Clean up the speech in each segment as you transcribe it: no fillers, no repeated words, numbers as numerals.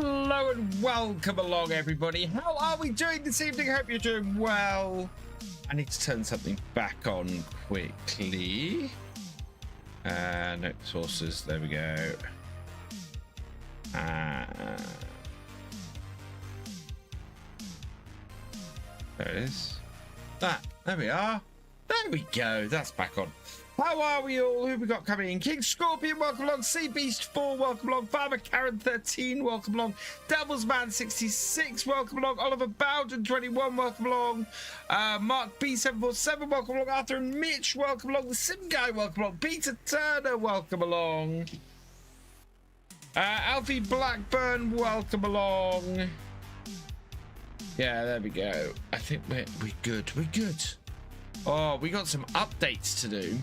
Hello and welcome along, everybody. How are we doing this evening? Hope you're doing well. I need to turn something back on quickly. No sources. There we go. There it is. There we are. There we go. That's back on. How are we all? Who we got coming in? King Scorpion, welcome along. Sea Beast 4, welcome along. Farmer Karen 13, welcome along. Devil's Man 66, welcome along. Oliver Bowden 21, welcome along. Mark B747, welcome along. Arthur and Mitch, welcome along. The Sim Guy, welcome along. Peter Turner, welcome along. Alfie Blackburn, welcome along. Yeah, there we go. I think we're good. We're good. Oh, we got some updates to do.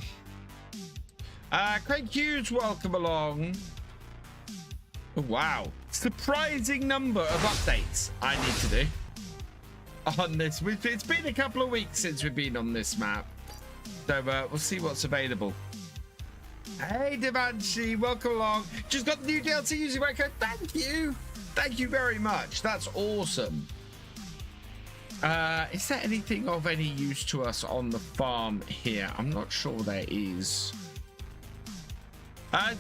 Craig Hughes, welcome along. Oh, wow. Surprising number of updates I need to do on this. It's been a couple of weeks since we've been on this map. So we'll see what's available. Hey, Devanshi, welcome along. Just got the new DLC using my code. Thank you. Thank you very much. That's awesome. Is there anything of any use to us on the farm here? I'm not sure there is. I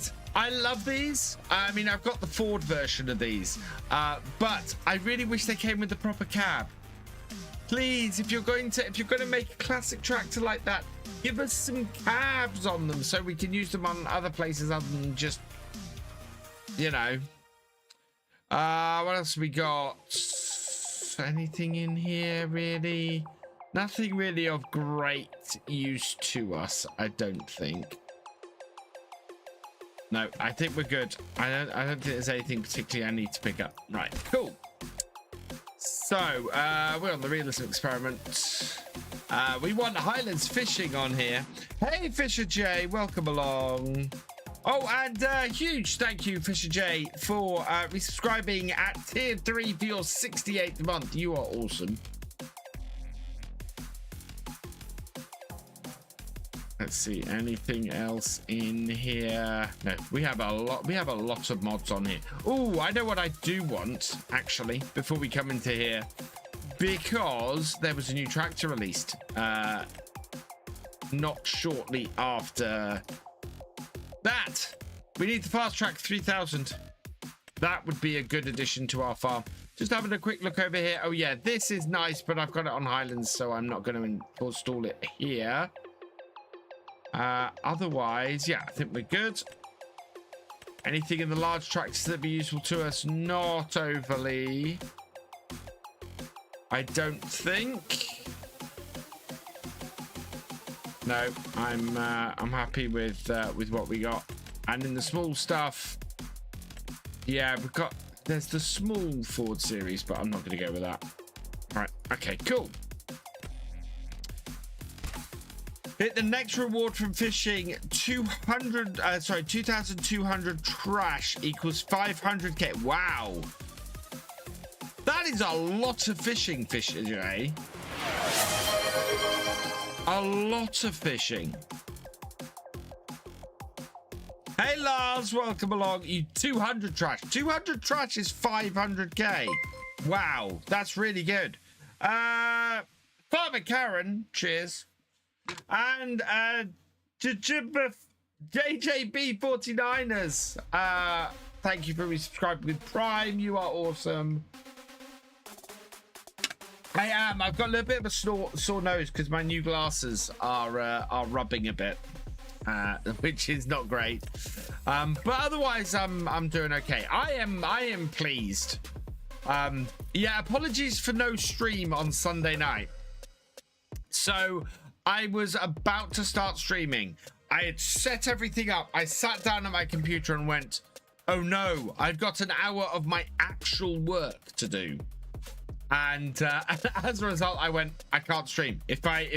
love these. I mean, I've got the Ford version of these, but I really wish they came with the proper cab. Please, if you're going to make a classic tractor like that, give us some cabs on them so we can use them on other places other than just, you know. What else have we got? Anything in here really? Nothing really of great use to us, I don't think. No, I think we're good. I don't think there's anything particularly I need to pick up. Right, cool. So, we're on the realism experiment. We want Highlands Fishing on here. Hey, Thefisherj, welcome along. Oh, and huge thank you, Thefisherj, for resubscribing at tier 3 for your 68th month. You are awesome. Let's see, anything else in here? No, we have a lot of mods on here. Oh, I know what I do want, actually, before we come into here, because there was a new tractor released not shortly after that. We need the fast track 3000. That would be a good addition to our farm. Just having a quick look over here. Oh yeah, this is nice, but I've got it on Highlands, so I'm not going to install it here. Otherwise, yeah, I think we're good. Anything in the large tractors that'd be useful to us? Not overly. I don't think. No, I'm happy with what we got. And in the small stuff, yeah, there's the small Ford series, but I'm not going to go with that. Right, okay, cool. Hit the next reward from fishing 2,200 trash equals 500k. Wow. That is a lot of fishing, Thefisherj. A lot of fishing. Hey, Lars, welcome along. You 200 trash. 200 trash is 500k. Wow, that's really good. Farmer Karen, cheers. And JJB49ers, thank you for resubscribing with Prime. You are awesome. I am. I've got a little bit of a sore nose because my new glasses are rubbing a bit, which is not great. But otherwise, I'm doing okay. I am pleased. Yeah, apologies for no stream on Sunday night. So I was about to start streaming. I had set everything up. I sat down at my computer and went, oh no, I've got an hour of my actual work to do. And as a result, I went, I can't stream. If I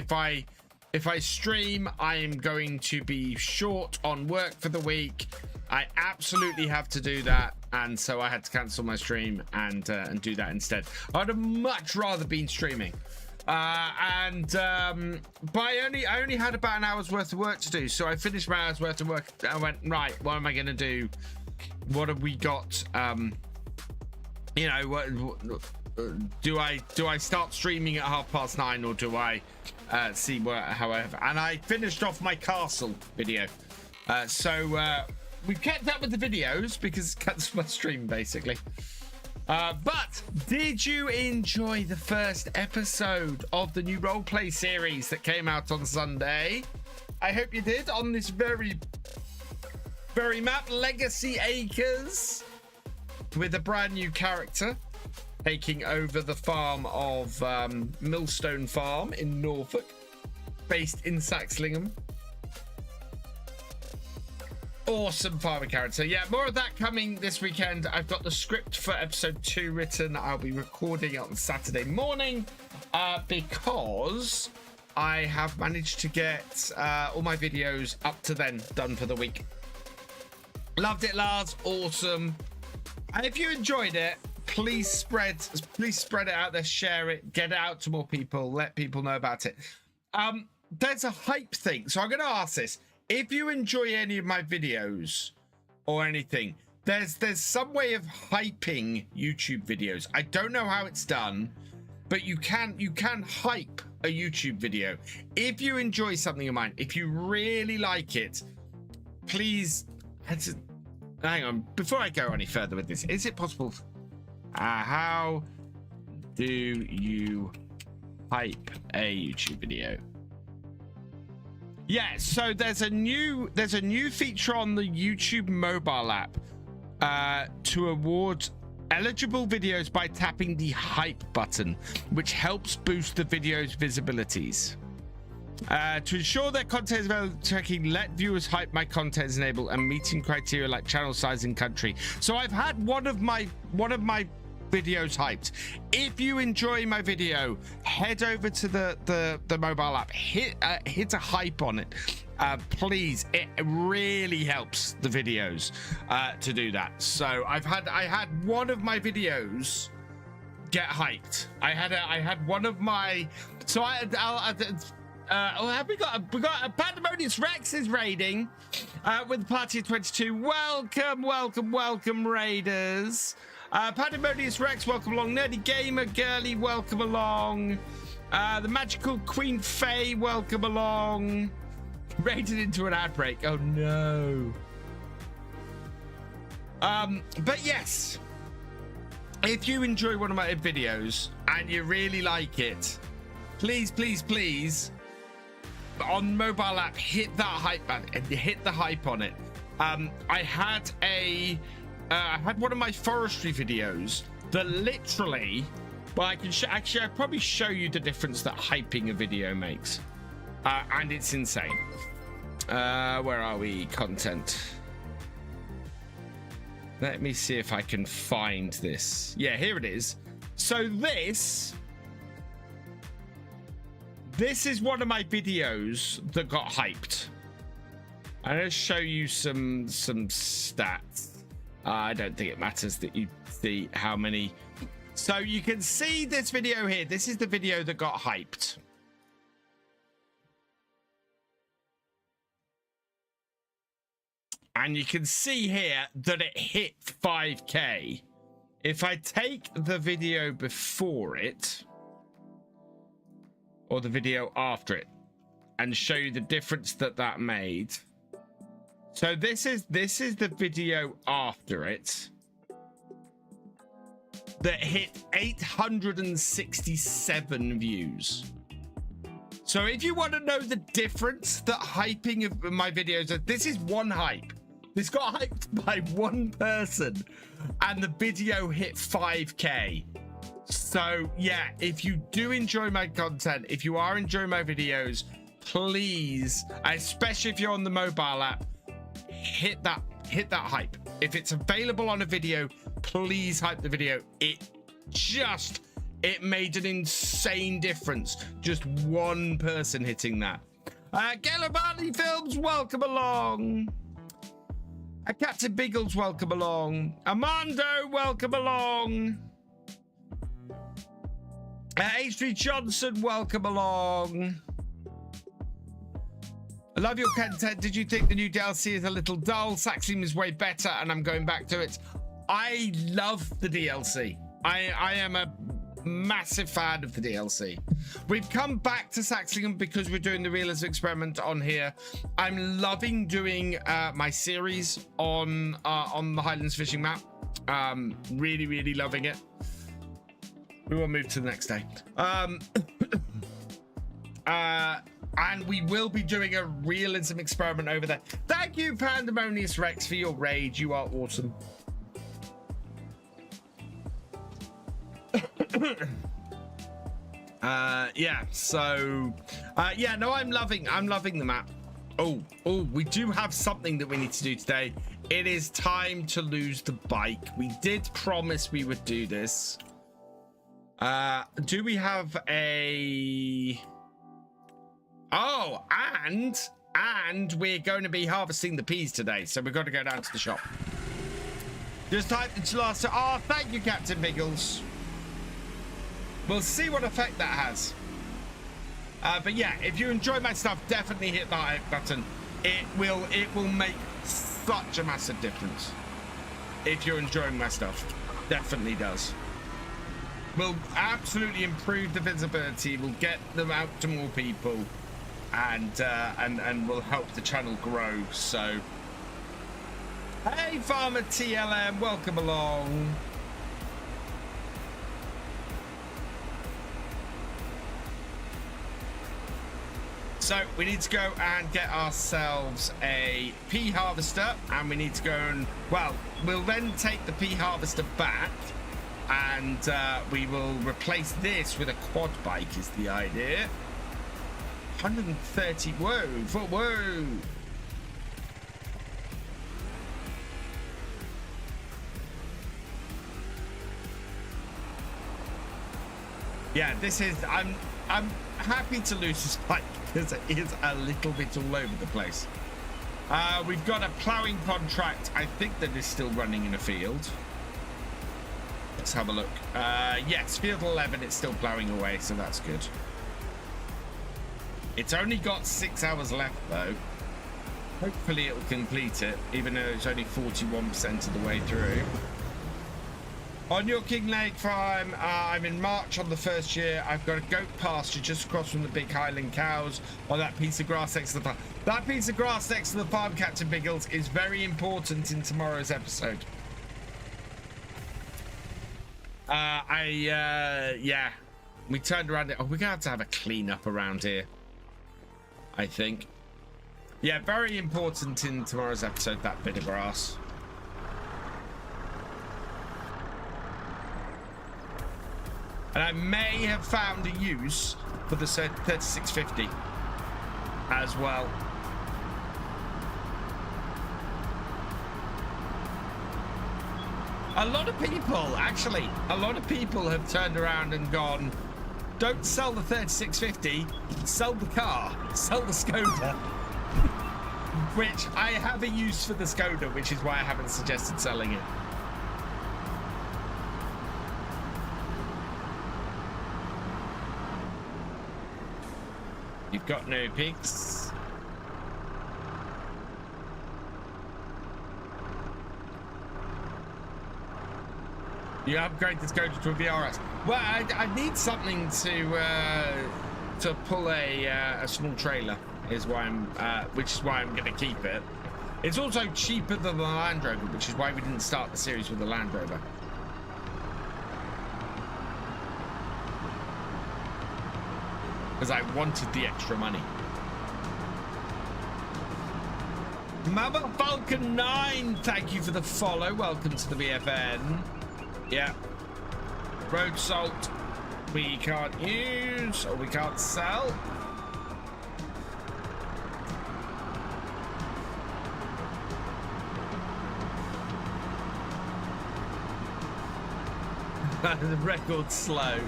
stream, I am going to be short on work for the week. I absolutely have to do that. And so I had to cancel my stream and do that instead. I'd have much rather been streaming. But I only had about an hour's worth of work to do. So I finished my hour's worth of work. I went, right, what am I going to do? What have we got? You know, what do I start streaming at 9:30 or do I see what, however? And I finished off my castle video. So we've kept up with the videos because it cuts my stream basically. But did you enjoy the first episode of the new roleplay series that came out on Sunday? I hope you did, on this very map, Legacy Acres, with a brand new character taking over the farm of Millstone Farm in Norfolk, based in Saxlingham. Awesome farmer character. Yeah, more of that coming this weekend. I've got the script for episode 2 written. I'll be recording it on Saturday morning because I have managed to get all my videos up to then done for the week. Loved it, Lars. Awesome. And if you enjoyed it, please spread it out there, share it, get it out to more people, let people know about it. There's a hype thing, so I'm going to ask this. If you enjoy any of my videos or anything, there's some way of hyping YouTube videos. I don't know how it's done. but you can hype a YouTube video. If you enjoy something of mine, if you really like it, please, hang on, before I go any further with this, is it possible? How do you hype a YouTube video? Yeah, so there's a new feature on the YouTube mobile app to award eligible videos by tapping the hype button, which helps boost the video's visibilities. To ensure that content is available, checking let viewers hype my content is enabled and meeting criteria like channel size and country. So I've had one of my videos hyped. If you enjoy my video, head over to the mobile app, hit a hype on it, please. It really helps the videos to do that. So I had one of my videos get hyped. I had one of my, so we got a Pandemonious Rex is raiding with the party of 22. Welcome raiders. Pandemonious Rex, welcome along. Nerdy Gamer Girly, welcome along. The Magical Queen Faye, welcome along. Raided into an outbreak. Oh no. But yes, if you enjoy one of my videos and you really like it, please on mobile app hit that hype button and hit the hype on it. I had one of my forestry videos that literally, well, I can actually I'll probably show you the difference that hyping a video makes, and it's insane. Where are we? Content. Let me see if I can find this. Yeah, here it is. So this is one of my videos that got hyped. I'm going to show you some stats. I don't think it matters that you see how many. So you can see this video here. This is the video that got hyped. And you can see here that it hit 5K. If I take the video before it, or the video after it, and show you the difference that made. So this is the video after it that hit 867 views. So if you want to know the difference that hyping of my videos, this is one hype. This got hyped by one person and the video hit 5K. So yeah, if you do enjoy my content, if you are enjoying my videos, please, especially if you're on the mobile app, hit that hype. If it's available on a video, please hype the video. It made an insane difference. Just one person hitting that. Galabani Films, welcome along. Captain Biggles, welcome along. Armando, welcome along. H3 Johnson, welcome along. I love your content. Did you think the new DLC is a little dull? Saxlingham is way better, and I'm going back to it. I love the DLC. I am a massive fan of the DLC. We've come back to Saxlingham because we're doing the realism experiment on here. I'm loving doing my series on the Highlands fishing map. Really loving it. We will move to the next day. And we will be doing a realism experiment over there. Thank you, Pandemonious Rex, for your raid. You are awesome. Yeah, so yeah, no, I'm loving the map. Oh, we do have something that we need to do today. It is time to lose the bike. We did promise we would do this. Do we have a... Oh, and we're going to be harvesting the peas today, so we've got to go down to the shop. Just type the last... Oh, thank you, Captain Biggles. We'll see what effect that has. But yeah, if you enjoy my stuff, definitely hit that like button. It will make such a massive difference. If you're enjoying my stuff, definitely does. will absolutely improve the visibility. We'll get them out to more people, and will help the channel grow. So, hey, Farmer TLM, welcome along. So we need to go and get ourselves a pea harvester, and we need to go and, well, we'll then take the pea harvester back, and we will replace this with a quad bike is the idea. 130, whoa. Yeah, this is, I'm happy to lose this bike because it is a little bit all over the place. We've got a ploughing contract, I think, that is still running in a field. Let's have a look. Yes, field 11, it's still ploughing away, so that's good. It's only got 6 hours left, though. Hopefully it'll complete it, even though it's only 41% of the way through. On your King Lake farm, I'm in March on the first year. I've got a goat pasture just across from the big Highland cows on that piece of grass next to the farm. That piece of grass next to the farm, Captain Biggles, is very important in tomorrow's episode. Yeah, we turned around. Oh, we're going to have a clean up around here, I think. Yeah, very important in tomorrow's episode, that bit of grass. And I may have found a use for the 3650 as well. A lot of people have turned around and gone, don't sell the 3650, sell the car, sell the Skoda. Which I have a use for the Skoda, which is why I haven't suggested selling it. You've got no pigs. You upgrade this Skoda to a VRS. Well, I need something to pull a small trailer. Is why which is why I'm going to keep it. It's also cheaper than the Land Rover, which is why we didn't start the series with the Land Rover. Because I wanted the extra money. Mama Falcon 9, thank you for the follow. Welcome to the BFN. Yeah. Road salt we can't use or we can't sell. The record's slow.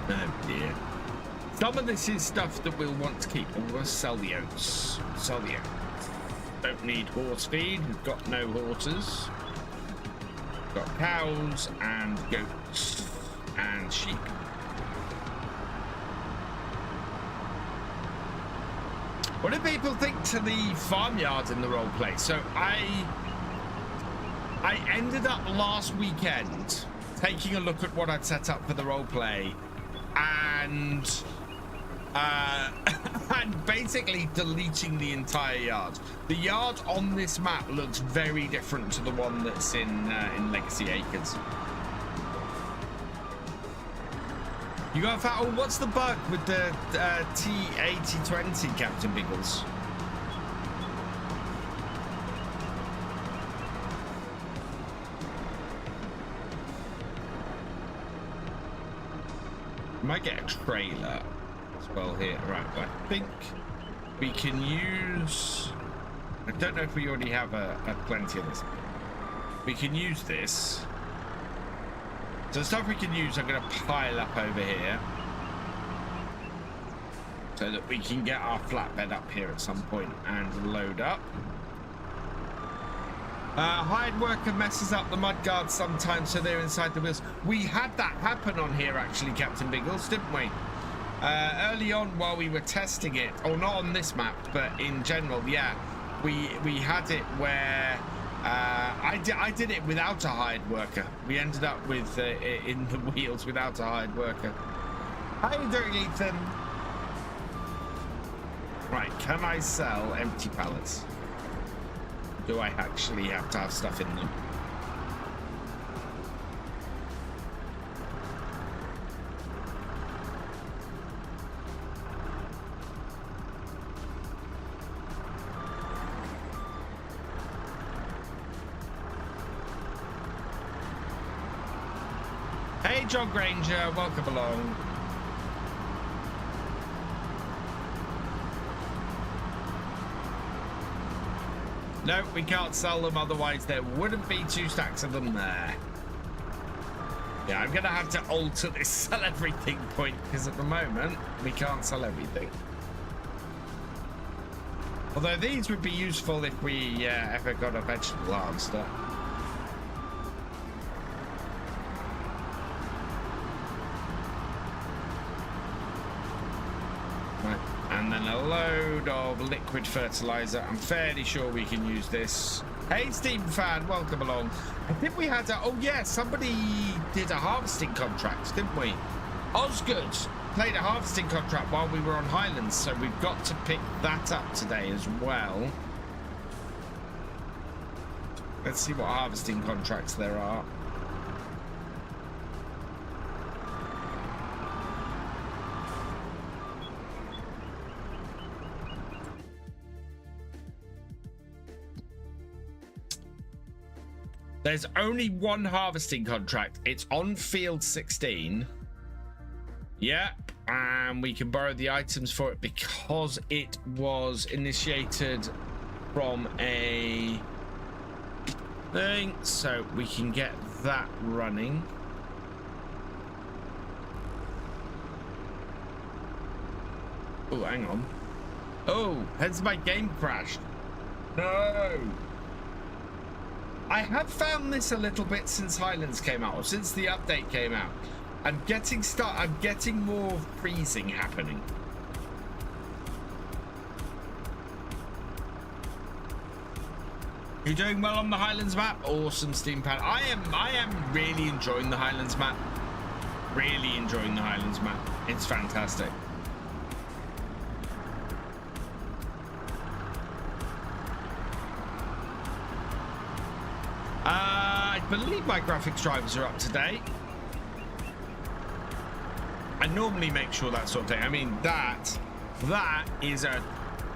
Oh dear. Some of this is stuff that we'll want to keep. And we'll sell the oats. Sell the oats. Don't need horse feed. We've got no horses. We've got cows and goats and sheep. What do people think to the farmyard in the roleplay? So I ended up last weekend taking a look at what I'd set up for the roleplay and basically deleting the entire yard. The yard on this map looks very different to the one that's in Legacy Acres. You got a oh, what's the bug with the T8020, Captain Biggles? Might get a trailer as well here. Right, but I think we can use, I don't know if we already have a plenty of this. We can use this. So the stuff we can use, I'm going to pile up over here so that we can get our flatbed up here at some point and load up. Hide worker messes up the mudguards sometimes, so they're inside the wheels. We had that happen on here, actually, Captain Biggles, didn't we? Early on, while we were testing it, or not on this map, but in general, yeah, we had it where I did it without a hired worker. We ended up with in the wheels without a hired worker. How are you doing, Ethan? Right, can I sell empty pallets? Do I actually have to have stuff in them? Hey, John Granger, welcome along. No, we can't sell them, otherwise there wouldn't be 2 stacks of them there. Yeah, I'm gonna have to alter this sell everything point, because at the moment we can't sell everything. Although these would be useful if we ever got a vegetable harvester. And then a load of liquid fertilizer. I'm fairly sure we can use this. Hey, Steam fan, welcome along. I think we had a... Oh, yeah, somebody did a harvesting contract, didn't we? Osgood played a harvesting contract while we were on Highlands, so we've got to pick that up today as well. Let's see what harvesting contracts there are. There's only one harvesting contract. It's on field 16. Yeah, and we can borrow the items for it because it was initiated from a thing. So we can get that running. Oh, hang on. Oh, has my game crashed? No. I have found this a little bit since Highlands came out, or since the update came out. I'm getting more freezing happening. You're doing well on the Highlands map. Awesome, Steampad. I am really enjoying the Highlands map. Really enjoying the Highlands map. It's fantastic. I believe my graphics drivers are up to date. I normally make sure that's sort of thing. I mean, that is a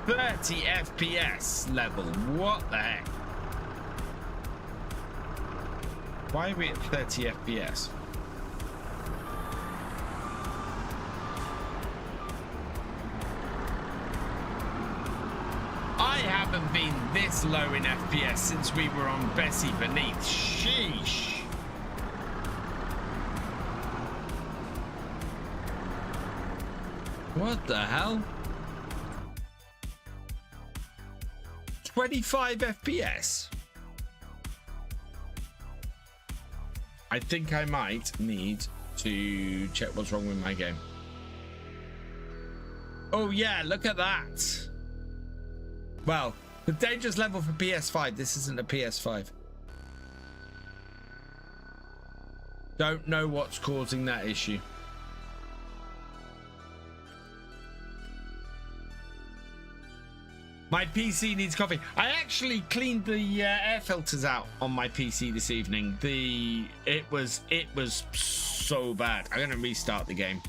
30 FPS level. What the heck? Why are we at 30 FPS? I haven't been this low in FPS since we were on Bessie Beneath. Sheesh. What the hell? 25 FPS. I think I might need to check what's wrong with my game. Oh yeah, look at that. Well, the dangerous level for PS5. This isn't a PS5. Don't know what's causing that issue. My PC needs coffee. I actually cleaned the air filters out on my PC this evening. It was so bad. I'm gonna restart the game.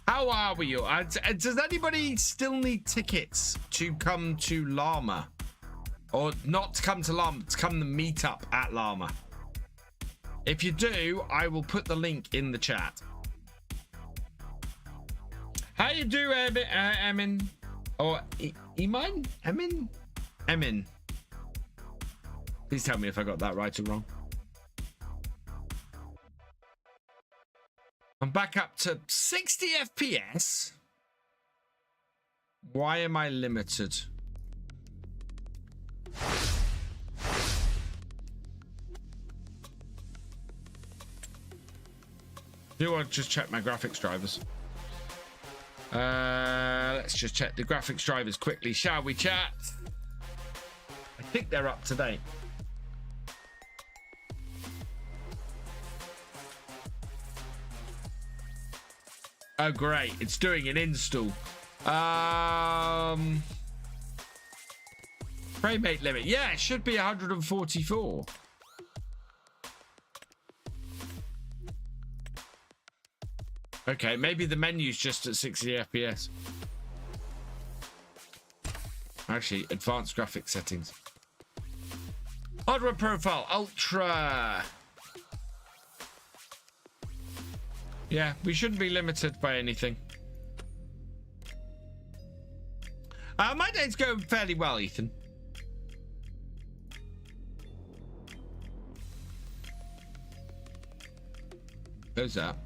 How are we? Does anybody still need tickets to come to Llama? Or not to come to Llama, to come to meet up at Llama? If you do, I will put the link in the chat. How you do, Emin? Or Emin? Emin? Emin. Please tell me if I got that right or wrong. I'm back up to 60 FPS. Why am I limited? Do want to just check my graphics drivers. Let's just check the graphics drivers quickly, shall we, chat? I think they're up to date. Oh, great. It's doing an install. Frame rate limit. Yeah, it should be 144. Okay, maybe the menu's just at 60 FPS. Actually, advanced graphics settings. Hardware profile, ultra. Yeah, we shouldn't be limited by anything. My day's going fairly well, Ethan. Who's that?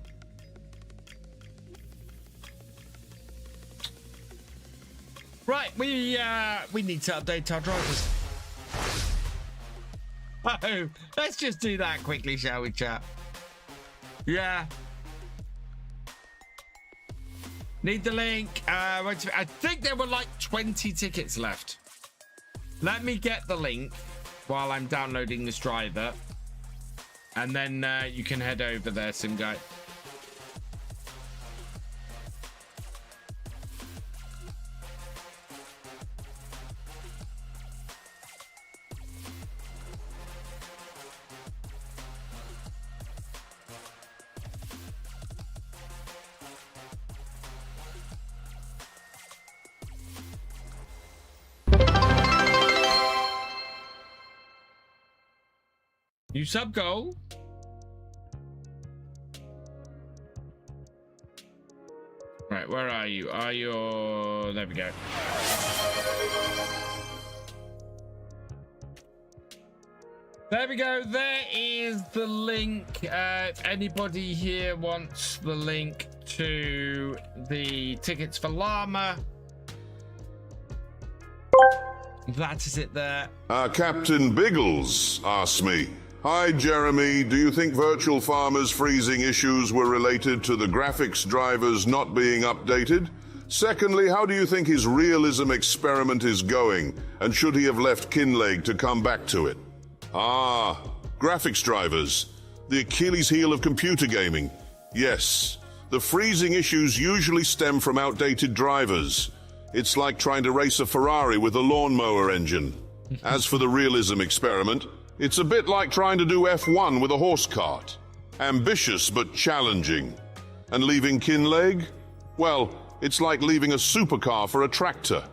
Right, we need to update our drivers. Oh, let's just do that quickly, shall we, chat? Yeah. Need the link. I think there were like 20 tickets left. Let me get the link while I'm downloading this driver. And then you can head over there, Sim Guy. New sub goal. Right, where are you? Are you? There we go. There we go. There is the link. If anybody here wants the link to the tickets for Llama, that is it there. Captain Biggles asked me, "Hi Jeremy, do you think Virtual Farmer's freezing issues were related to the graphics drivers not being updated? Secondly, how do you think his realism experiment is going, and should he have left Kinleg to come back to it?" Graphics drivers, the Achilles heel of computer gaming. Yes, the freezing issues usually stem from outdated drivers. It's like trying to race a Ferrari with a lawnmower engine. As for the realism experiment, it's a bit like trying to do F1 with a horse cart. Ambitious but challenging. And leaving Kinleg? Well, it's like leaving a supercar for a tractor.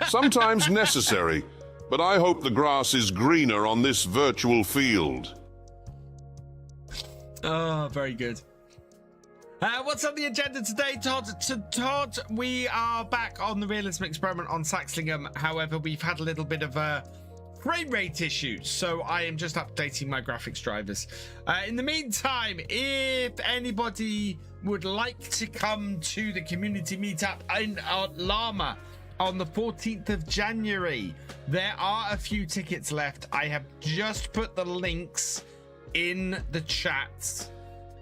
Sometimes necessary, but I hope the grass is greener on this virtual field. Oh, very good. What's on the agenda today, Todd? Todd, we are back on the realism experiment on Saxlingham. However, we've had a little bit of frame rate issues, so I am just updating my graphics drivers. In the meantime, if anybody would like to come to the community meetup in Llama on the 14th of January, there are a few tickets left. I have just put the links in the chat.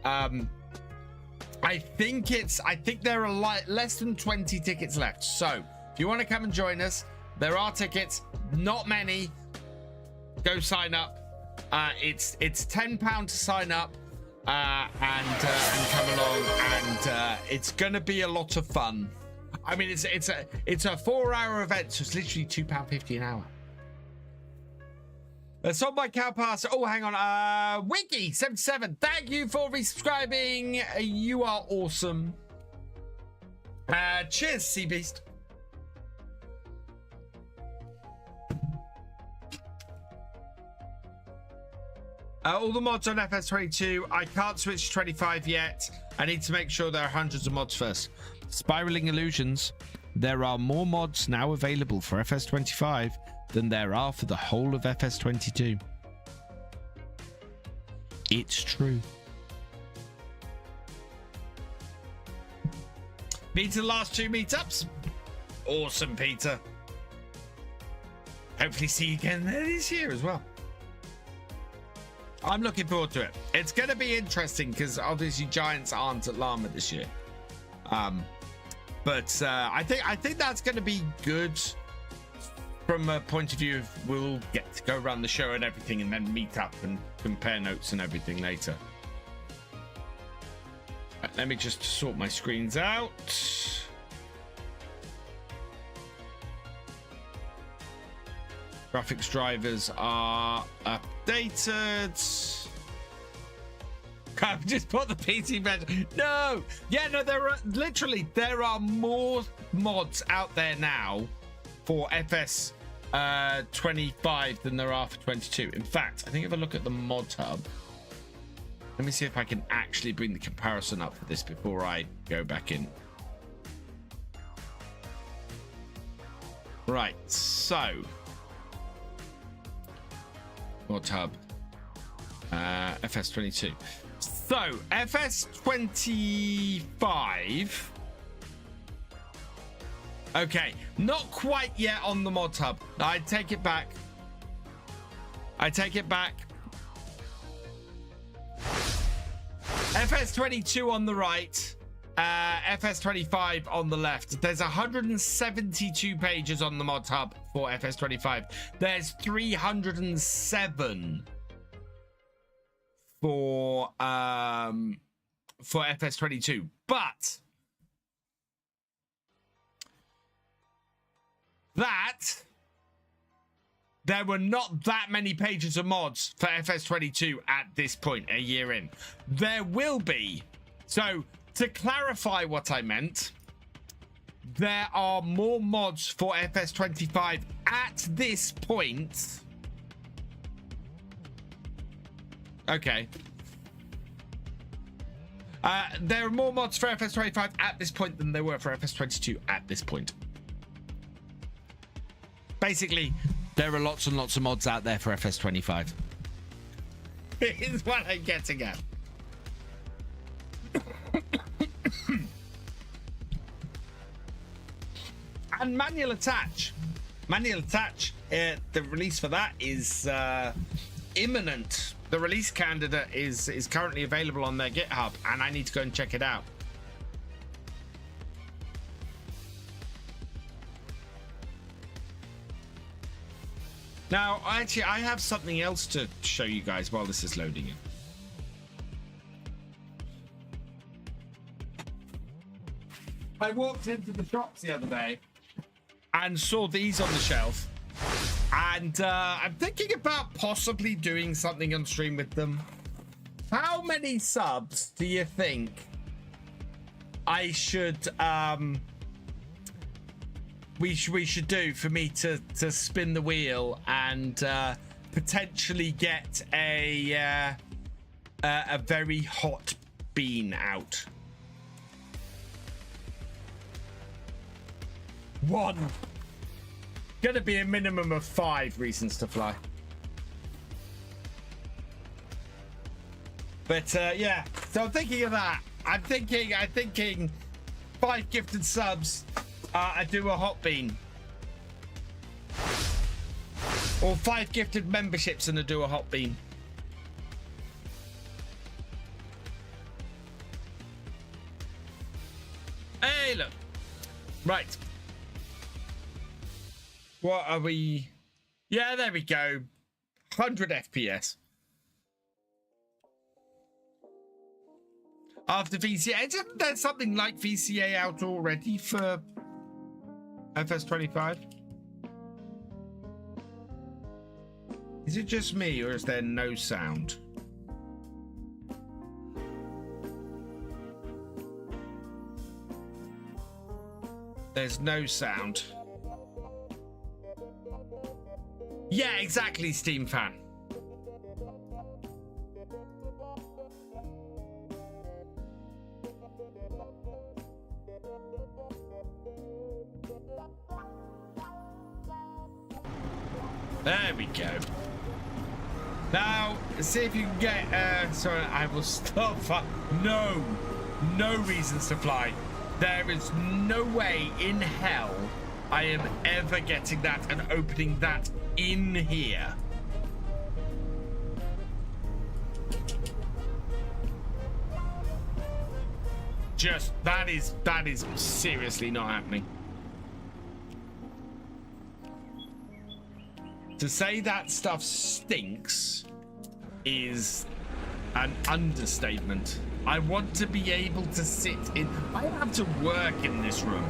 I think there are less than 20 tickets left. So if you want to come and join us, there are tickets, not many. Go sign up. It's £10 to sign up and come along, and it's gonna be a lot of fun. I mean, it's a 4-hour event, so it's literally £2.50 an hour. That's on my cow pass. Oh, hang on. Wiggy77, thank you for resubscribing. You are awesome. Cheers, Sea Beast. All the mods on FS22. I can't switch to 25 yet. I need to make sure there are hundreds of mods first. Spiraling Illusions. There are more mods now available for FS25 than there are for the whole of FS22. It's true. Peter, last 2 meetups. Awesome, Peter. Hopefully see you again there this year as well. I'm looking forward to it. It's going to be interesting because obviously Giants aren't at Llama this year. But I think that's going to be good from a point of view of we'll get to go around the show and everything and then meet up and compare notes and everything later. Right, let me just sort my screens out. Graphics drivers are updated. I've just put the PC version. No, yeah, no, there are more mods out there now for FS25 than there are for 22. In fact, I think if I look at the mod hub, let me see if I can actually bring the comparison up for this before I go back in. Right, so mod hub, FS22. So FS25. Okay, not quite yet on the mod hub. I take it back. FS22 on the right, FS25 on the left. There's 172 pages on the mod hub for FS25. There's 307 for FS22, but there were not that many pages of mods for FS22 at this point, a year in. There will be. So to clarify what I meant, there are more mods for FS25 at this point. Okay. There are more mods for FS25 at this point than there were for FS22 at this point. Basically, there are lots and lots of mods out there for FS25. Is what I'm getting at. And manual attach. The release for that is imminent. The release candidate is currently available on their GitHub, and I need to go and check it out. Now, actually, I have something else to show you guys while this is loading in. I walked into the shops the other day and saw these on the shelf. And I'm thinking about possibly doing something on stream with them. How many subs do you think I should we should do for me to spin the wheel and potentially get a very hot bean out? One. Gonna be a minimum of 5 reasons to fly. But yeah, so I'm thinking of that. I'm thinking 5 gifted subs. I do a hot bean. Or 5 gifted memberships and I do a hot bean. Hey, look. Right. What are we? Yeah, there we go. 100 FPS. After VCA, isn't there something like VCA out already for FS25? Is it just me or is there no sound? There's no sound. Yeah, exactly, Steam fan. There we go. Now, see if you can get, sorry, I will stop. No reasons to fly. There is no way in hell I am ever getting that and opening that in here. just, that is seriously not happening. To say that stuff stinks is an understatement. I want to be able to sit in, I have to work in this room.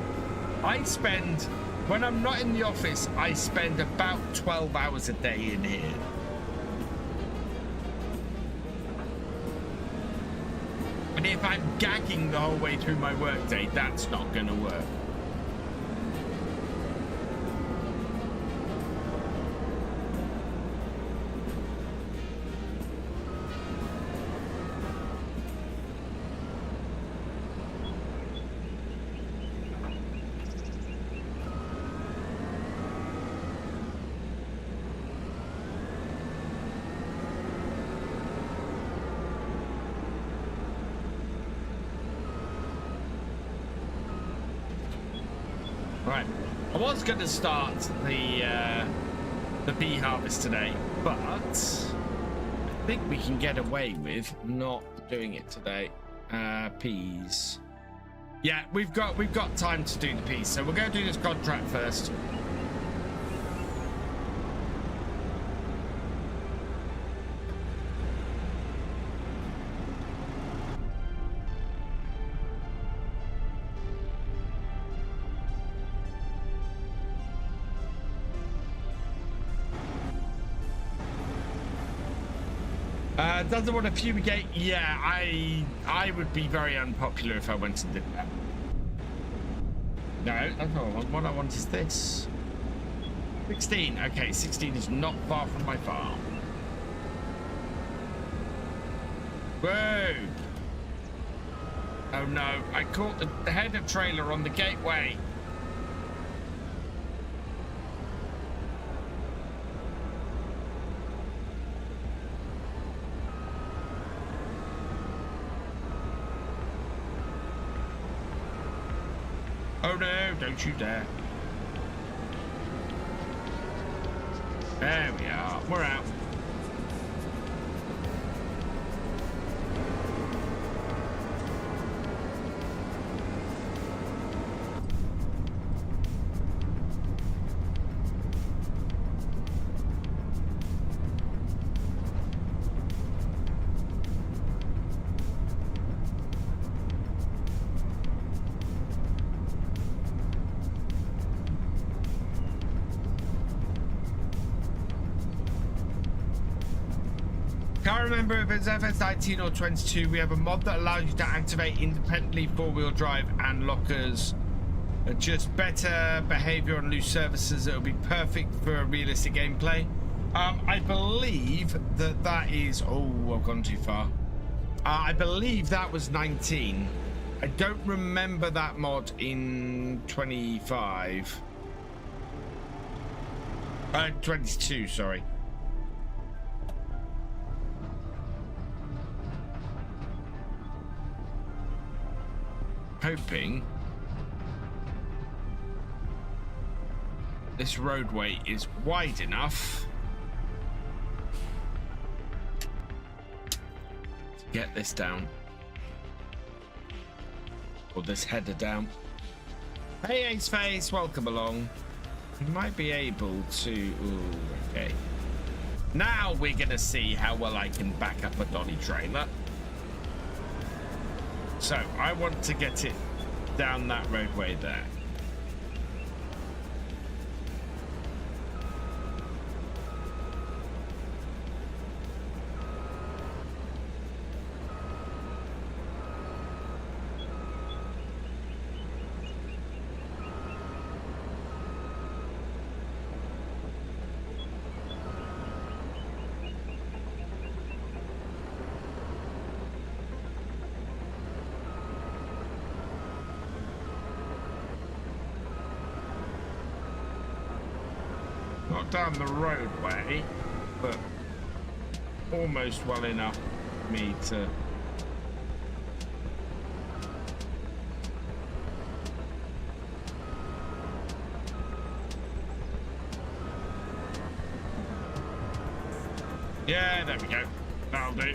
I spend, when I'm not in the office, I spend about 12 hours a day in here. And if I'm gagging the whole way through my workday, that's not gonna work. Right, I was going to start the bee harvest today, but I think we can get away with not doing it today. Peas. Yeah, we've got time to do the peas, so we're going to do this contract first. Doesn't want to fumigate. Yeah, I would be very unpopular if I went and did that. No, that's not what I want. What I want is this. 16. Okay, 16 is not far from my farm. Whoa! Oh no, I caught the header trailer on the gateway. Oh no, don't you dare. There we are, we're out. Can't remember if it's FS19 or 22. We have a mod that allows you to activate independently four-wheel drive and lockers. Just better behavior on loose surfaces. It'll be perfect for realistic gameplay. I believe that is... Oh, I've gone too far. I believe that was 19. I don't remember that mod in 25. 22, sorry. Hoping this roadway is wide enough to get this down, or this header down. Hey Ace Face, welcome along. You might be able to... Ooh, okay. Now we're gonna see how well I can back up a dolly trailer. So, I want to get it down that roadway there. Not down the roadway, but almost well enough for me to... Yeah, there we go. That'll do.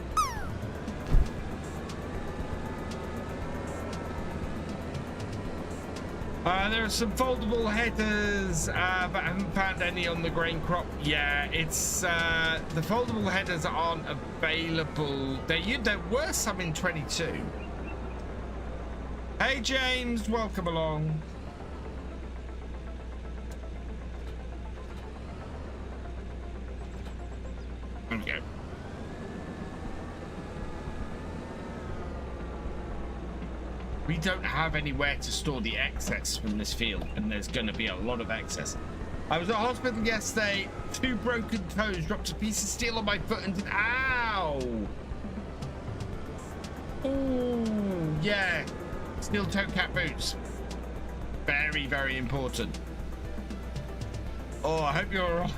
There are some foldable headers, but I haven't found any on the grain crop. Yeah, it's the foldable headers aren't available. There were some in 22. Hey James, welcome along. There we go. We don't have anywhere to store the excess from this field, and there's going to be a lot of excess. I was at hospital yesterday, 2 broken toes, dropped a piece of steel on my foot and did, ow! Ooh, yeah, steel toe cap boots. Very, very important. Oh, I hope you're all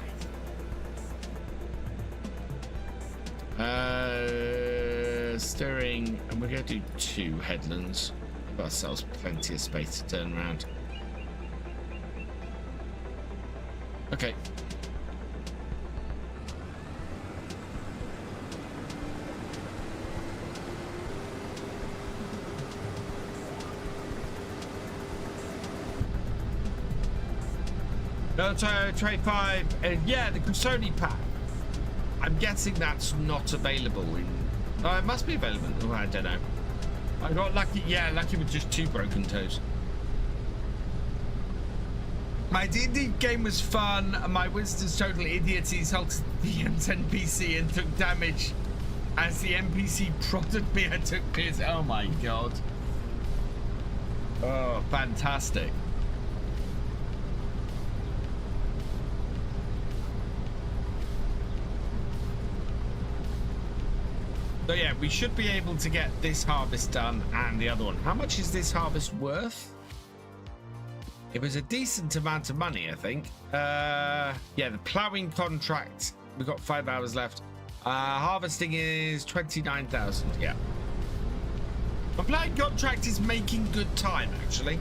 right. Stirring, and we're going to do 2 headlands. Give ourselves plenty of space to turn around. Okay. No, tray 5. Yeah, the Custody pack. I'm guessing that's not available in. Oh, it must be available. Oh, I don't know. I got lucky. Yeah, lucky with just 2 broken toes. My D&D game was fun. My Winston's total idiot. He assaulted the NPC and took damage as the NPC prodded me. I took piss. Oh my god. Oh, fantastic. So yeah, we should be able to get this harvest done and the other one. How much is this harvest worth? It was a decent amount of money, I think. Yeah, the ploughing contract, we've got 5 hours left. Harvesting is 29,000, yeah. The ploughing contract is making good time, actually.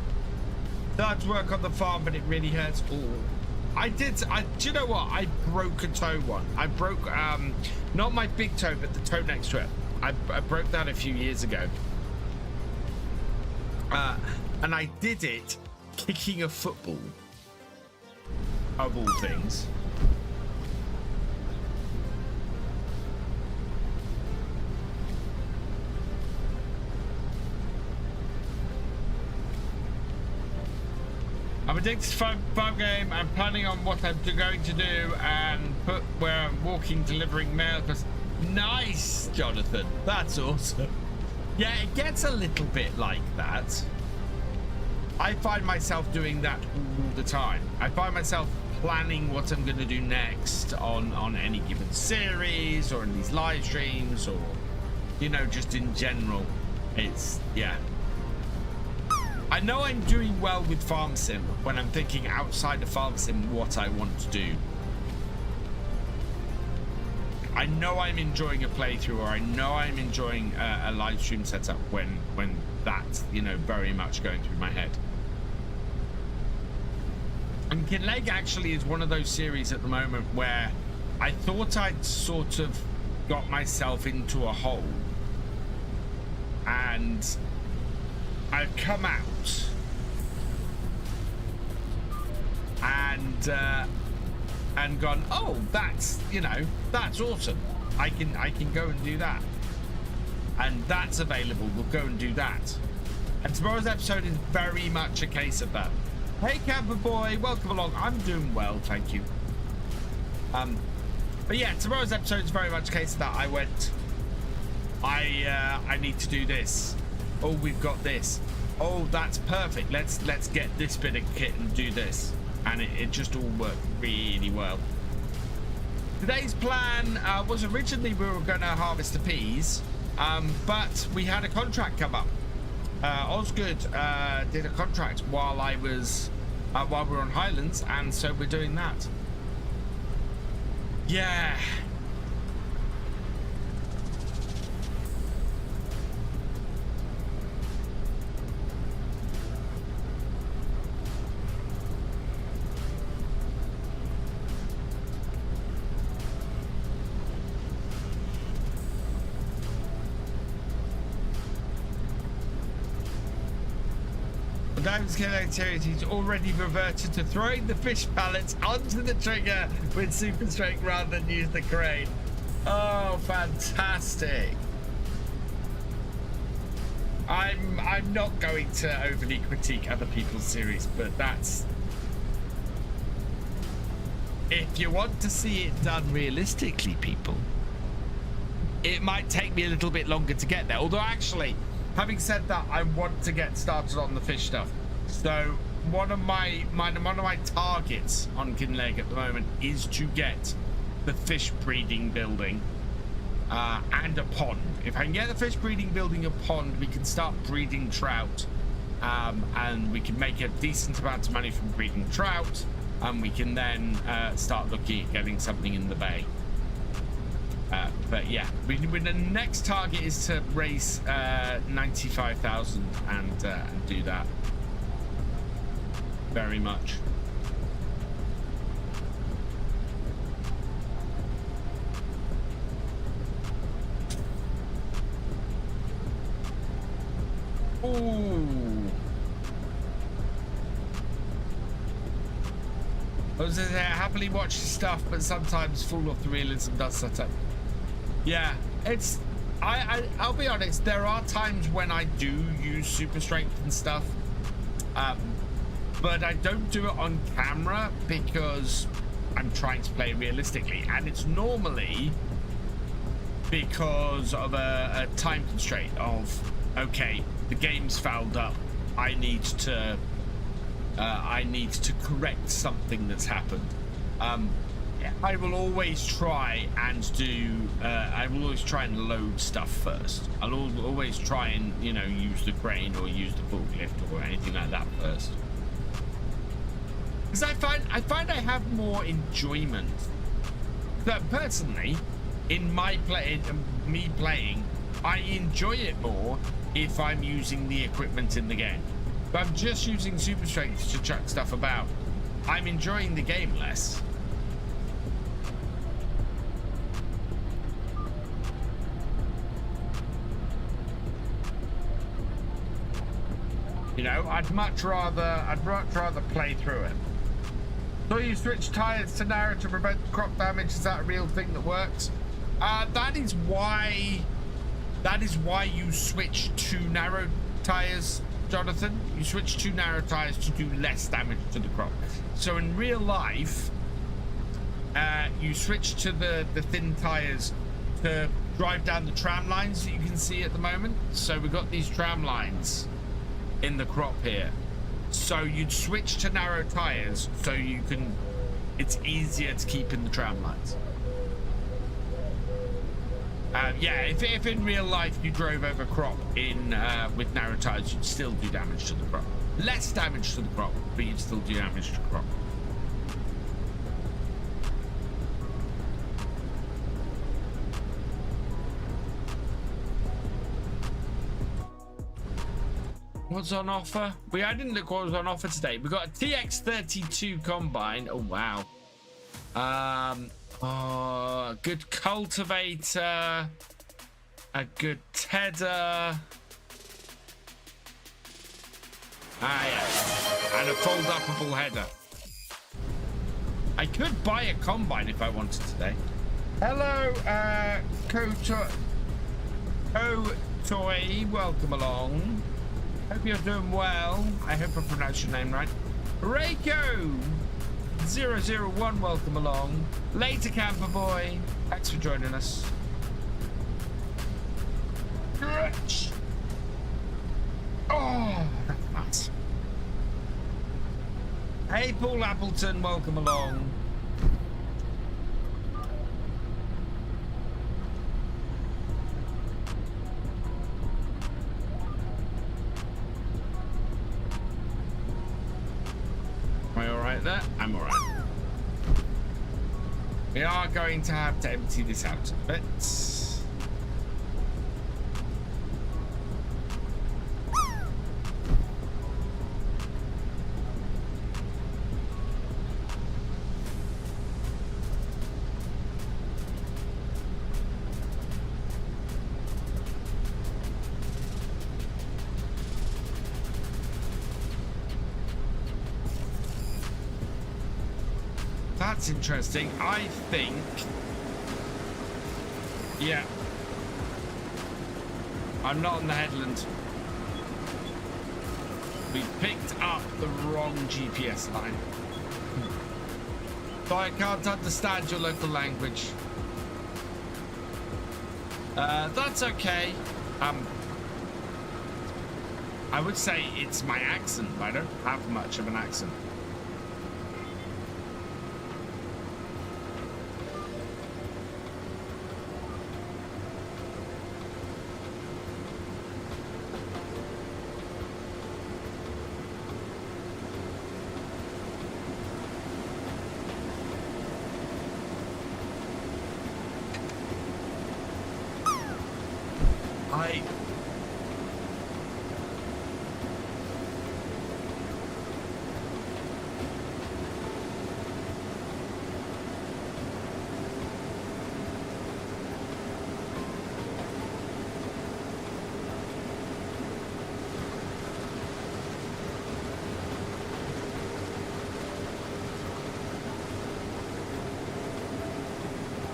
Started to work on the farm, but it really hurts. Ooh. Do you know what? I broke a toe one. I broke, not my big toe, but the toe next to it. I broke that a few years ago. And I did it kicking a football, of all things. I'm addicted to farm game. I'm planning on what I'm going to do and put where I'm walking, delivering mail. Nice, Jonathan. That's awesome. Yeah, it gets a little bit like that. I find myself doing that all the time. I find myself planning what I'm going to do next on any given series or in these live streams or, you know, just in general. It's, yeah. I know I'm doing well with Farm Sim when I'm thinking outside of Farm Sim what I want to do. I know I'm enjoying a playthrough, or I know I'm enjoying a live stream setup when that's, you know, very much going through my head. And Kinleg actually is one of those series at the moment where I thought I'd sort of got myself into a hole, and I've come out and gone, oh, that's, you know, that's awesome. I can go and do that, and that's available. We'll go and do that. And tomorrow's episode is very much a case of that. Hey, Camper Boy, welcome along. I'm doing well, thank you. But yeah, tomorrow's episode is very much a case of that. I went, I need to do this. Oh, we've got this. Oh, that's perfect. Let's get this bit of kit and do this. And it just all worked really well. Today's plan was originally we were going to harvest the peas, but we had a contract come up. Osgood did a contract while I was while we were on Highlands, and so we're doing that. Yeah. Diamond's killing activity, he's already reverted to throwing the fish pallets onto the trigger with super strength rather than use the crane. Oh, fantastic. I'm not going to overly critique other people's series, but that's... If you want to see it done realistically, people, it might take me a little bit longer to get there. Although, actually, having said that, I want to get started on the fish stuff. So one of my targets on Kinleg at the moment is to get the fish breeding building and a pond. If I can get the fish breeding building a pond, we can start breeding trout, and we can make a decent amount of money from breeding trout, and we can then start looking at getting something in the bay. But yeah, the next target is to raise 95,000 and do that. Very much. Ooh. I was gonna say, I happily watch stuff, but sometimes Full of the Realism does set up. Yeah, it's... I'll be honest, there are times when I do use super strength and stuff, but I don't do it on camera because I'm trying to play realistically, and it's normally because of a time constraint of, okay, the game's fouled up, I need to correct something that's happened. I will always try and do I will always try and load stuff first. I'll always try and, you know, use the crane or use the forklift or anything like that first, because I find I have more enjoyment. But personally, in me playing, I enjoy it more if I'm using the equipment in the game. If I'm just using super strength to chuck stuff about, I'm enjoying the game less. You know, I'd much rather play through it. So you switch tires to narrow to prevent crop damage. Is that a real thing that works? That is why you switch to narrow tires, Jonathan. You switch to narrow tires to do less damage to the crop. So in real life, you switch to the thin tires to drive down the tram lines that you can see at the moment. So we've got these tram lines in the crop here. So you'd switch to narrow tires so you can, it's easier to keep in the tram lines. Yeah, if in real life you drove over crop in with narrow tires, you'd still do damage to the crop. Less damage to the crop, but you'd still do damage to the crop. What's on offer? I didn't look what was on offer today. We got a TX32 combine. Oh wow. Oh, good cultivator, a good tedder, yeah, and a fold-upable header. I could buy a combine if I wanted today. Hello, Toy, welcome along. Hope you're doing well. I hope I pronounced your name right. Reiko 001, welcome along. Later, camper boy. Thanks for joining us. Stretch. Oh, that's nice. Hey, Paul Appleton, welcome along. Am I all right there? I'm all right. We are going to have to empty this out a bit. That's interesting. I think... Yeah. I'm not on the headland. We picked up the wrong GPS line. So I can't understand your local language. That's okay. I would say it's my accent, but I don't have much of an accent.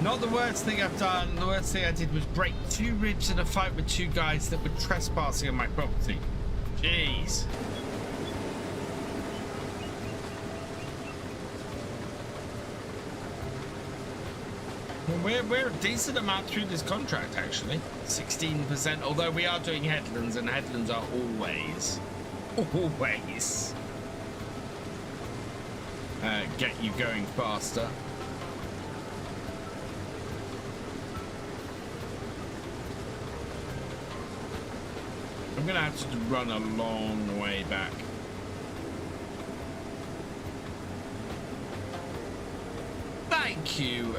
Not the worst thing I've done. The worst thing I did was break 2 ribs in a fight with 2 guys that were trespassing on my property. Jeez. Well, we're a decent amount through this contract, actually. 16%, although we are doing headlands, and headlands are always get you going faster. I'm gonna have to run a long way back. Thank you,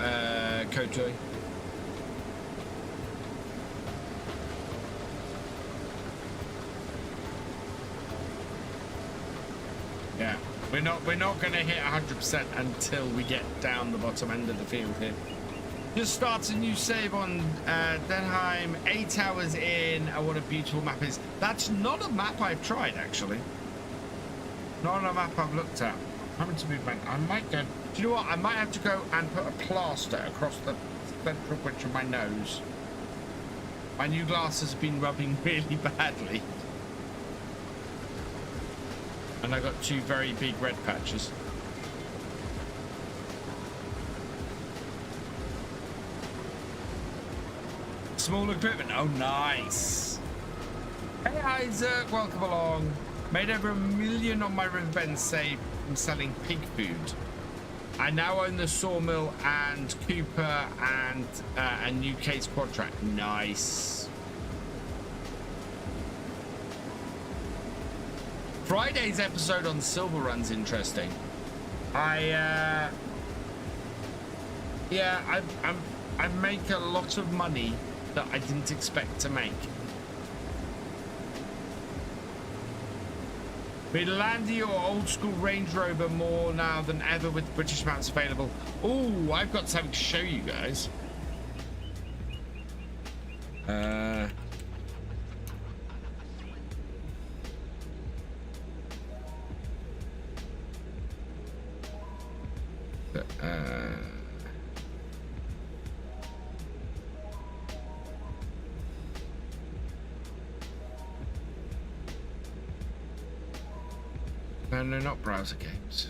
Kotoy. Yeah, we're not gonna hit 100% until we get down the bottom end of the field here. Just starts a new save on Denheim, 8 hours in. Oh, what a beautiful map is. That's not a map I've tried, actually. Not a map I've looked at. Having to move back. I might go. Do you know what? I might have to go and put a plaster across the central bridge of my nose. My new glasses have been rubbing really badly. And I got 2 very big red patches. Small equipment. Oh, nice. Hey, Isaac. Welcome along. Made over $1 million on my riverbend save from selling pig food. I now own the sawmill and Cooper and a new case quad track. Nice. Friday's episode on Silver Run's interesting. I make a lot of money that I didn't expect to make. We landed your old school Range Rover more now than ever with British maps available. Oh, I've got something to show you guys. No, not browser games.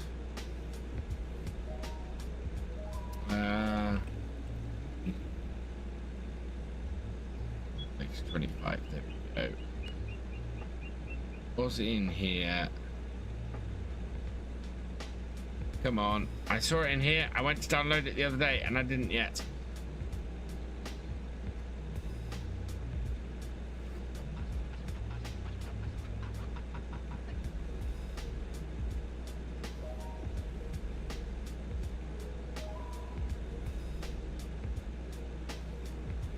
X25, there we go. Was it in here? Come on. I saw it in here. I went to download it the other day and I didn't yet.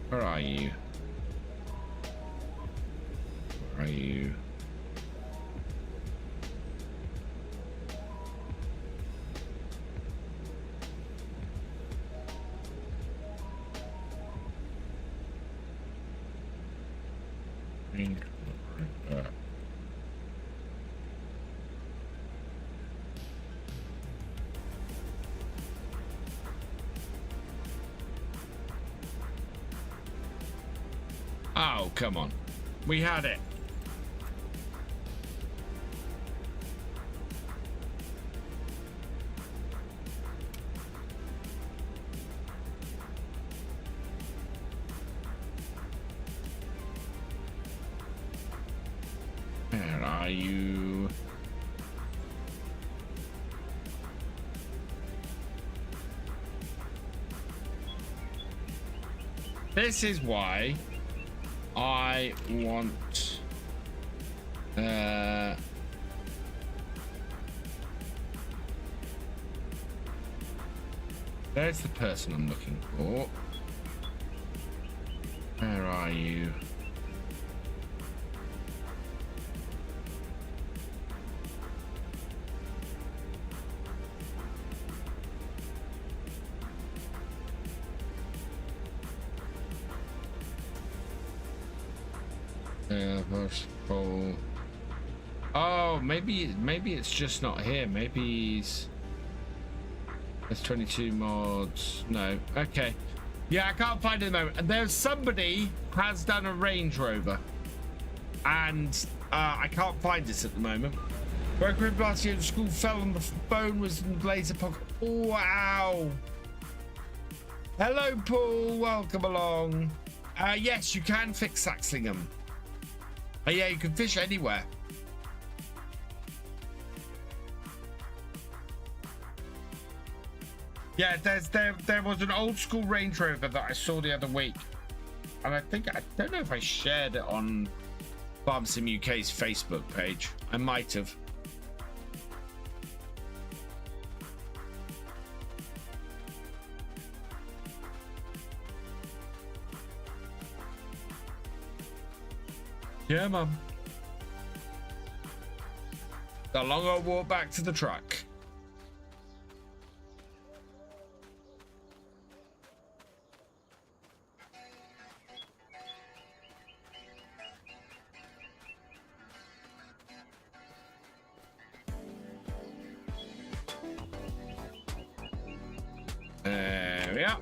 Where are you? Where are you? Oh, come on. We had it. Where are you? This is why I want there's the person I'm looking for. Where are you? Oh, maybe it's just not here. Maybe he's... There's 22 mods. No. Okay. Yeah, I can't find it at the moment. There's somebody has done a Range Rover, and I can't find it at the moment. Broken rib last year at school, fell on the phone, was in the laser pocket. Oh, wow. Hello, Paul. Welcome along. Yes, you can fix Saxlingham. Yeah, you can fish anywhere. Yeah, there was an old school Range Rover that I saw the other week, and I don't know if I shared it on Farm Sim UK's Facebook page. I might have. Yeah, Mum. The longer walk back to the truck. There we are.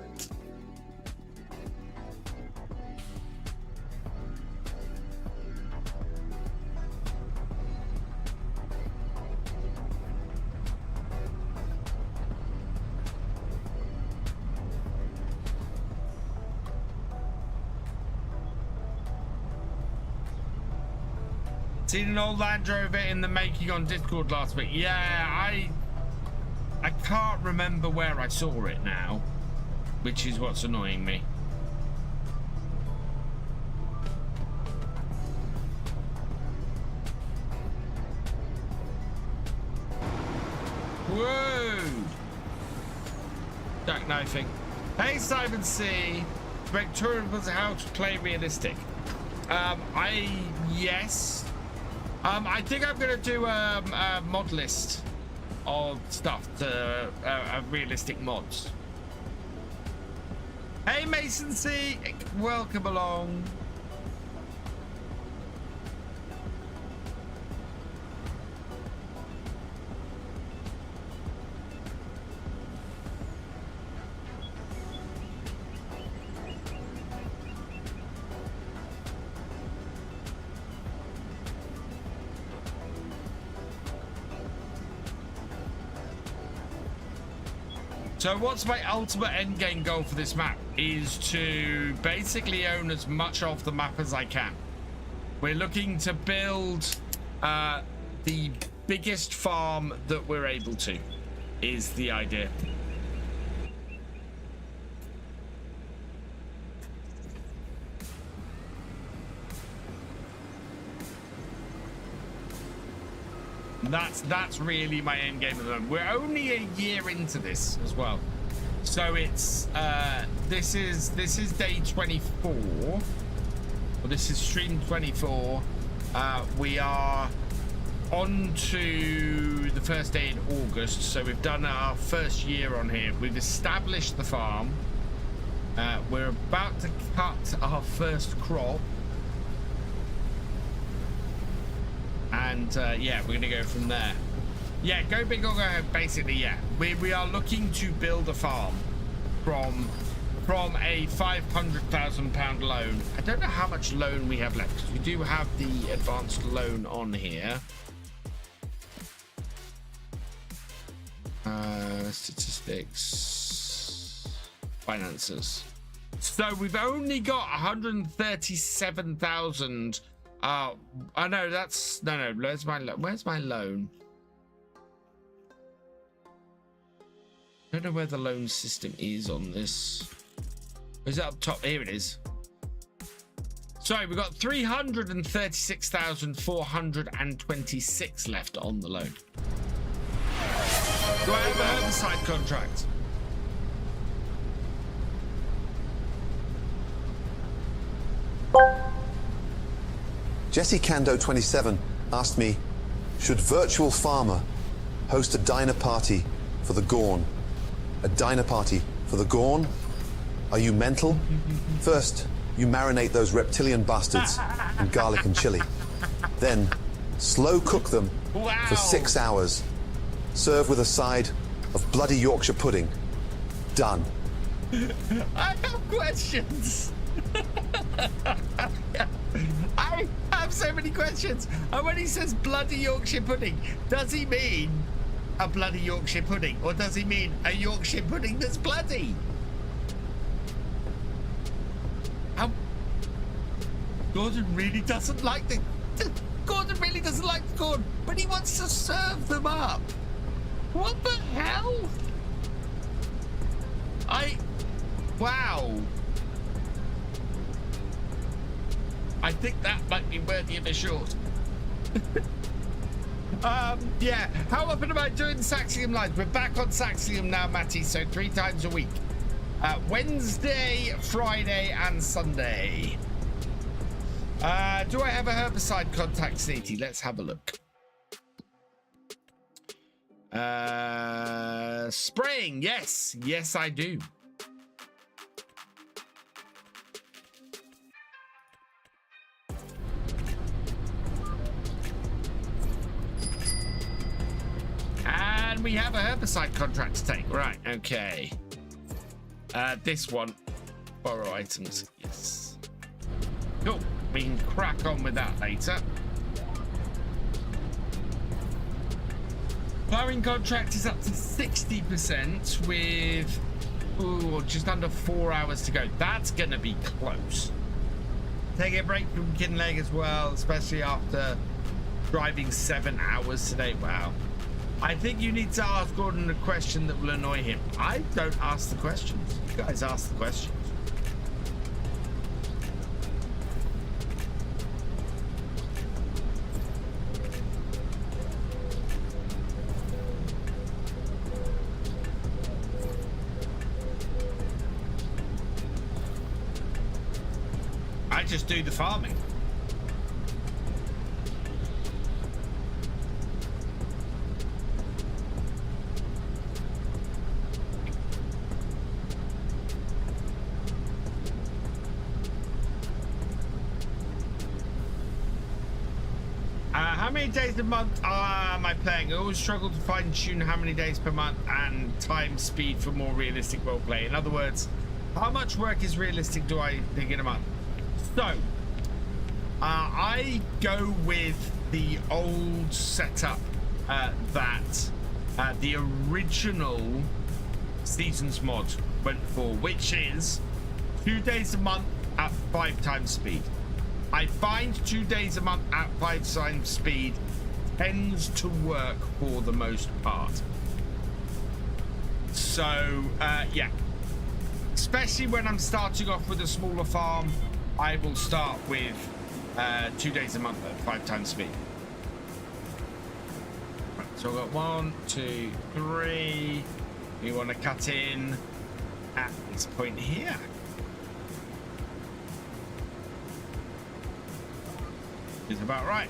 Seen an old Land Rover in the making on Discord last week. Yeah, I can't remember where I saw it now, which is what's annoying me. Whoa! Jackknifing. Hey, Simon C. Make tutorials on how to play realistic. Yes. I think I'm gonna do a mod list of stuff to realistic mods. Hey, Mason C, welcome along. So what's my ultimate endgame goal for this map is to basically own as much of the map as I can. We're looking to build the biggest farm that we're able to, is the idea. That's really my end game at the moment. We're only a year into this as well, so it's this is day 24, or this is stream 24. We are on to the first day in August, so we've done our first year on here. We've established the farm. We're about to cut our first crop. And yeah, we're gonna go from there. Yeah, go big or go home. Basically, yeah, we are looking to build a farm from from a £500,000 loan. I don't know how much loan we have left. We do have the advanced loan on here. Statistics, finances. So we've only got 137,000. I know that's no. Where's my loan? I don't know where the loan system is on this. Is it up top? Here it is. Sorry, we've got 336,426 left on the loan. Do I have a herbicide contract? Jesse Kando 27 asked me, should Virtual Farmer host a diner party for the Gorn? A diner party for the Gorn? Are you mental? First, you marinate those reptilian bastards in garlic and chili. Then, slow cook them for 6 hours. Serve with a side of bloody Yorkshire pudding. Done. I have questions. I have so many questions. And when he says bloody Yorkshire pudding, does he mean a bloody Yorkshire pudding, or does he mean a Yorkshire pudding that's bloody? Gordon really doesn't like the corn, but he wants to serve them up. What the hell? Wow. I think that might be worthy of a short. Yeah. How often am I doing Saxlingham live? We're back on Saxlingham now, Matty. So 3 times a week. Wednesday, Friday, and Sunday. Do I have a herbicide contact, Sneety? Let's have a look. Spraying. Yes. Yes, I do. And we have a herbicide contract to take. Right, okay. This one. Borrow items. Yes. Cool. We can crack on with that later. Plowing contract is up to 60% with just under 4 hours to go. That's going to be close. Take a break from Kinleg as well, especially after driving 7 hours today. Wow. I think you need to ask Gordon a question that will annoy him. I don't ask the questions. You guys ask the questions. I just do the farming. How many days a month am I playing? I always struggle to fine-tune how many days per month and time speed for more realistic roleplay. In other words, how much work is realistic do I think in a month? So, I go with the old setup that the original Seasons mod went for, which is 2 days a month at 5 times speed. I find 2 days a month at 5 times speed tends to work for the most part. So, yeah. Especially when I'm starting off with a smaller farm, I will start with 2 days a month at 5 times speed. Right, so I've got 1, 2, 3. We want to cut in at this point here. Is about right.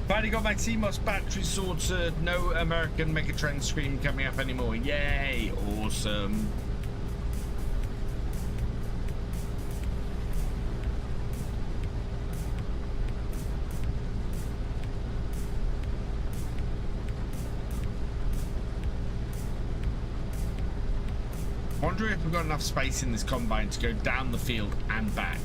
Finally got my CMOS battery sorted. No American Megatrend screen coming up anymore. Yay! Awesome. wondering if we've got enough space in this combine to go down the field and back.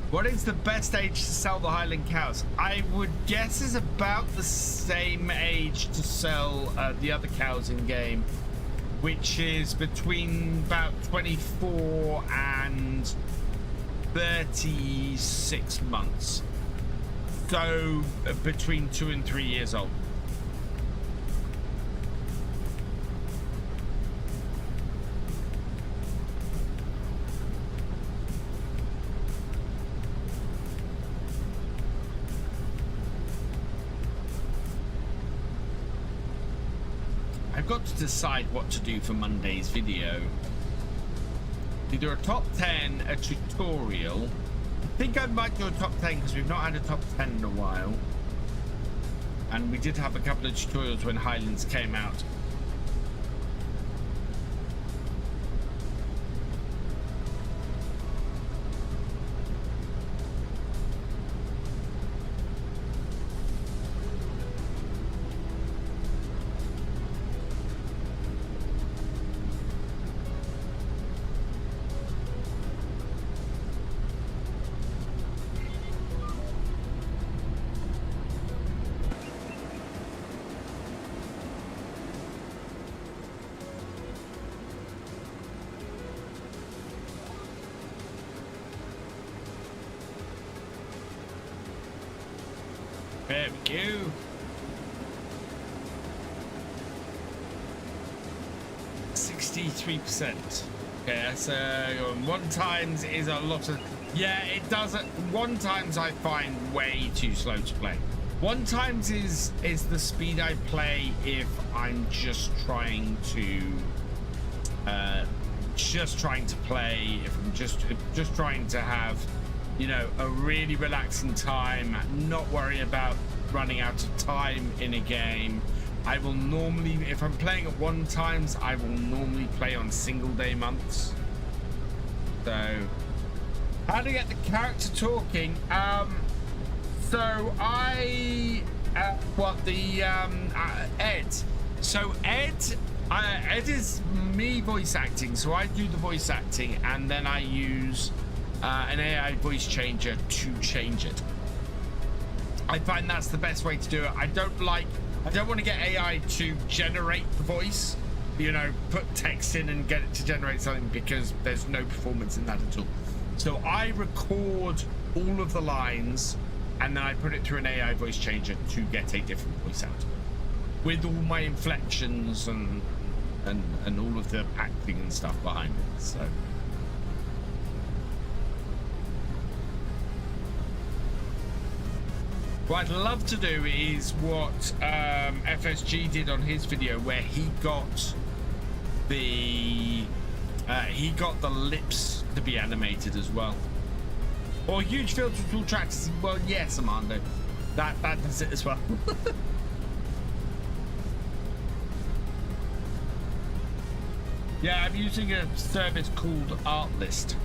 What is the best age to sell the Highland cows? I would guess is about the same age to sell the other cows in game, which is between about 24 and 36 months. So between 2 and 3 years old. I've got to decide what to do for Monday's video. Either a top 10, a tutorial. I think I might do a top 10 because we've not had a top 10 in a while. And we did have a couple of tutorials when Highlands came out. There we go. 63%. Okay, so 1 times is a lot of. Yeah, it doesn't. 1 times I find way too slow to play. 1 times is the speed I play if I'm just trying to play. If I'm just trying to have, you know, a really relaxing time, not worry about running out of time in a game. I will normally, if I'm playing at 1 times, I will normally play on single day months. So, how to get the character talking? So I, Ed. So Ed is me voice acting. So I do the voice acting, and then I use an AI voice changer to change it. I find that's the best way to do it. I don't want to get AI to generate the voice, you know, put text in and get it to generate something, because there's no performance in that at all. So I record all of the lines and then I put it through an AI voice changer to get a different voice out with all my inflections and all of the acting and stuff behind it. So what I'd love to do is what FSG did on his video, where he got the lips to be animated as well. Or huge filter tool tracks. Well, yes, Amando, that does it as well. Yeah, I'm using a service called Artlist,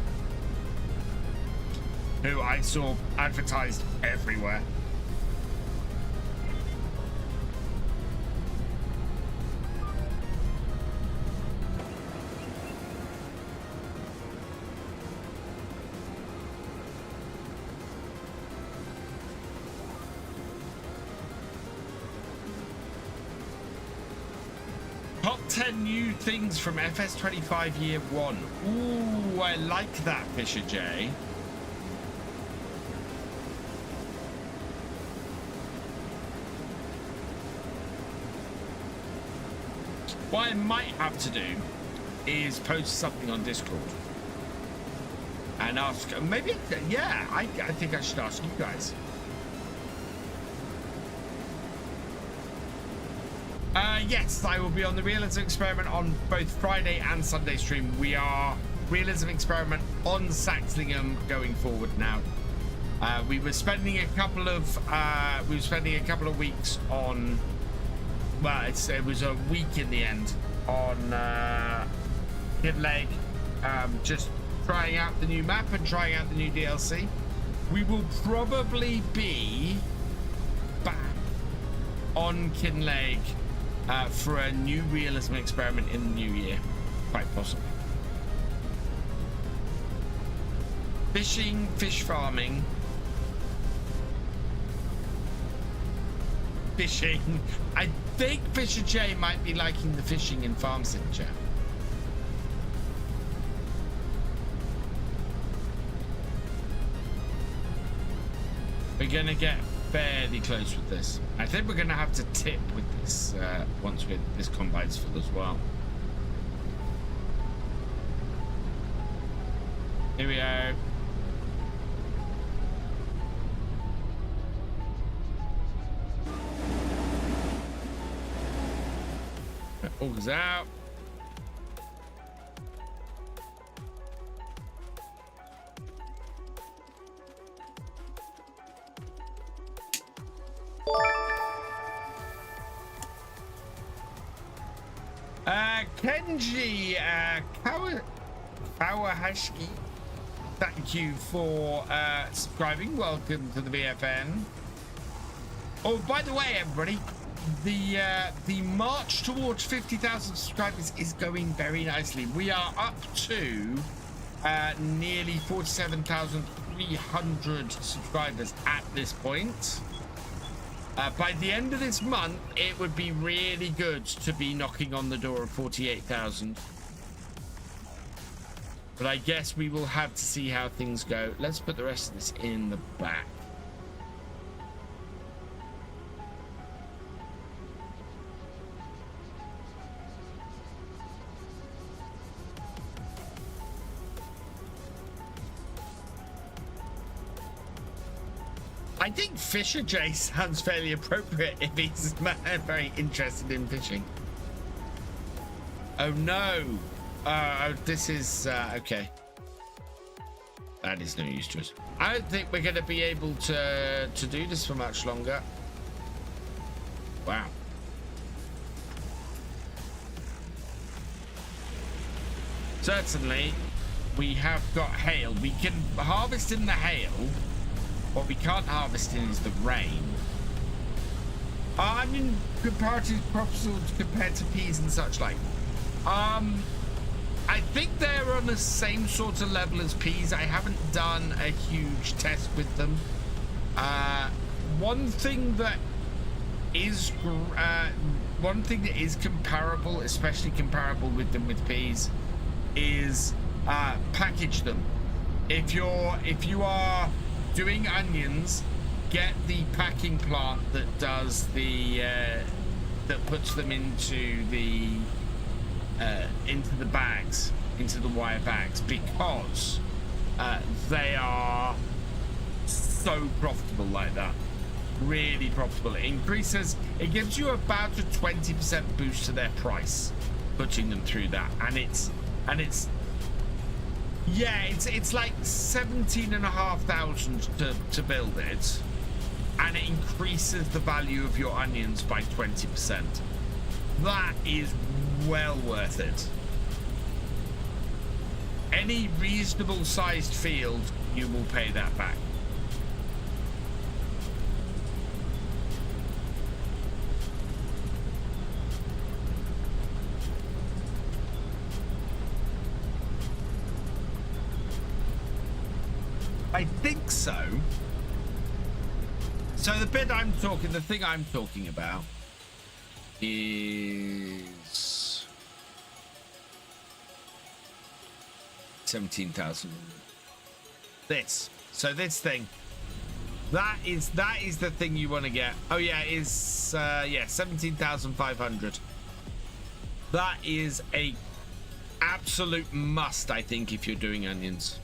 who I saw advertised everywhere. Top 10 new things from FS25 Year 1. Ooh, I like that, Thefisherj. What I might have to do is post something on Discord and ask, maybe, yeah, I think I should ask you guys. Yes, I will be on the Realism Experiment on both Friday and Sunday stream. We are Realism Experiment on Saxlingham going forward now. We were spending a couple of weeks on. Well, it was a week in the end on Kid Leg, just trying out the new map and trying out the new DLC. We will probably be back on Kinleg for a new realism experiment in the new year, quite possibly. Fishing, fish farming. Fishing. I think Thefisherj might be liking the fishing in Farm Signature. We're gonna get fairly close with this. I think we're gonna have to tip with this once this combine's full as well. Here we go. Augers out. Kenji Kawahashiki, thank you for subscribing. Welcome to the VFN. Oh, by the way, everybody, the march towards 50,000 subscribers is going very nicely. We are up to nearly 47,300 subscribers at this point. By the end of this month, it would be really good to be knocking on the door of 48,000. But I guess we will have to see how things go. Let's put the rest of this in the back. I think Thefisherj sounds fairly appropriate if he's very interested in fishing. Oh no! This is okay. That is no use to us. I don't think we're going to be able to do this for much longer. Wow. Certainly, we have got hail. We can harvest in the hail. What we can't harvest in is the rain. I mean, comparative crops compared to peas and such like. I think they're on the same sort of level as peas. I haven't done a huge test with them. One thing that is comparable, especially comparable with them with peas, is package them. If you are doing onions, get the packing plant that does the that puts them into the bags, into the wire bags, because they are so profitable like that. Really profitable. It gives you about a 20% boost to their price, putting them through that, and it's like 17,500 to build it, and it increases the value of your onions by 20%. That is well worth it. Any reasonable sized field, you will pay that back. I think so. So the thing I'm talking about is 17,000. This thing. That is the thing you want to get. Oh yeah, it is 17,500. That is a absolute must, I think, if you're doing onions.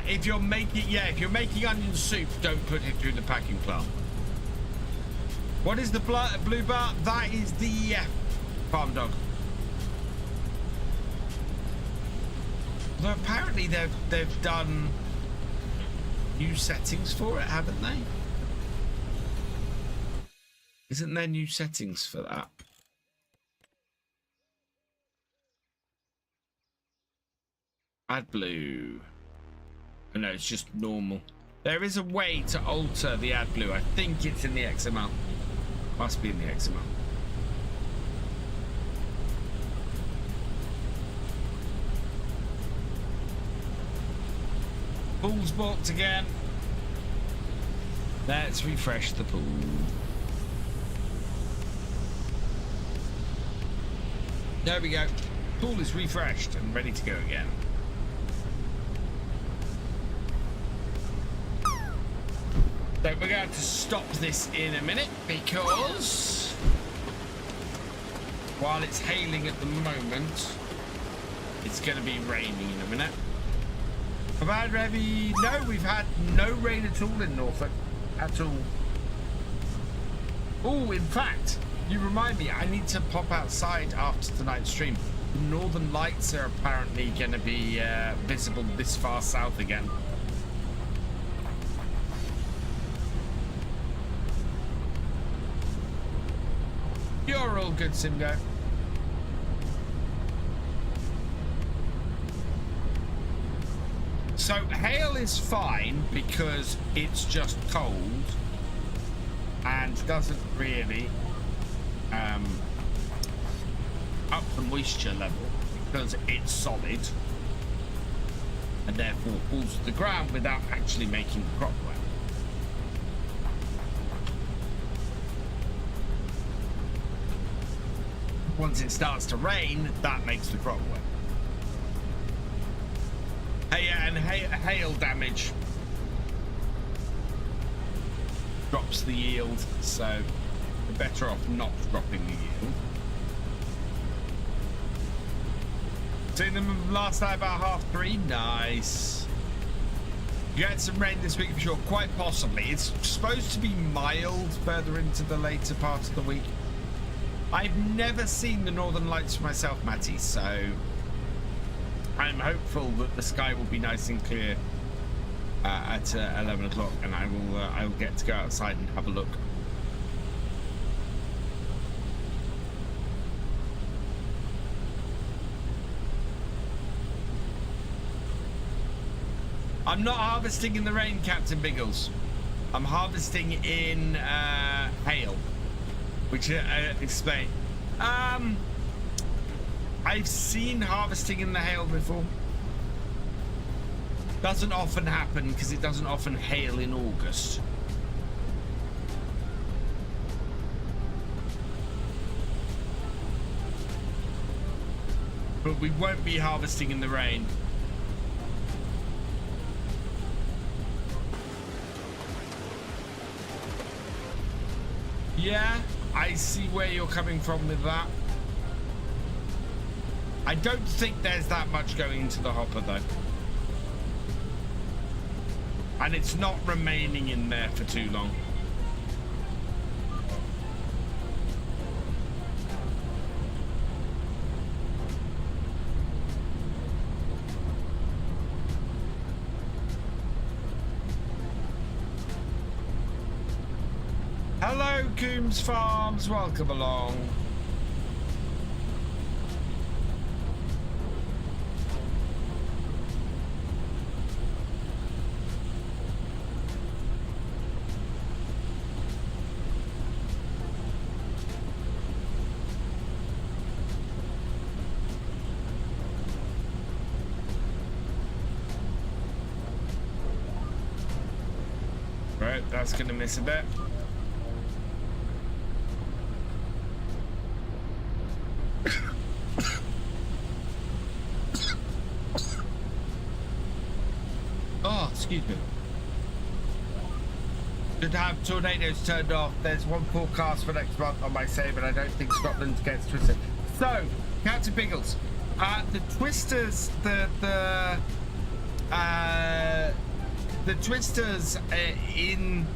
If you're making onion soup, don't put it through the packing plant. What is the blue bar? That is the farm dog. Although apparently they've done new settings for it, haven't they? Isn't there new settings for that? AdBlue. Oh, no, it's just normal. There is a way to alter the AdBlue. I think it's in the XML. Must be in the XML. Pool's booked again. Let's refresh the pool. There we go. Pool is refreshed and ready to go again. So we're going to stop this in a minute because while it's hailing at the moment, it's going to be raining in a minute. Have I had heavy? No, we've had no rain at all in Norfolk. At all. Oh, in fact, you remind me, I need to pop outside after tonight's stream. The northern lights are apparently going to be visible this far south again. You're all good, Simgo. So hail is fine because it's just cold and doesn't really up the moisture level because it's solid and therefore falls to the ground without actually making the crop wet. Once it starts to rain, that makes the crop wet. And hail damage drops the yield, so we're better off not dropping the yield. Seen them last night about 3:30. Nice. You had some rain this week for sure, quite possibly. It's supposed to be mild further into the later part of the week. I've never seen the Northern Lights for myself, Matty, so I'm hopeful that the sky will be nice and clear at 11 o'clock, and I will get to go outside and have a look. I'm not harvesting in the rain, Captain Biggles. I'm harvesting in hail, which explain. I've seen harvesting in the hail before. Doesn't often happen because it doesn't often hail in August. But we won't be harvesting in the rain. Yeah, I see where you're coming from with that. I don't think there's that much going into the hopper though. And it's not remaining in there for too long. Hello, Coombs Farms, welcome along. Right, that's gonna miss a bit. Oh, excuse me. Should have tornadoes turned off. There's one forecast for next month on my save, and I don't think Scotland gets twisted. So, Captain Biggles, the twisters, the twisters in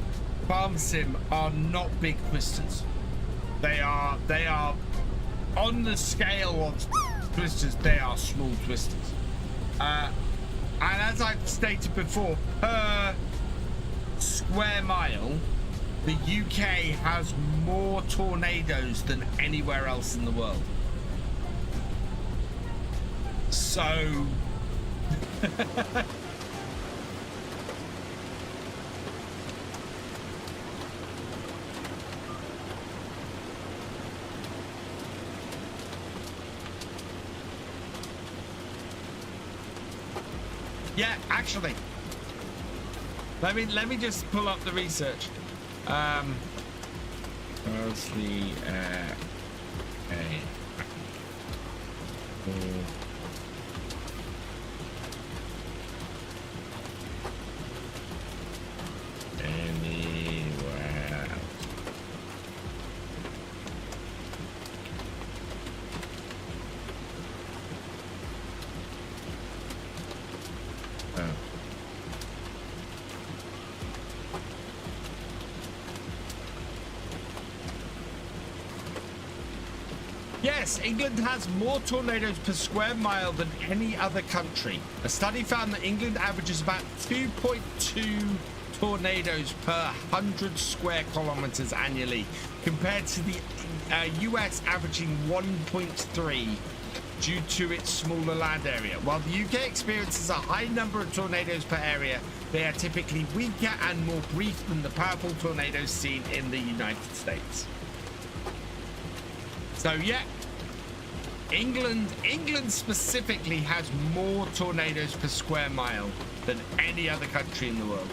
Farm Sim are not big twisters. They are on the scale of twisters. They are small twisters. And as I've stated before, per square mile, the UK has more tornadoes than anywhere else in the world. So Yeah, actually, let me just pull up the research. What's the anywhere else? Yes, England has more tornadoes per square mile than any other country. A study found that England averages about 2.2 tornadoes per 100 square kilometers annually, compared to the US averaging 1.3 due to its smaller land area. While the UK experiences a high number of tornadoes per area, they are typically weaker and more brief than the powerful tornadoes seen in the United States. So yeah, England specifically has more tornadoes per square mile than any other country in the world.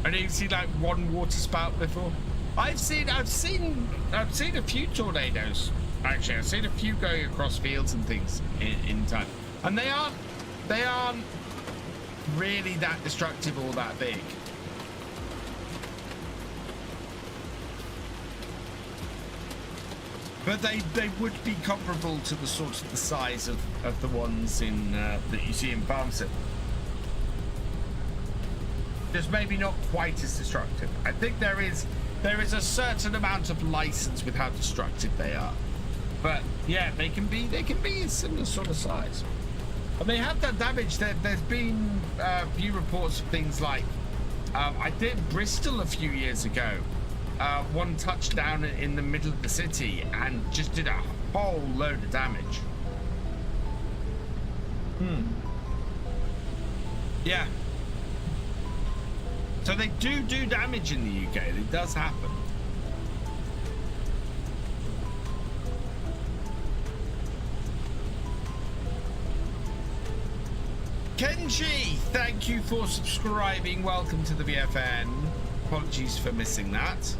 I didn't see like one water spout before. I've seen a few tornadoes. Actually, I've seen a few going across fields and things in time, and they aren't really that destructive or that big. But they would be comparable to the sort of the size of the ones in that you see in farm sim. Just maybe not quite as destructive. I think there is a certain amount of license with how destructive they are. But yeah, they can be a similar sort of size. And they have done damage. There's been a few reports of things like, I did Bristol a few years ago. One touchdown in the middle of the city and just did a whole load of damage. Yeah. So they do damage in the UK. It does happen. Kenji, thank you for subscribing. Welcome to the VFN. Apologies for missing that.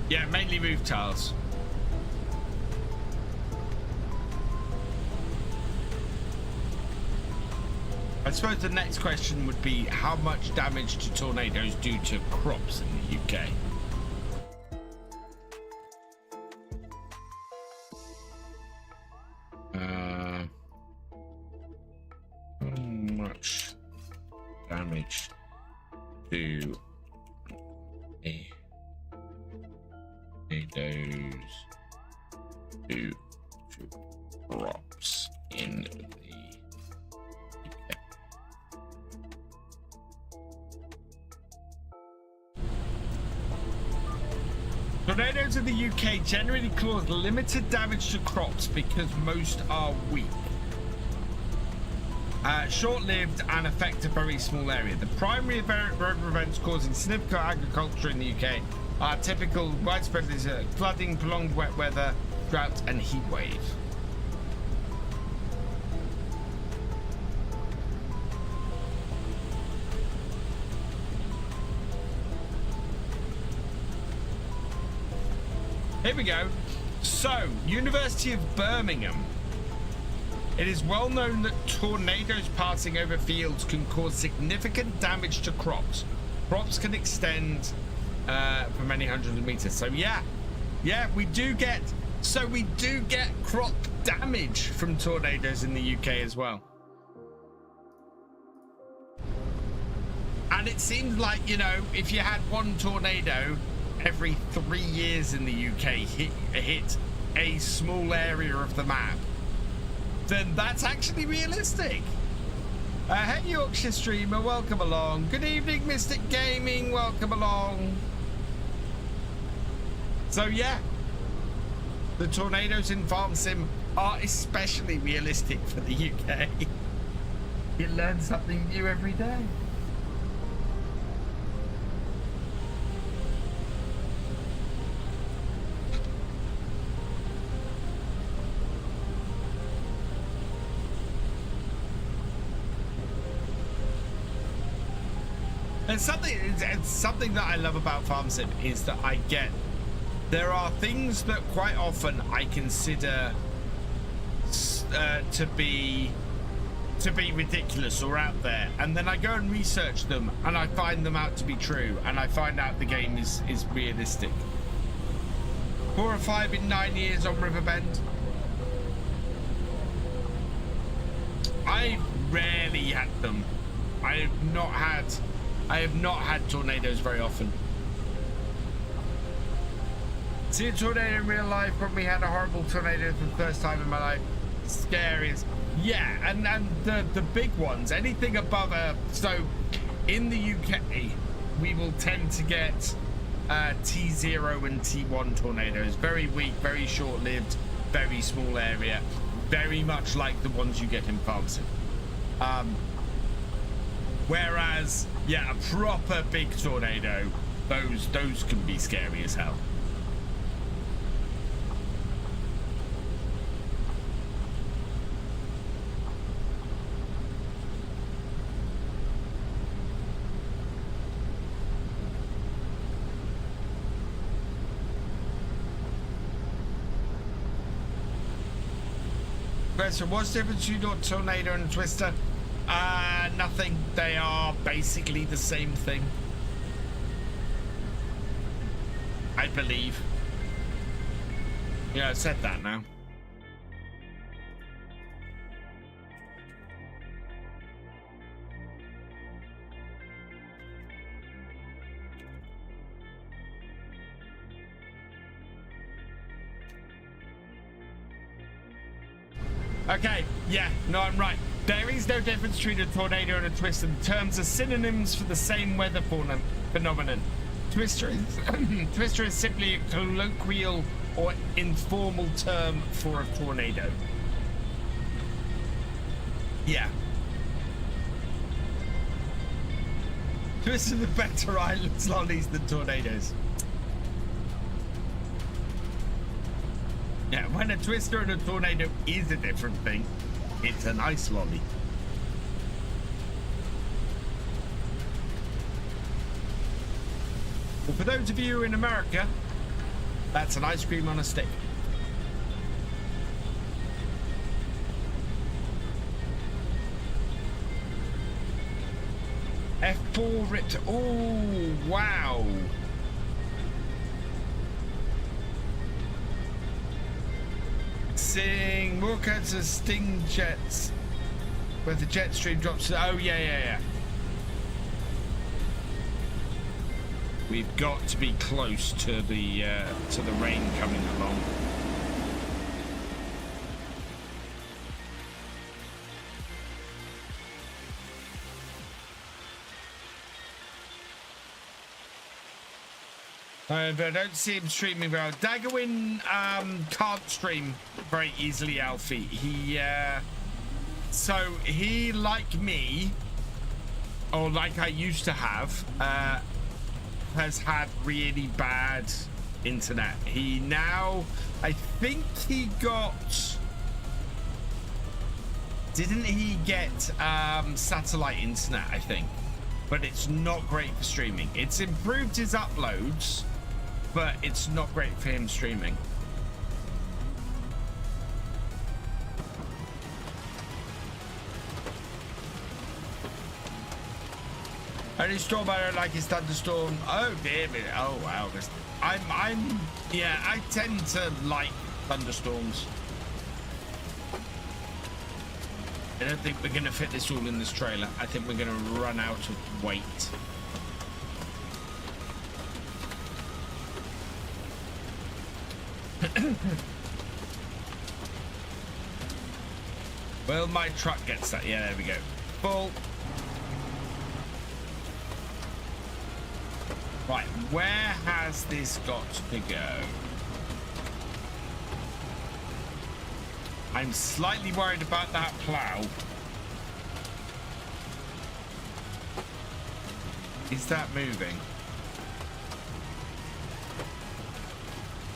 Yeah, mainly roof tiles. I suppose the next question would be, how much damage do tornadoes do to crops in the UK? How much damage do tornadoes do to crops in the UK? Tornadoes in the UK generally cause limited damage to crops because most are weak, short-lived, and affect a very small area. The primary events causing significant agriculture in the UK are typical widespread flooding, prolonged wet weather, drought, and heat wave. Here we go. So, University of Birmingham. It is well known that tornadoes passing over fields can cause significant damage to crops. Crops can extend for many hundreds of meters. So yeah, we do get crop damage from tornadoes in the UK as well. And it seems like, you know, if you had one tornado every 3 years in the UK hit a small area of the map, then that's actually realistic. Hey Yorkshire streamer, welcome along. Good evening, Mystic Gaming, welcome along. So yeah, the tornadoes in Farm Sim are especially realistic for the UK. You learn something new every day. And something that I love about Farm Sim is that there are things that quite often I consider to be ridiculous or out there, and then I go and research them and I find them out to be true, and I find out the game is realistic. 4 or 5 in 9 years on Riverbend. I rarely had them. I have not had tornadoes very often. See a tornado in real life, probably had a horrible tornado for the first time in my life. Scariest. Yeah, and the big ones, anything above so in the UK, we will tend to get T0 and T1 tornadoes. Very weak, very short-lived, very small area. Very much like the ones you get in Farm Sim. Whereas, yeah, a proper big tornado, those can be scary as hell. So what's the difference between a tornado and a twister? Nothing. They are basically the same thing, I believe. Yeah, I said that now. Okay, yeah, no, I'm right. There is no difference between a tornado and a twister. The terms are synonyms for the same weather phenomenon. Twister is simply a colloquial or informal term for a tornado. Yeah. Twister are the better islands lollies than tornadoes. Yeah, when a twister and a tornado is a different thing, it's an ice lolly. Well, for those of you in America, that's an ice cream on a stick. F4 ripped. Oh, wow. Seeing more kinds of sting jets where the jet stream drops. Oh yeah. We've got to be close to the rain coming along. But I don't see him streaming well. Daggerwin can't stream very easily, Alfie. He like me, or like I used to have, has had really bad internet. He now, I think he got, didn't he get satellite internet, I think, but it's not great for streaming. It's improved his uploads, but it's not great for him streaming. Only storm I don't like is thunderstorm. Oh dear me. Oh wow. Yeah, I tend to like thunderstorms. I don't think we're gonna fit this all in this trailer. I think we're gonna run out of weight. Well, my truck gets that. Yeah, there we go. full. Right, where has this got to go? I'm slightly worried about that plow. Is that moving?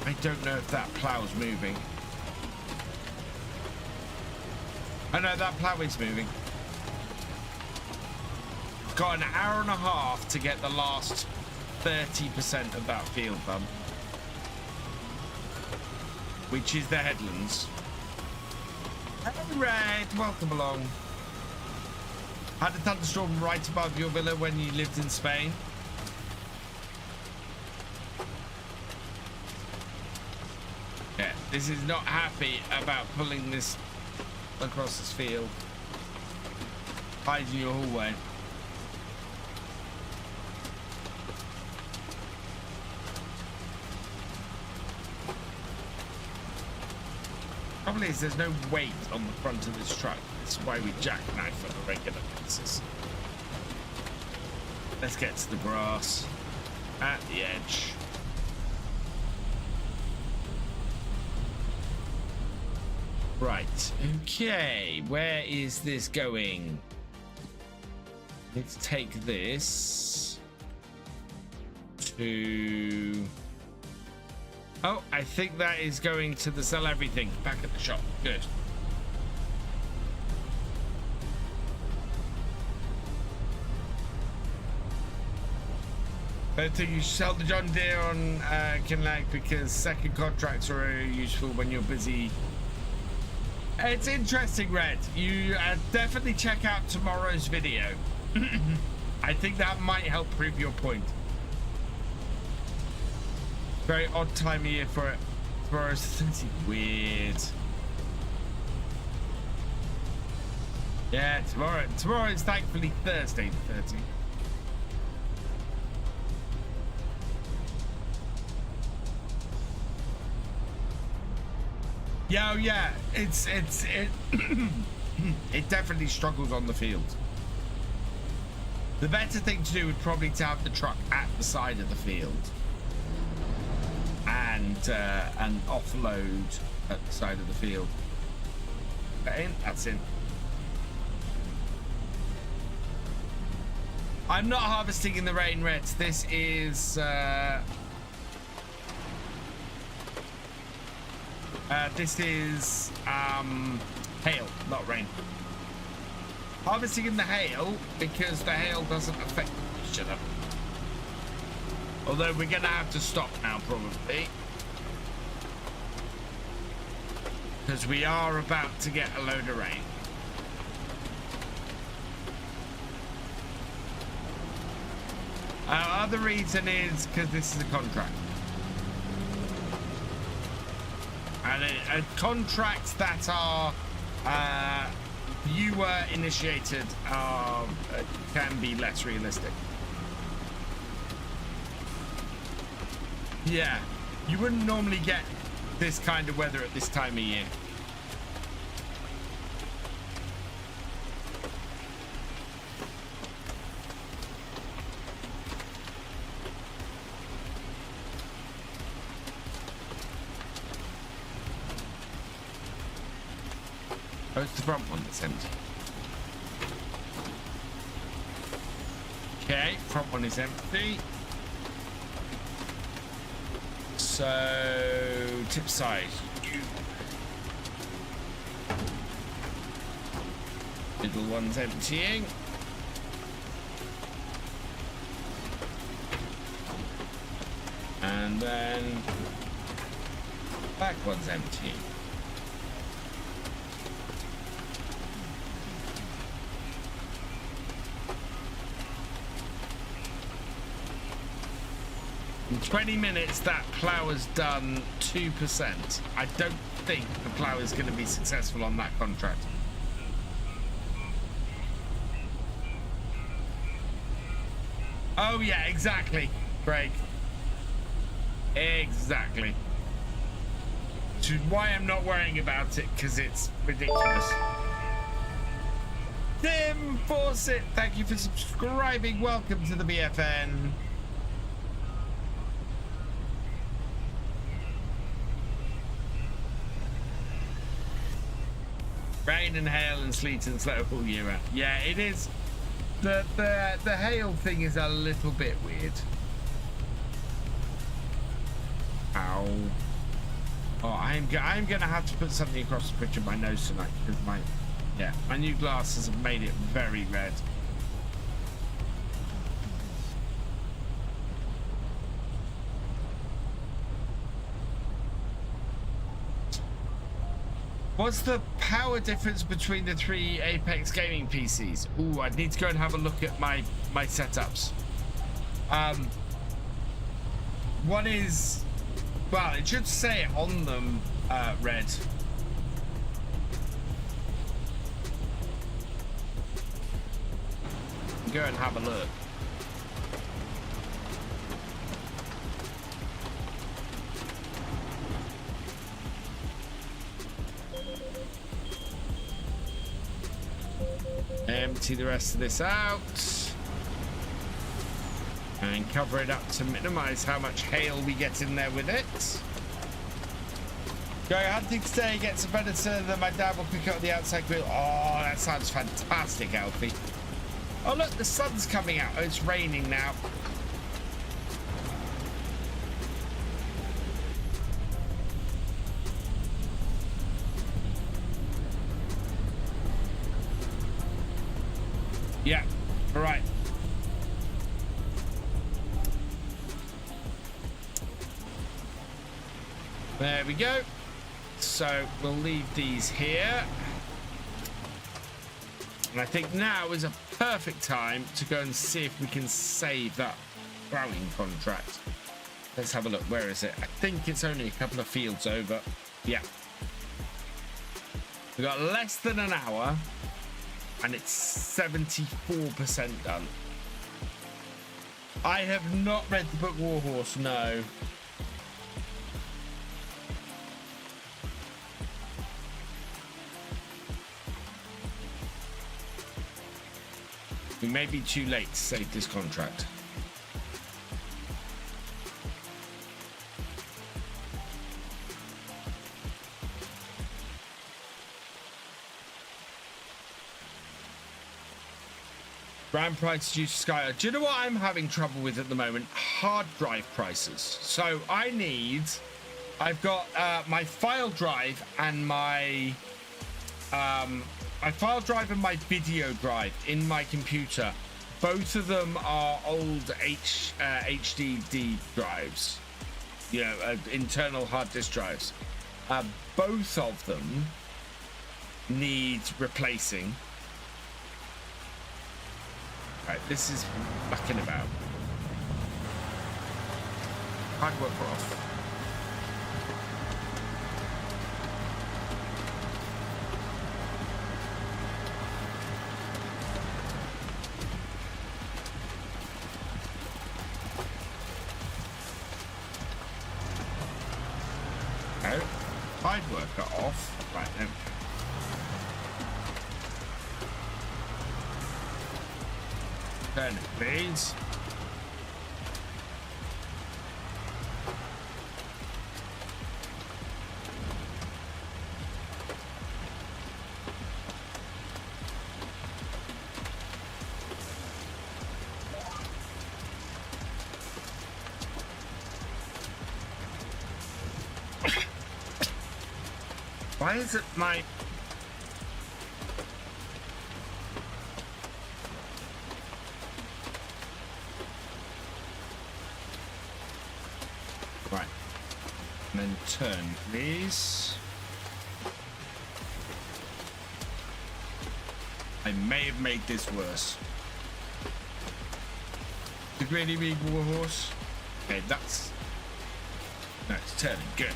I don't know if that plow's moving. Oh no, that plow is moving. Got an hour and a half to get the last 30% of that field done, which is the headlands. Hello, Red, welcome along. Had a thunderstorm right above your villa when you lived in Spain. Yeah, this is not happy about pulling this across this field. Hide in your hallway. Problem is, there's no weight on the front of this truck. That's why we jackknife on a regular basis. Let's get to the grass at the edge. Right, okay, where is this going? Let's take this to... Oh, I think that is going to the sell everything back at the shop. Good. I think you sell the John Deere on Kinlag because second contracts are useful when you're busy. It's interesting, Red. You definitely check out tomorrow's video. I think that might help prove your point. Very odd time of year for it. Tomorrow's weird. Yeah, tomorrow is thankfully Thursday the 13th. Yeah, oh yeah, it it definitely struggles on the field. The better thing to do would probably to have the truck at the side of the field and offload at the side of the field. That in? That's in. I'm not harvesting in the rain, Reds. This is hail, not rain. Harvesting in the hail because the hail doesn't affect each other. Although we're gonna have to stop now probably, because we are about to get a load of rain. Other reason is because this is a contract. And contracts that are viewer initiated can be less realistic. Yeah, you wouldn't normally get this kind of weather at this time of year. Oh, it's the front one that's empty. Okay, front one is empty. So, tip side. Middle one's emptying. And then back one's emptying. In 20 minutes, that plow has done 2%. I don't think the plow is going to be successful on that contract. Oh, yeah, exactly, Craig. Exactly. Which is why I'm not worrying about it, because it's ridiculous. Tim Fawcett, thank you for subscribing. Welcome to the BFN. Rain and hail and sleet and snow all year round. Yeah, it is. The hail thing is a little bit weird. Ow. Oh, I'm gonna have to put something across the bridge of my nose tonight because my new glasses have made it very red. What's the power difference between the 3 Apex gaming PCs? Ooh, I'd need to go and have a look at my setups. One is, well, it should say it on them, red. Go and have a look. Empty the rest of this out and cover it up to minimize how much hail we get in there with it. Going hunting today gets a better than my dad will pick up the outside grill. Oh, that sounds fantastic, Alfie. Oh look, the sun's coming out. Oh, it's raining now. Yeah, all right. There we go. So we'll leave these here. And I think now is a perfect time to go and see if we can save that plowing contract. Let's have a look. Where is it? I think it's only a couple of fields over. Yeah. We've got less than an hour. And it's 74% done. I have not read the book Warhorse, no. We may be too late to save this contract. Brand prices due to Sky. Do you know what I'm having trouble with at the moment? Hard drive prices. So I've got my file drive and my file drive and my video drive in my computer. Both of them are old HDD drives, you know, internal hard disk drives. Both of them need replacing. Right, this is mucking about. Hard work off. No, hard worker off. Right, then. Turn it, please. Why is it my... Right. And then turn, please. I may have made this worse. The Greedy Big Warhorse. Okay, that's... No, it's turning. Good.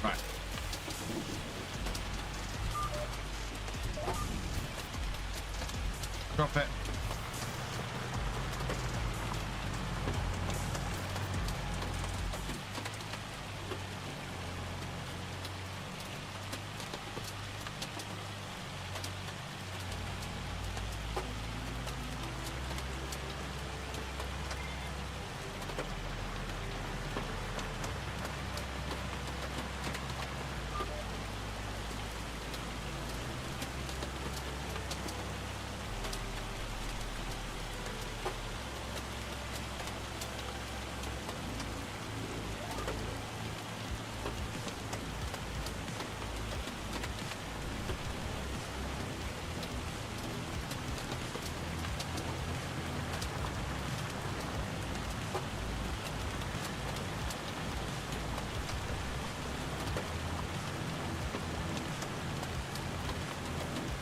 Right. Drop it.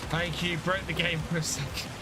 Thank you, broke the game for a second.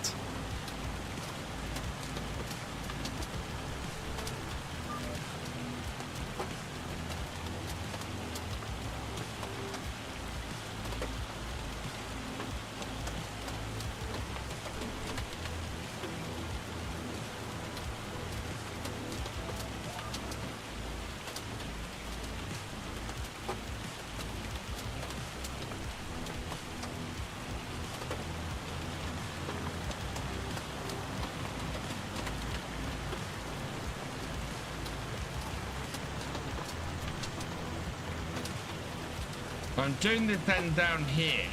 I'm doing this then down here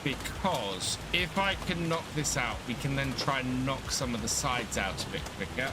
because if I can knock this out, we can then try and knock some of the sides out a bit quicker.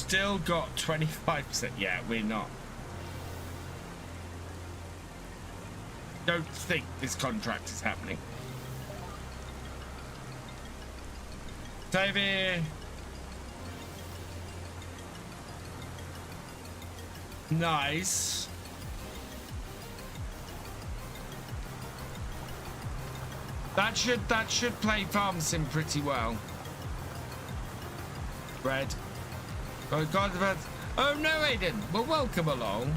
Still got 25%. Yeah, we're not. Don't think this contract is happening. Davey. Nice. That should play Farm Sim pretty well. Red. Oh God! Oh no, Aiden. Well, welcome along.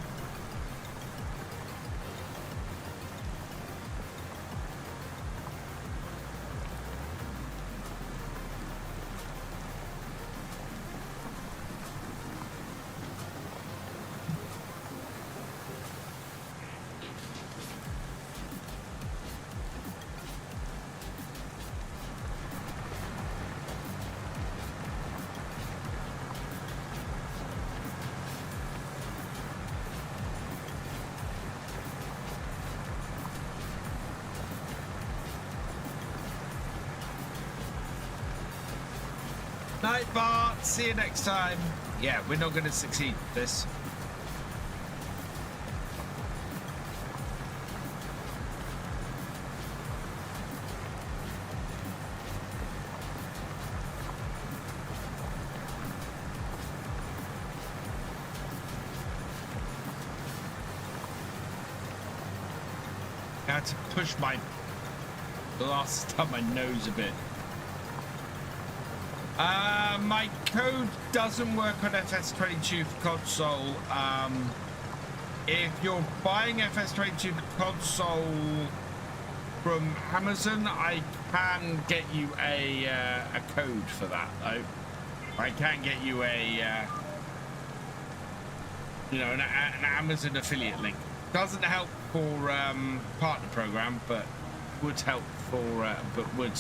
Night, Bart. See you next time. Yeah, we're not going to succeed with this. I had to push my glasses down my nose a bit. My code doesn't work on FS22 for console. If you're buying FS22 for console from Amazon, I can get you a code for that, though. I can get you a, an Amazon affiliate link. Doesn't help for partner program, but would help for, but would.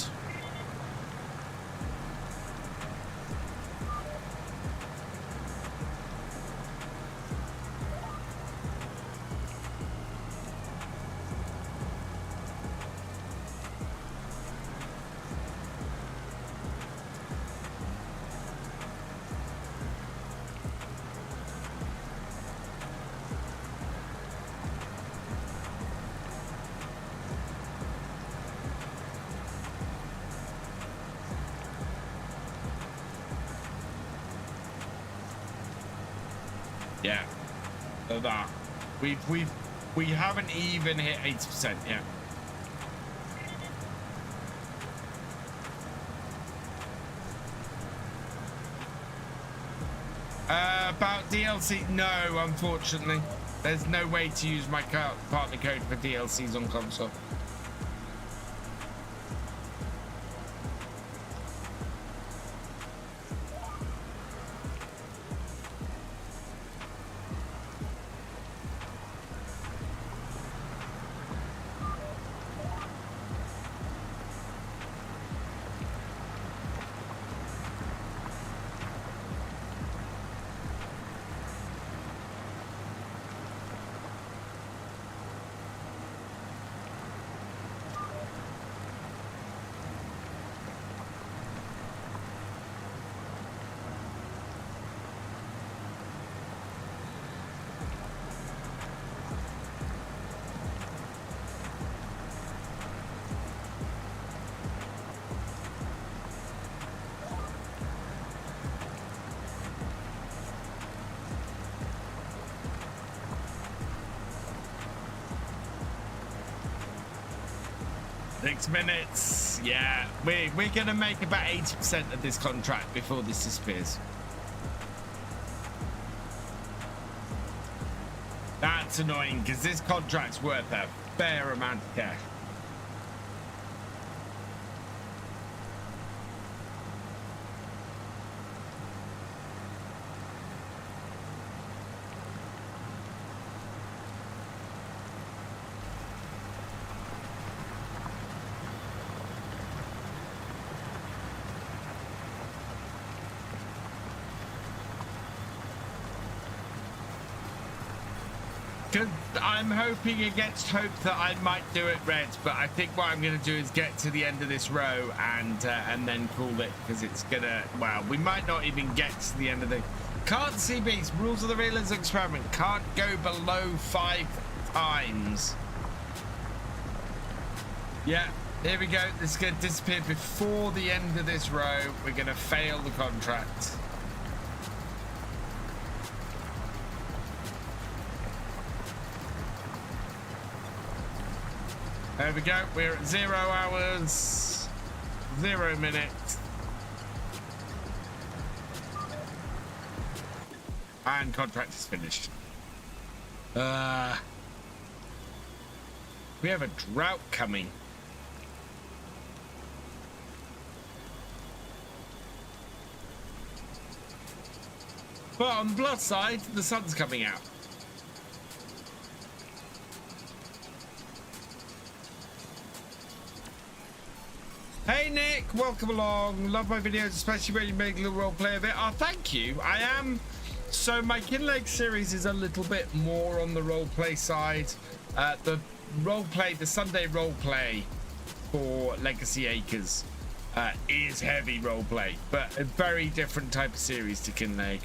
Yeah, so that we haven't even hit 80% yet. About DLC, no, unfortunately. There's no way to use my partner code for DLCs on console. Minutes. Yeah, we're gonna make about 80% of this contract before this disappears. That's annoying because this contract's worth a fair amount of cash. I'm hoping against hope that I might do it red, but I think what I'm going to do is get to the end of this row and then call it, because it's gonna, well, we might not even get to the end of the can't see beast rules of the realism experiment. Can't go below 5 times. Yeah, here we go. This is going to disappear before the end of this row. We're going to fail the contract. There we go. We're at 0 hours, 0 minutes. And contract is finished. We have a drought coming. But on the plus side, the sun's coming out. Hey Nick, welcome along. Love my videos, especially when you make a little role play of it. Oh, thank you. I am. So my Kinleg series is a little bit more on the role play side. The role play, the Sunday role play for Legacy Acres is heavy role play, but a very different type of series to Kinleg.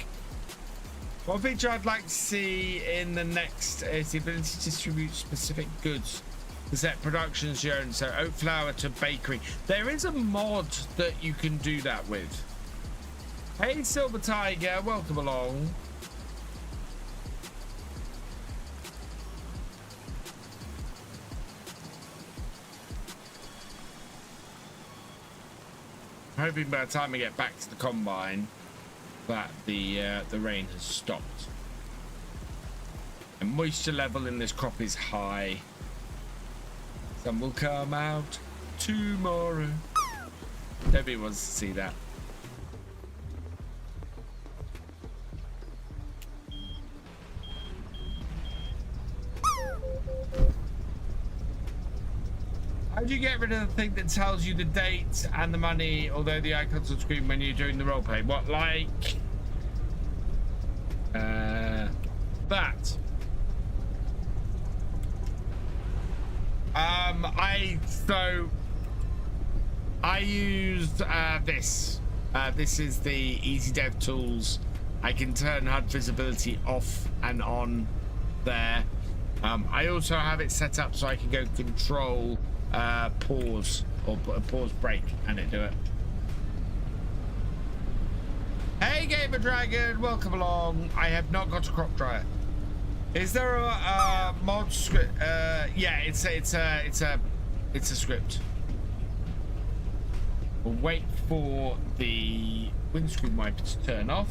One feature I'd like to see in the next is the ability to distribute specific goods. The set production zone, so oat flour to bakery. There is a mod that you can do that with. Hey Silver Tiger, welcome along. I'm hoping by the time I get back to the combine that the rain has stopped. And moisture level in this crop is high. Sun will come out tomorrow. Nobody wants to see that. How do you get rid of the thing that tells you the date and the money, although the icon's on screen when you're doing the roleplay? What, like that? I used this. This is the Easy Dev Tools. I can turn HUD visibility off and on there. I also have it set up so I can go control pause or pause break and it do it. Hey Gamer Dragon, welcome along. I have not got a crop dryer. Is there a mod script? Yeah, it's a script. We'll wait for the windscreen wiper to turn off.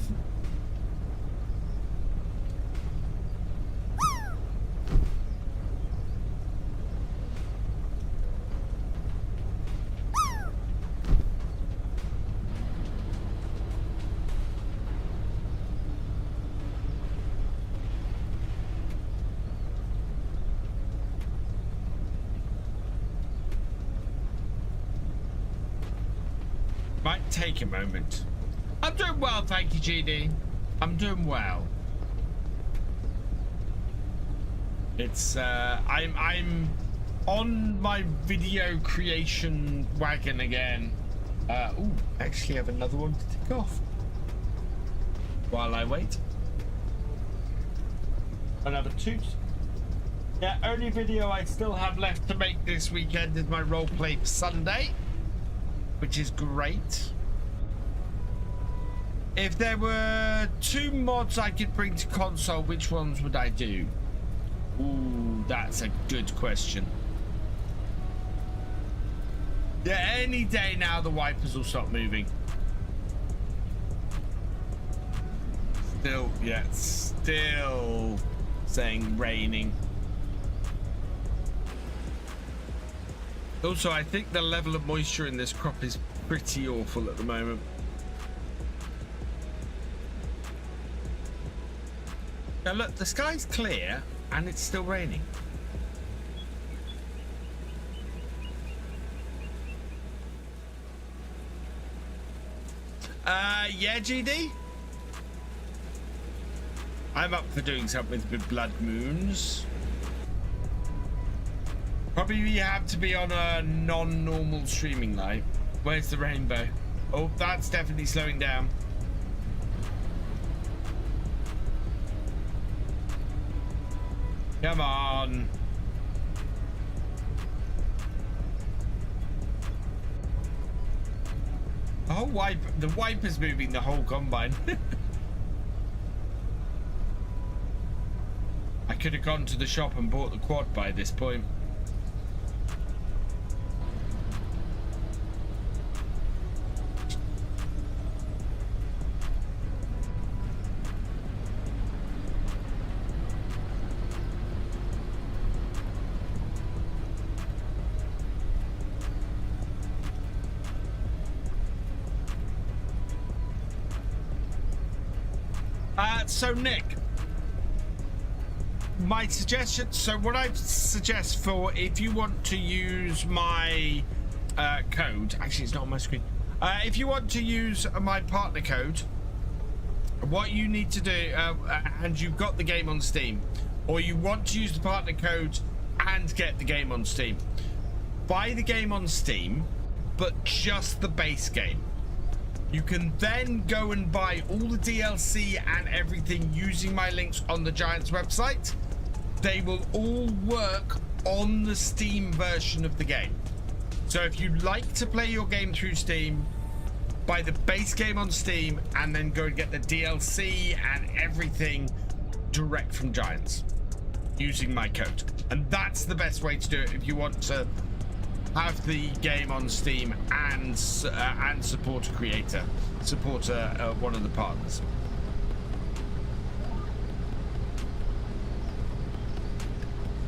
Might take a moment. I'm doing well, thank you, GD. I'm doing well. It's I'm on my video creation wagon again. Ooh, actually have another one to tick off while I wait. Another toot. Yeah, only video I still have left to make this weekend is my roleplay for Sunday, which is great. If there were 2 mods I could bring to console, which ones would I do? Ooh, that's a good question. Yeah, any day now the wipers will stop moving. Still, yeah, still saying raining. Also, I think the level of moisture in this crop is pretty awful at the moment. Now look, the sky's clear and it's still raining. Yeah, GD? I'm up for doing something with blood moons. Probably you have to be on a non-normal streaming night. Where's the rainbow? Oh, that's definitely slowing down. Come on. Oh, the wiper's moving the whole combine. I could have gone to the shop and bought the quad by this point. So Nick, my suggestion, so what I suggest for if you want to use my code, actually it's not on my screen, if you want to use my partner code, what you need to do, and you've got the game on Steam, or you want to use the partner code and get the game on Steam, buy the game on Steam, but just the base game. You can then go and buy all the DLC and everything using my links on the Giants website. They will all work on the Steam version of the game. So if you like to play your game through Steam, buy the base game on Steam and then go and get the DLC and everything direct from Giants using my code. And that's the best way to do it if you want to have the game on Steam and support a creator, support one of the partners.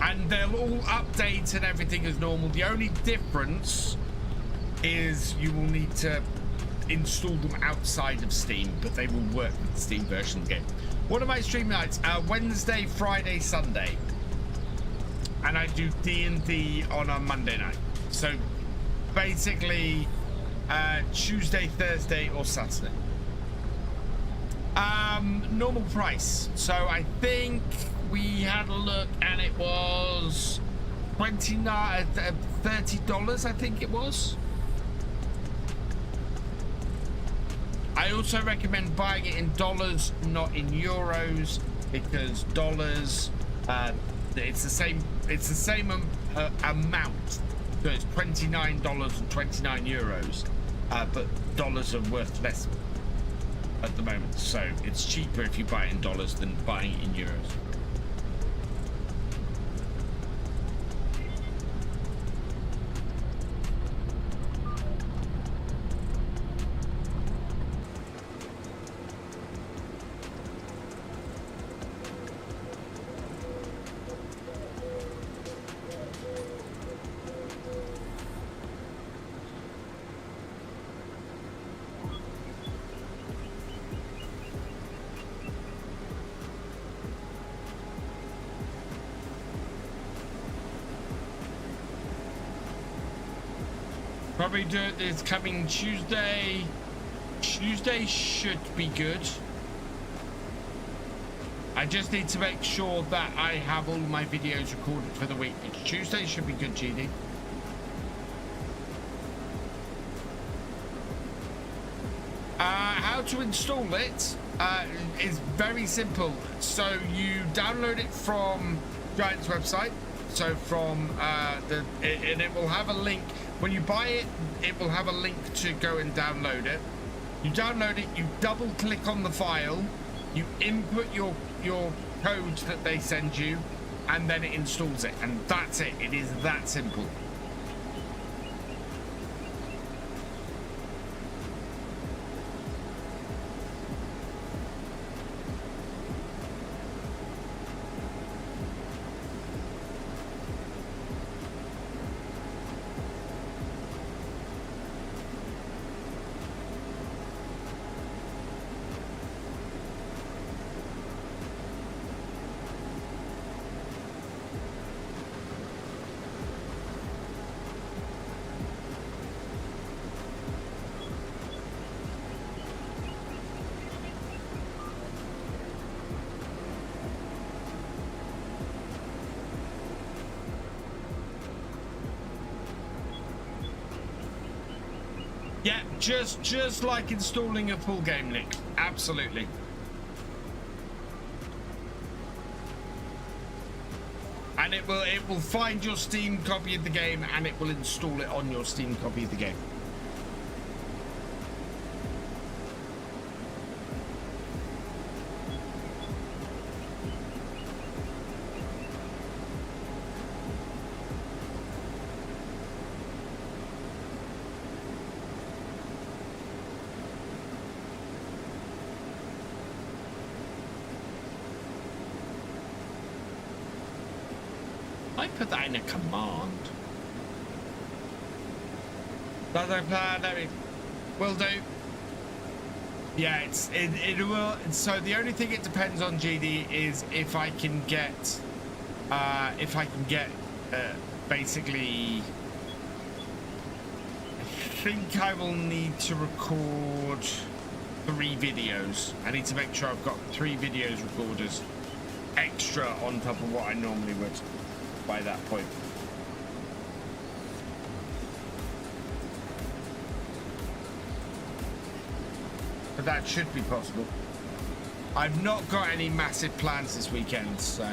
And they'll all update and everything as normal. The only difference is you will need to install them outside of Steam, but they will work with the Steam version of the game. One of my stream nights, Wednesday, Friday, Sunday, and I do D&D on a Monday night. So basically Tuesday, Thursday or Saturday. Normal price. So I think we had a look and it was $30, I think it was. I also recommend buying it in dollars, not in euros, because dollars, it's the same amount. So it's $29.29, but dollars are worth less at the moment. So it's cheaper if you buy it in dollars than buying it in euros. Probably do it this coming Tuesday. Tuesday should be good. I just need to make sure that I have all my videos recorded for the week. Tuesday should be good, GD. How to install it is very simple. So you download it from Giant's website. So from and it will have a link. When you buy it, it will have a link to go and download it. You download it, you double click on the file, you input your code that they send you, and then it installs it. And that's it. It is that simple. Yeah, just like installing a full game, Nick. Absolutely. And it will find your Steam copy of the game and it will install it on your Steam copy of the game. Put that in a command. Does I plan? Will do. Yeah, it will. So the only thing it depends on, GD, is if I can get basically. I think I will need to record 3 videos. I need to make sure I've got 3 videos recorders extra on top of what I normally would. By that point. But that should be possible. I've not got any massive plans this weekend, so.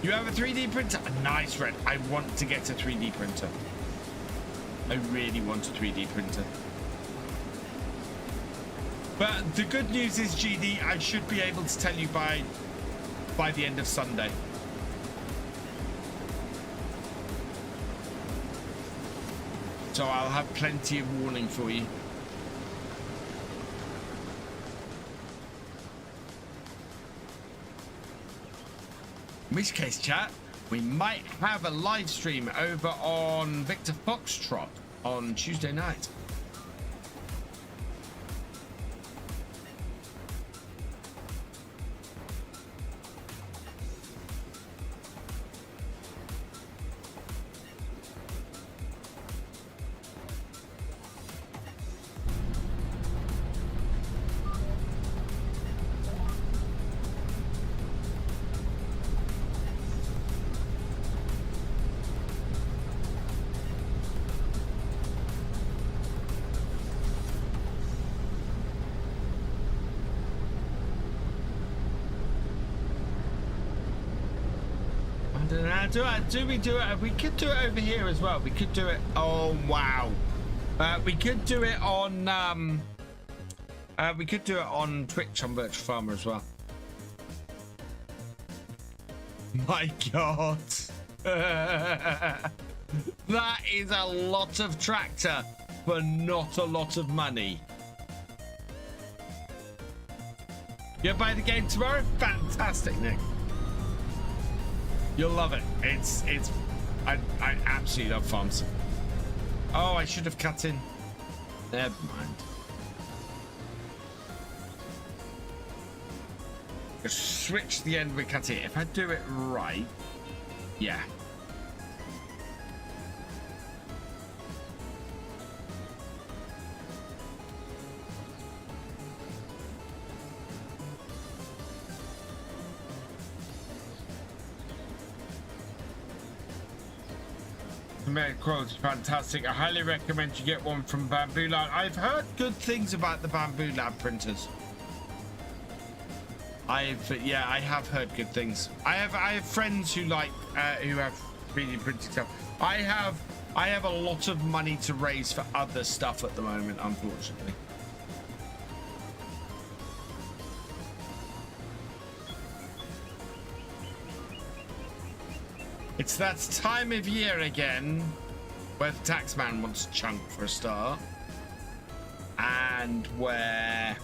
You have a 3D printer? Nice, Red. I want to get a 3D printer. I really want a 3D printer. But the good news is, GD, I should be able to tell you by the end of Sunday. So I'll have plenty of warning for you. In which case, chat, we might have a live stream over on Victor Foxtrot on Tuesday night. Do we do it? We could do it over here as well. We could do it. Oh wow! We could do it on. We could do it on Twitch on Virtual Farmer as well. My God, that is a lot of tractor for not a lot of money. You'll buy the game tomorrow? Fantastic, Nick. You'll love it. I absolutely love farms. Oh, I should have cut in. Never mind. Just switch the end we cut it. If I do it right, yeah. Quality fantastic. I highly recommend you get one from Bamboo Lab. I've heard good things about the Bamboo Lab printers. I have heard good things. I have friends who like who have 3D printed stuff. I have a lot of money to raise for other stuff at the moment, unfortunately. It's that time of year again where the taxman wants a chunk for a start, and where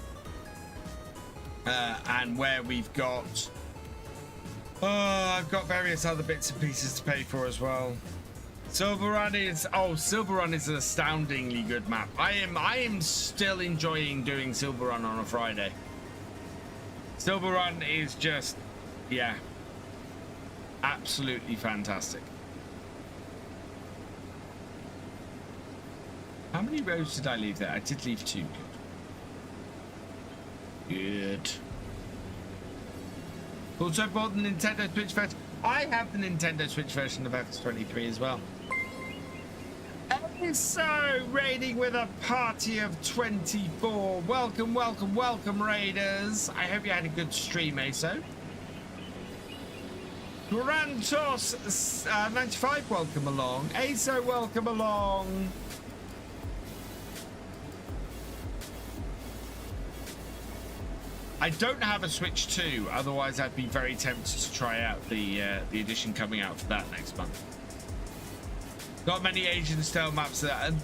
we've got I've got various other bits and pieces to pay for as well. Silver Run is an astoundingly good map. I am still enjoying doing Silver Run on a Friday. Silver Run is just, yeah, absolutely fantastic. How many rows did I leave there? I did leave 2. Good. Also bought the Nintendo Switch version. I have the Nintendo Switch version of FS23 as well. So, raiding with a party of 24. Welcome, welcome, welcome, raiders. I hope you had a good stream, ASO. Grantos 95, welcome along. ASO, welcome along. I don't have a Switch 2, otherwise I'd be very tempted to try out the edition coming out for that next month. Got many Asian style maps there, and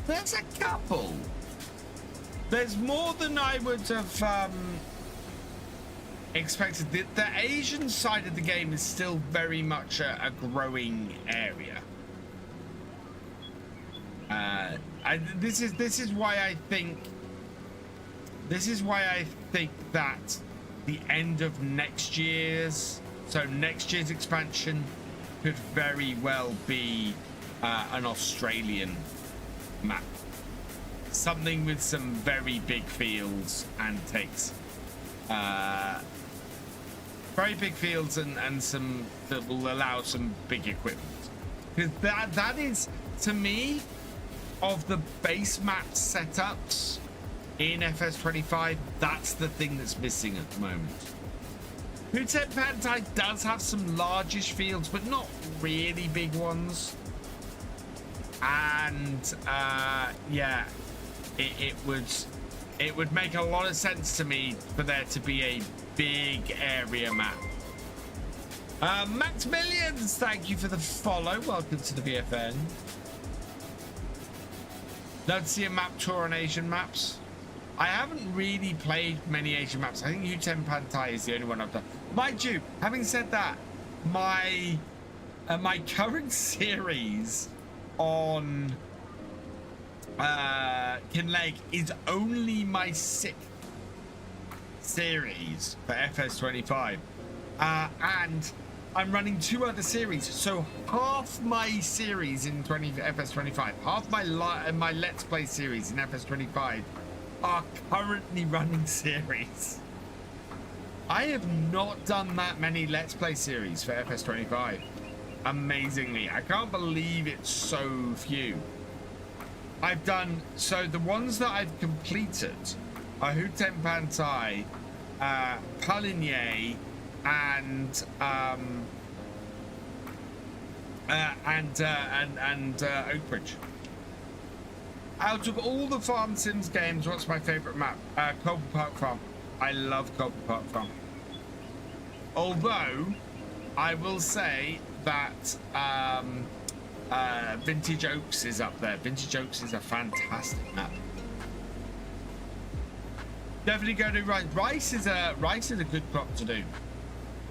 there's a couple. There's more than I would have expected. The Asian side of the game is still very much a growing area. This is why I think that the end of next year's expansion could very well be an Australian map. Something with some very big fields and takes. Very big fields and some that will allow some big equipment. Because that is, to me, of the base map setups in FS25, that's the thing that's missing at the moment. Hutet Pantai does have some largish fields, but not really big ones. And yeah, it would make a lot of sense to me for there to be a big area map. Max Millions, thank you for the follow. Welcome to the VFN. Love to see a map tour on Asian maps. I haven't really played many Asian maps. I think Hutet Pantai is the only one I've done. Mind you, having said that, my current series on Kinleg is only my 6th series for FS25, and I'm running 2 other series, so half my series in FS25, half my Let's Play series in FS25 are currently running series. I have not done that many Let's Play series for FS25. Amazingly, I can't believe it's so few. I've done, so the ones that I've completed are Hutet Pantai, Paligny, and Oakbridge. Out of all the Farm Sims games, what's my favorite map? Cobble Park Farm. I love Cobble Park Farm. Although, I will say that Vintage Oaks is up there. Vintage Oaks is a fantastic map. Definitely go to Rice. Rice is a good crop to do.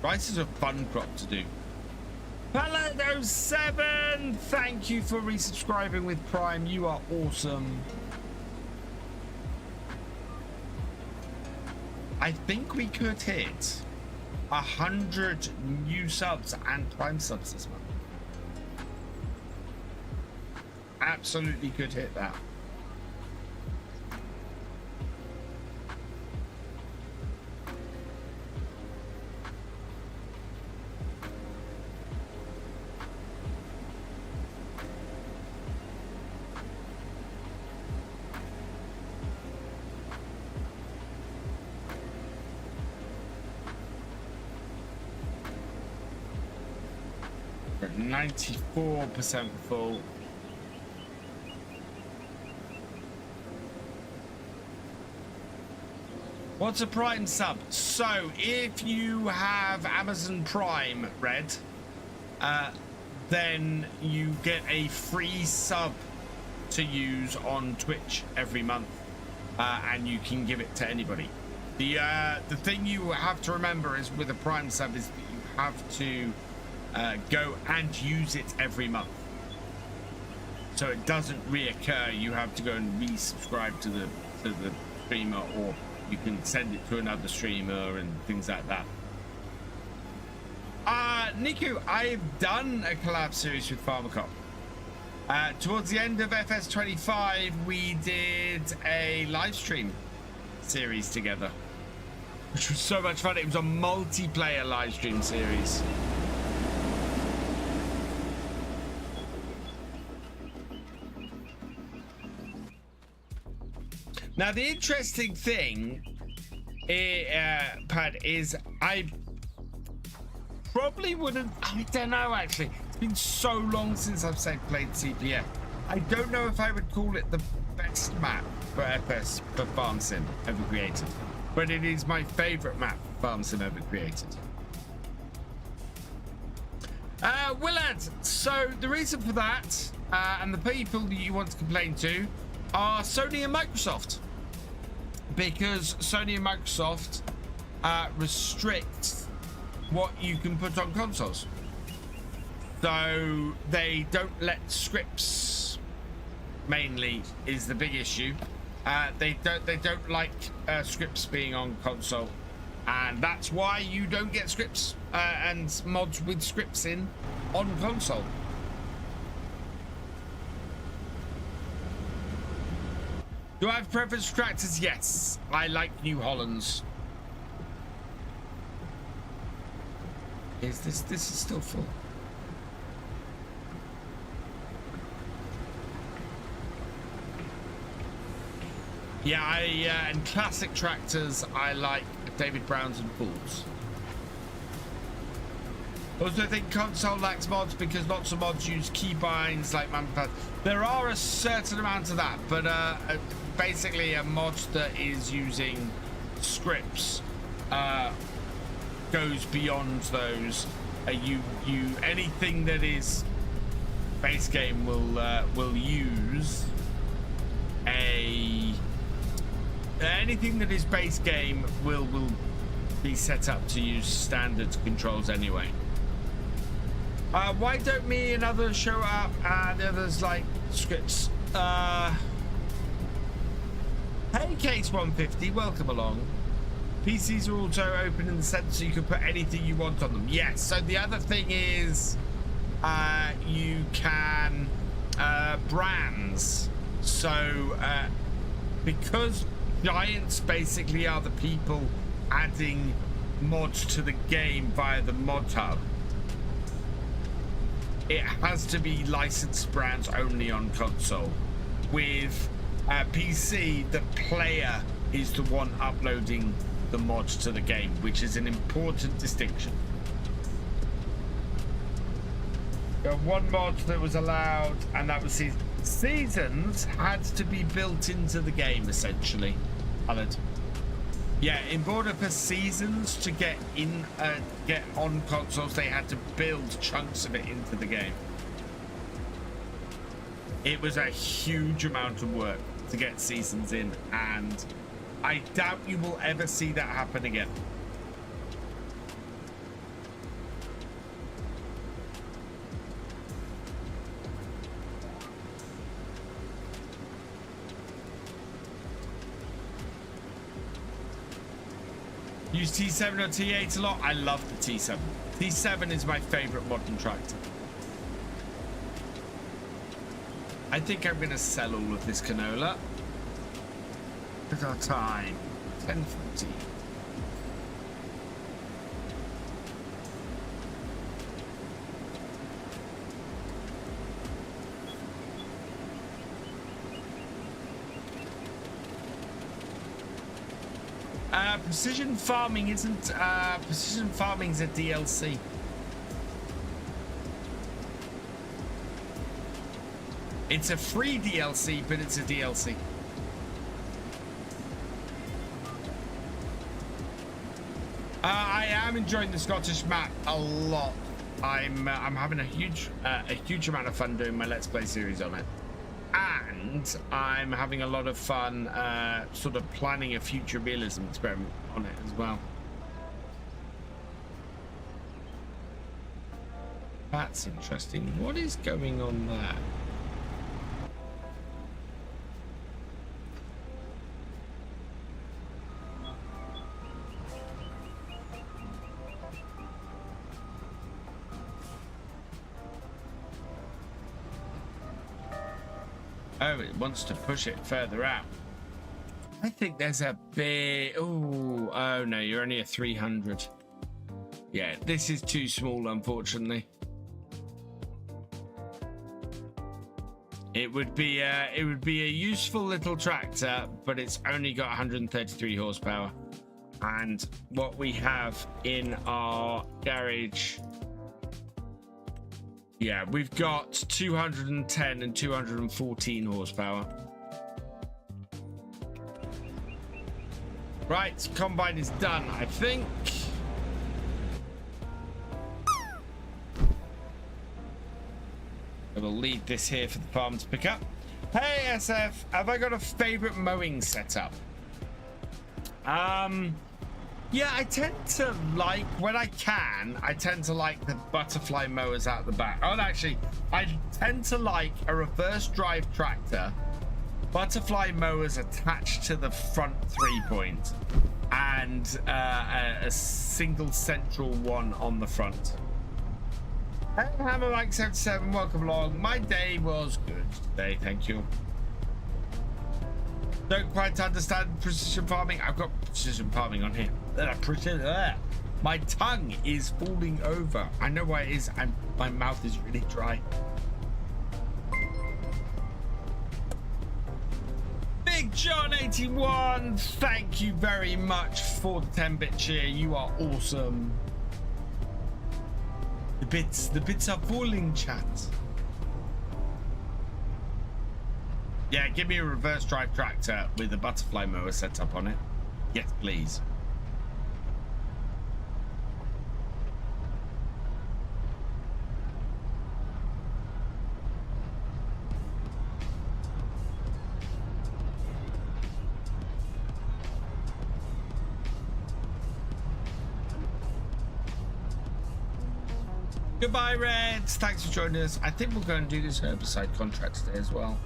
Rice is a fun crop to do. Palado7, thank you for resubscribing with Prime. You are awesome. I think we could hit 100 new subs and Prime subs this month. Absolutely could hit that. 94% full. What's a Prime sub? So if you have Amazon Prime, Red, then you get a free sub to use on Twitch every month, and you can give it to anybody. The thing you have to remember is with a Prime sub is that you have to go and use it every month, so it doesn't reoccur. You have to go and resubscribe to the streamer, or you can send it to another streamer and things like that. Niku, I've done a collab series with Pharmacop. Towards the end of FS25, we did a live stream series together, which was so much fun. It was a multiplayer live stream series. Now, the interesting thing, Pad, is I probably wouldn't, I don't know actually. It's been so long since I've played CPF. I don't know if I would call it the best map for FS for Farm Sim ever created, but it is my favorite map for Farm Sim ever created. Willard, so the reason for that, and the people that you want to complain to, are Sony and Microsoft, because Sony and Microsoft restrict what you can put on consoles. So they don't let scripts, mainly, is the big issue. They don't like scripts being on console, and that's why you don't get scripts and mods with scripts in on console. Do I have preference for tractors? Yes, I like New Hollands. Is this is still full? Yeah, and classic tractors, I like David Browns and Fools. Also, I think console lacks mods because lots of mods use keybinds like Manpad. There are a certain amount of that, but basically a mod that is using scripts goes beyond those. Anything that is base game will use anything that is base game will be set up to use standard controls anyway. Why don't me and others show up and the others like scripts? Hey Case 150, welcome along. PCs are also open in the sense so you can put anything you want on them. Yes, so the other thing is you can brands. So because Giants basically are the people adding mods to the game via the mod hub, it has to be licensed brands only on console. With PC, the player is the one uploading the mods to the game, which is an important distinction. One mod that was allowed, and that was Seasons had to be built into the game, essentially. Yeah, in order for Seasons to get on consoles, they had to build chunks of it into the game. It was a huge amount of work to get Seasons in, and I doubt you will ever see that happen again. Use T7 or T8 a lot. I love the T7. T7 is my favorite modern tractor. I think I'm gonna sell all of this canola. At our time, 10:40. Precision farming isn't. Precision farming's a DLC. It's a free DLC, but it's a DLC. I am enjoying the Scottish map a lot. I'm having a huge amount of fun doing my Let's Play series on it, and I'm having a lot of fun sort of planning a future realism experiment on it as well. That's interesting. What is going on there? Oh, it wants to push it further out. I think there's a big... Oh no, you're only a 300. Yeah, this is too small, unfortunately. It would be a useful little tractor, but it's only got 133 horsepower. And what we have in our garage... Yeah, we've got 210 and 214 horsepower. Right, combine is done, I think. I will leave this here for the farm to pick up. Hey, SF, have I got a favorite mowing setup? Yeah, I tend to like, when I can, I tend to like the butterfly mowers out the back. Oh, actually, I tend to like a reverse drive tractor, butterfly mowers attached to the front 3-point, and a single central one on the front. Hey, Hammer Mike 77, welcome along. My day was good today, thank you. Don't quite understand precision farming. I've got precision farming on here. My tongue is falling over. I know why it is, and my mouth is really dry. Big John 81, thank you very much for the 10-bit cheer. You are awesome. The bits are falling, chat. Yeah, give me a reverse drive tractor with a butterfly mower set up on it. Yes, please. Goodbye, Reds. Thanks for joining us. I think we're going to do this herbicide contract today as well.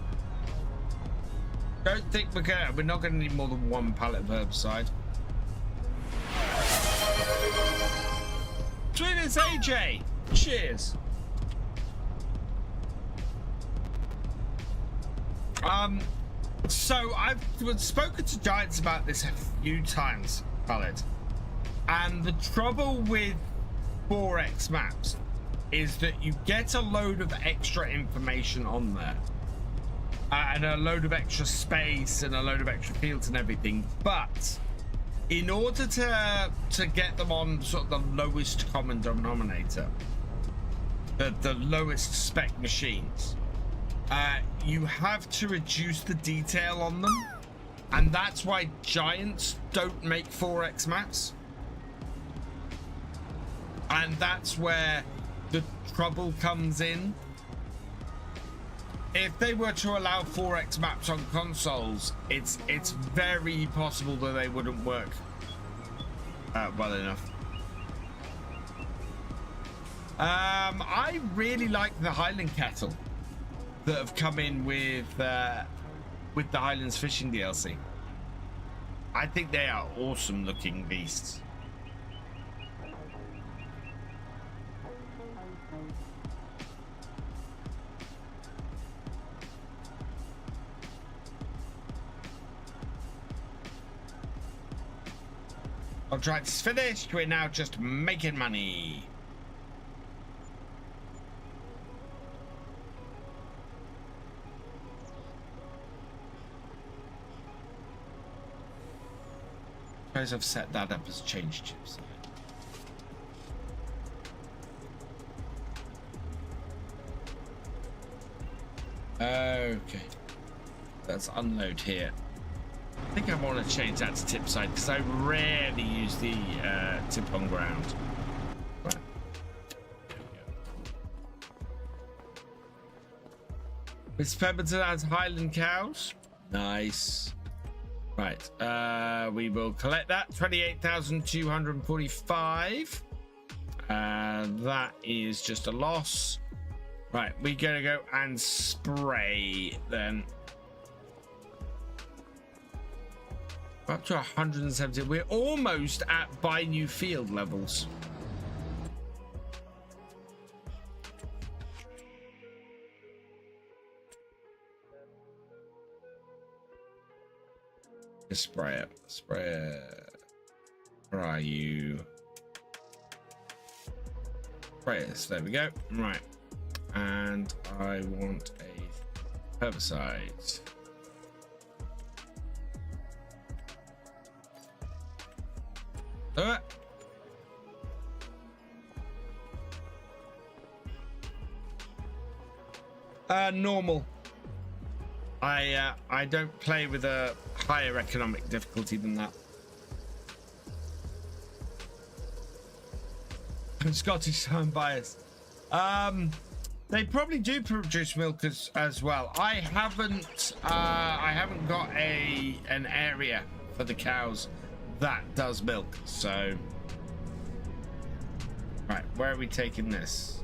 Don't think we're not going to need more than one pallet of herbicide. Sweetest AJ, cheers. So I've spoken to Giants about this a few times, Khaled, and the trouble with 4X maps is that you get a load of extra information on there. And a load of extra space and a load of extra fields and everything, but in order to get them on sort of the lowest common denominator, the lowest spec machines, you have to reduce the detail on them, and that's why Giants don't make 4X maps, and that's where the trouble comes in. If they were to allow 4X maps on consoles, it's very possible that they wouldn't work well enough. I really like the Highland cattle that have come in with the Highlands Fishing DLC. I think they are awesome looking beasts. Contract's finished. We're now just making money. I suppose I've set that up as change chips. Okay. Let's unload here. I think I want to change that to tip side because I rarely use the tip on ground. Right. Miss Pemberton has Highland cows. Nice. Right. We will collect that. 28,245. That is just a loss. Right. We're going to go and spray then. We're up to 170. We're almost at buy new field levels. Just spray it. Spray it. Where are you? Spray it. There we go. Right. And I want a herbicide. Do it. Normal. I don't play with a higher economic difficulty than that. I'm Scottish, so I'm biased. They probably do produce milk as well. I haven't got an area for the cows that does milk, so right, where are we taking this?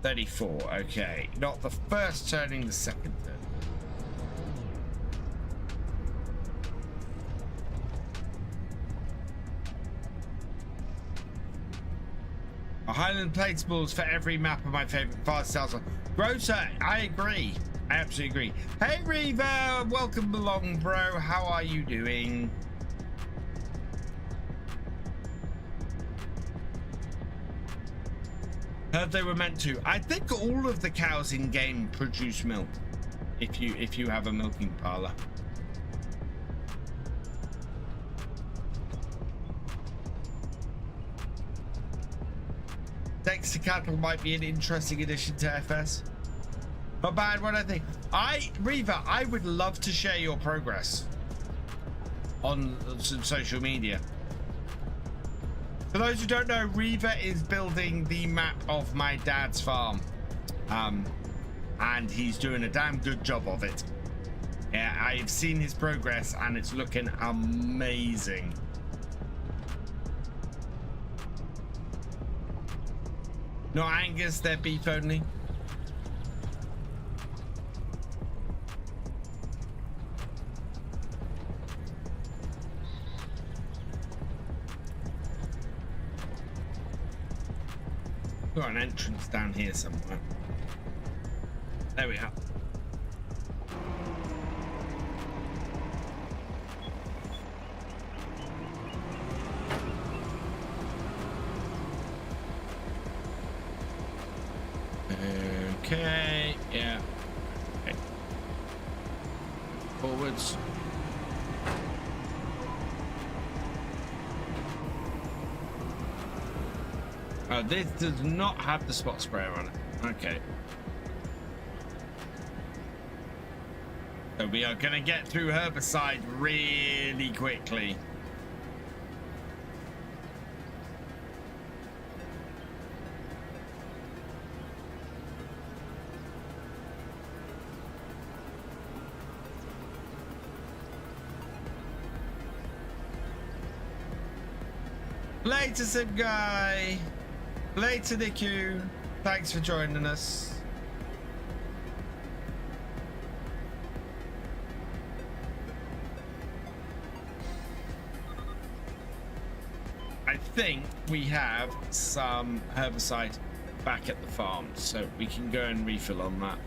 34. Okay, not the first turning, the second turn. A Highland Platables for every map of my favorite fast styles. Grocer, I agree. I absolutely agree. Hey Reaver, welcome along, bro. How are you doing? Heard they were meant to. I think all of the cows in game produce milk. If you have a milking parlor. Dexter cattle might be an interesting addition to FS. Not bad. What I think. Reaver, I would love to share your progress on some social media. For those who don't know, Reaver is building the map of my dad's farm, and he's doing a damn good job of it. Yeah, I've seen his progress, and it's looking amazing. No Angus, they're beef only. Got an entrance down here somewhere. There we are. Okay, yeah. Okay. Forwards. This does not have the spot sprayer on it. Okay. So we are going to get through herbicide really quickly. Later, some guy. Later, Niku. Thanks for joining us. I think we have some herbicide back at the farm, so we can go and refill on that.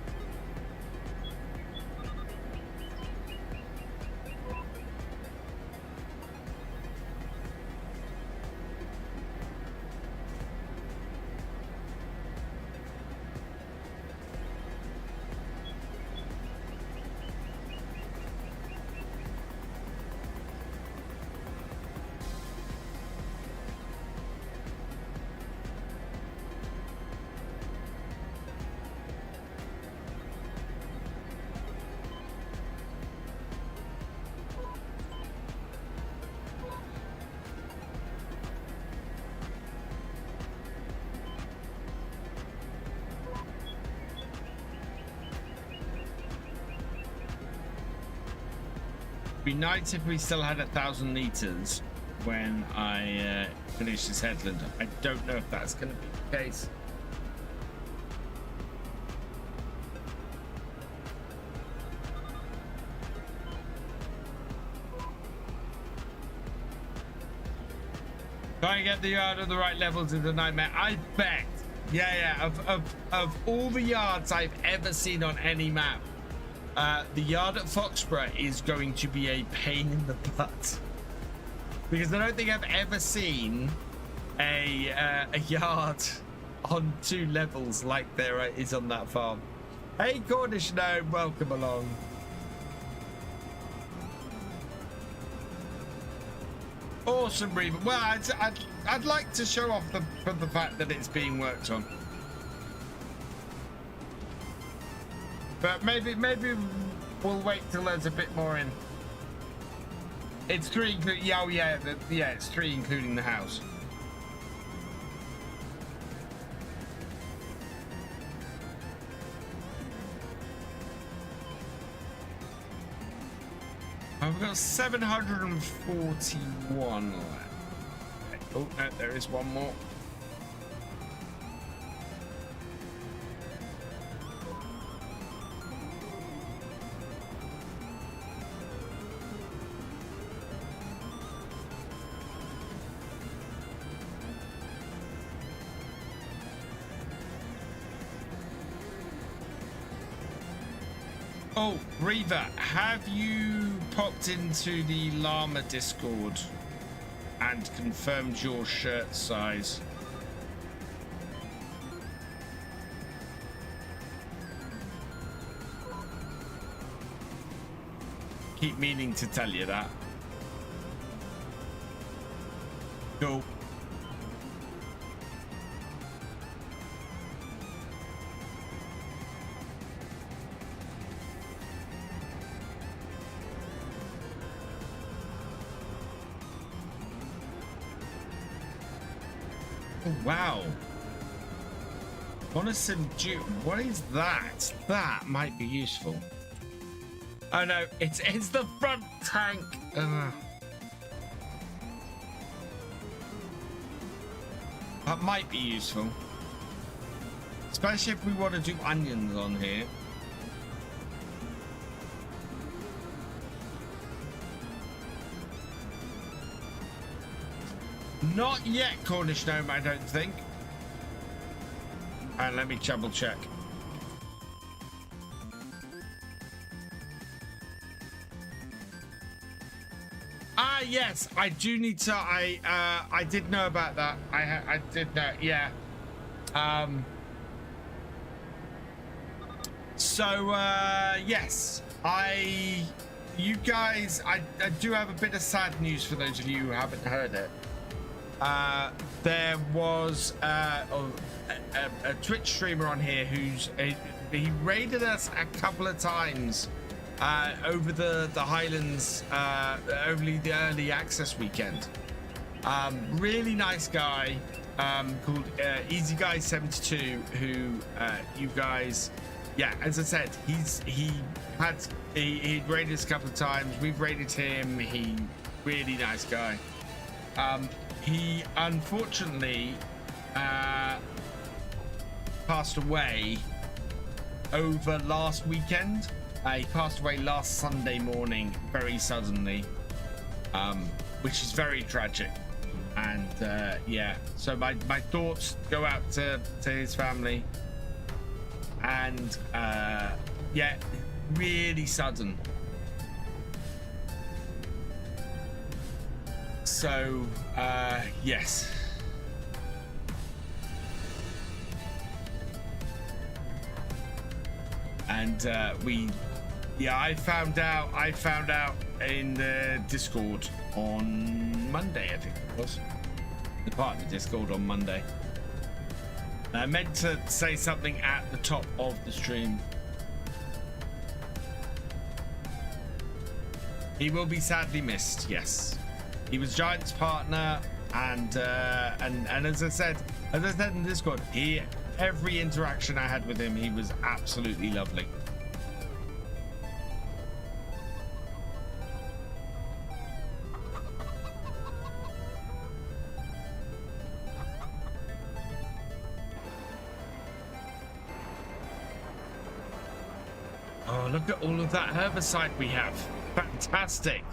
be nice if we still had 1,000 liters when I finish this headland. I don't know if that's going to be the case. Trying to get the yard at the right levels is a nightmare. I bet. Yeah. Of all the yards I've ever seen on any map, the yard at Foxborough is going to be a pain in the butt, because I don't think I've ever seen a yard on 2 levels like there is on that farm. Hey Cornish Gnome, welcome along. Awesome, Reaver. Well, I'd like to show off the fact that it's being worked on, but maybe we'll wait till there's a bit more in. It's 3 including, yeah, it's 3 including the house. I've got 741 left. Oh, no, there is one more. Oh, Reaver, have you popped into the llama Discord and confirmed your shirt size? Keep meaning to tell you that. Cool. Wow. Monosim Duke, what is that? That might be useful. Oh no, it's the front tank. That might be useful. Especially if we want to do onions on here. Not yet, Cornish Gnome, I don't think. And let me double check. Ah, yes, I do need to. I did know about that. I did know. Yeah. So yes, you guys, I do have a bit of sad news for those of you who haven't heard it. There was a Twitch streamer on here he raided us a couple of times over the Highlands over the early access weekend. Really nice guy called Easy Guy 72, who you guys, yeah, as I said, he'd raided us a couple of times. We've raided him. He really nice guy. He unfortunately passed away over last weekend. He passed away last Sunday morning, very suddenly, which is very tragic. And yeah, so my thoughts go out to his family. And yeah, really sudden. So yes. And I found out in the Discord on Monday, I think it was. The part of the Discord on Monday. I meant to say something at the top of the stream. He will be sadly missed, yes. He was Giant's partner, and as I said in Discord, every interaction I had with him, he was absolutely lovely. look at all of that herbicide we have. Fantastic.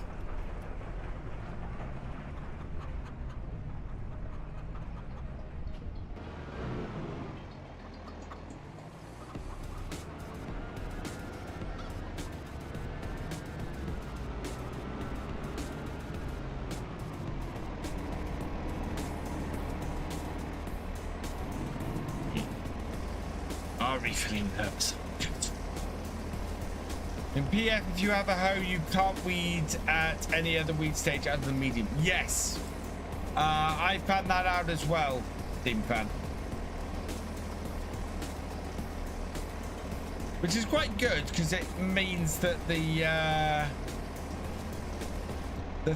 Refilling herbs. In PF, if you have a hoe, you can't weed at any other weed stage other than medium. Yes, I found that out as well, Team Fan. Which is quite good because it means that the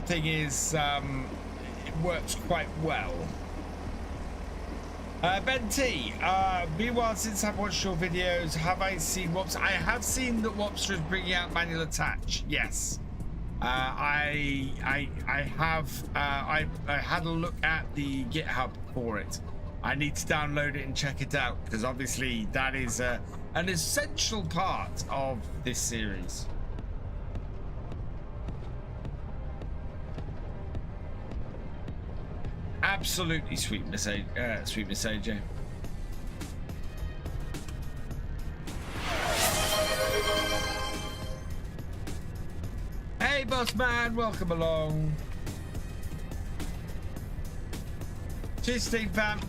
thing is it works quite well. Ben T, been a while since I've watched your videos. Have I seen Wops? I have seen that Wopster is bringing out manual attach. Yes, I had a look at the GitHub for it. I need to download it and check it out because obviously that is an essential part of this series. Absolutely, sweet Miss AJ. Hey, boss man, welcome along. Cheers, Steve fam.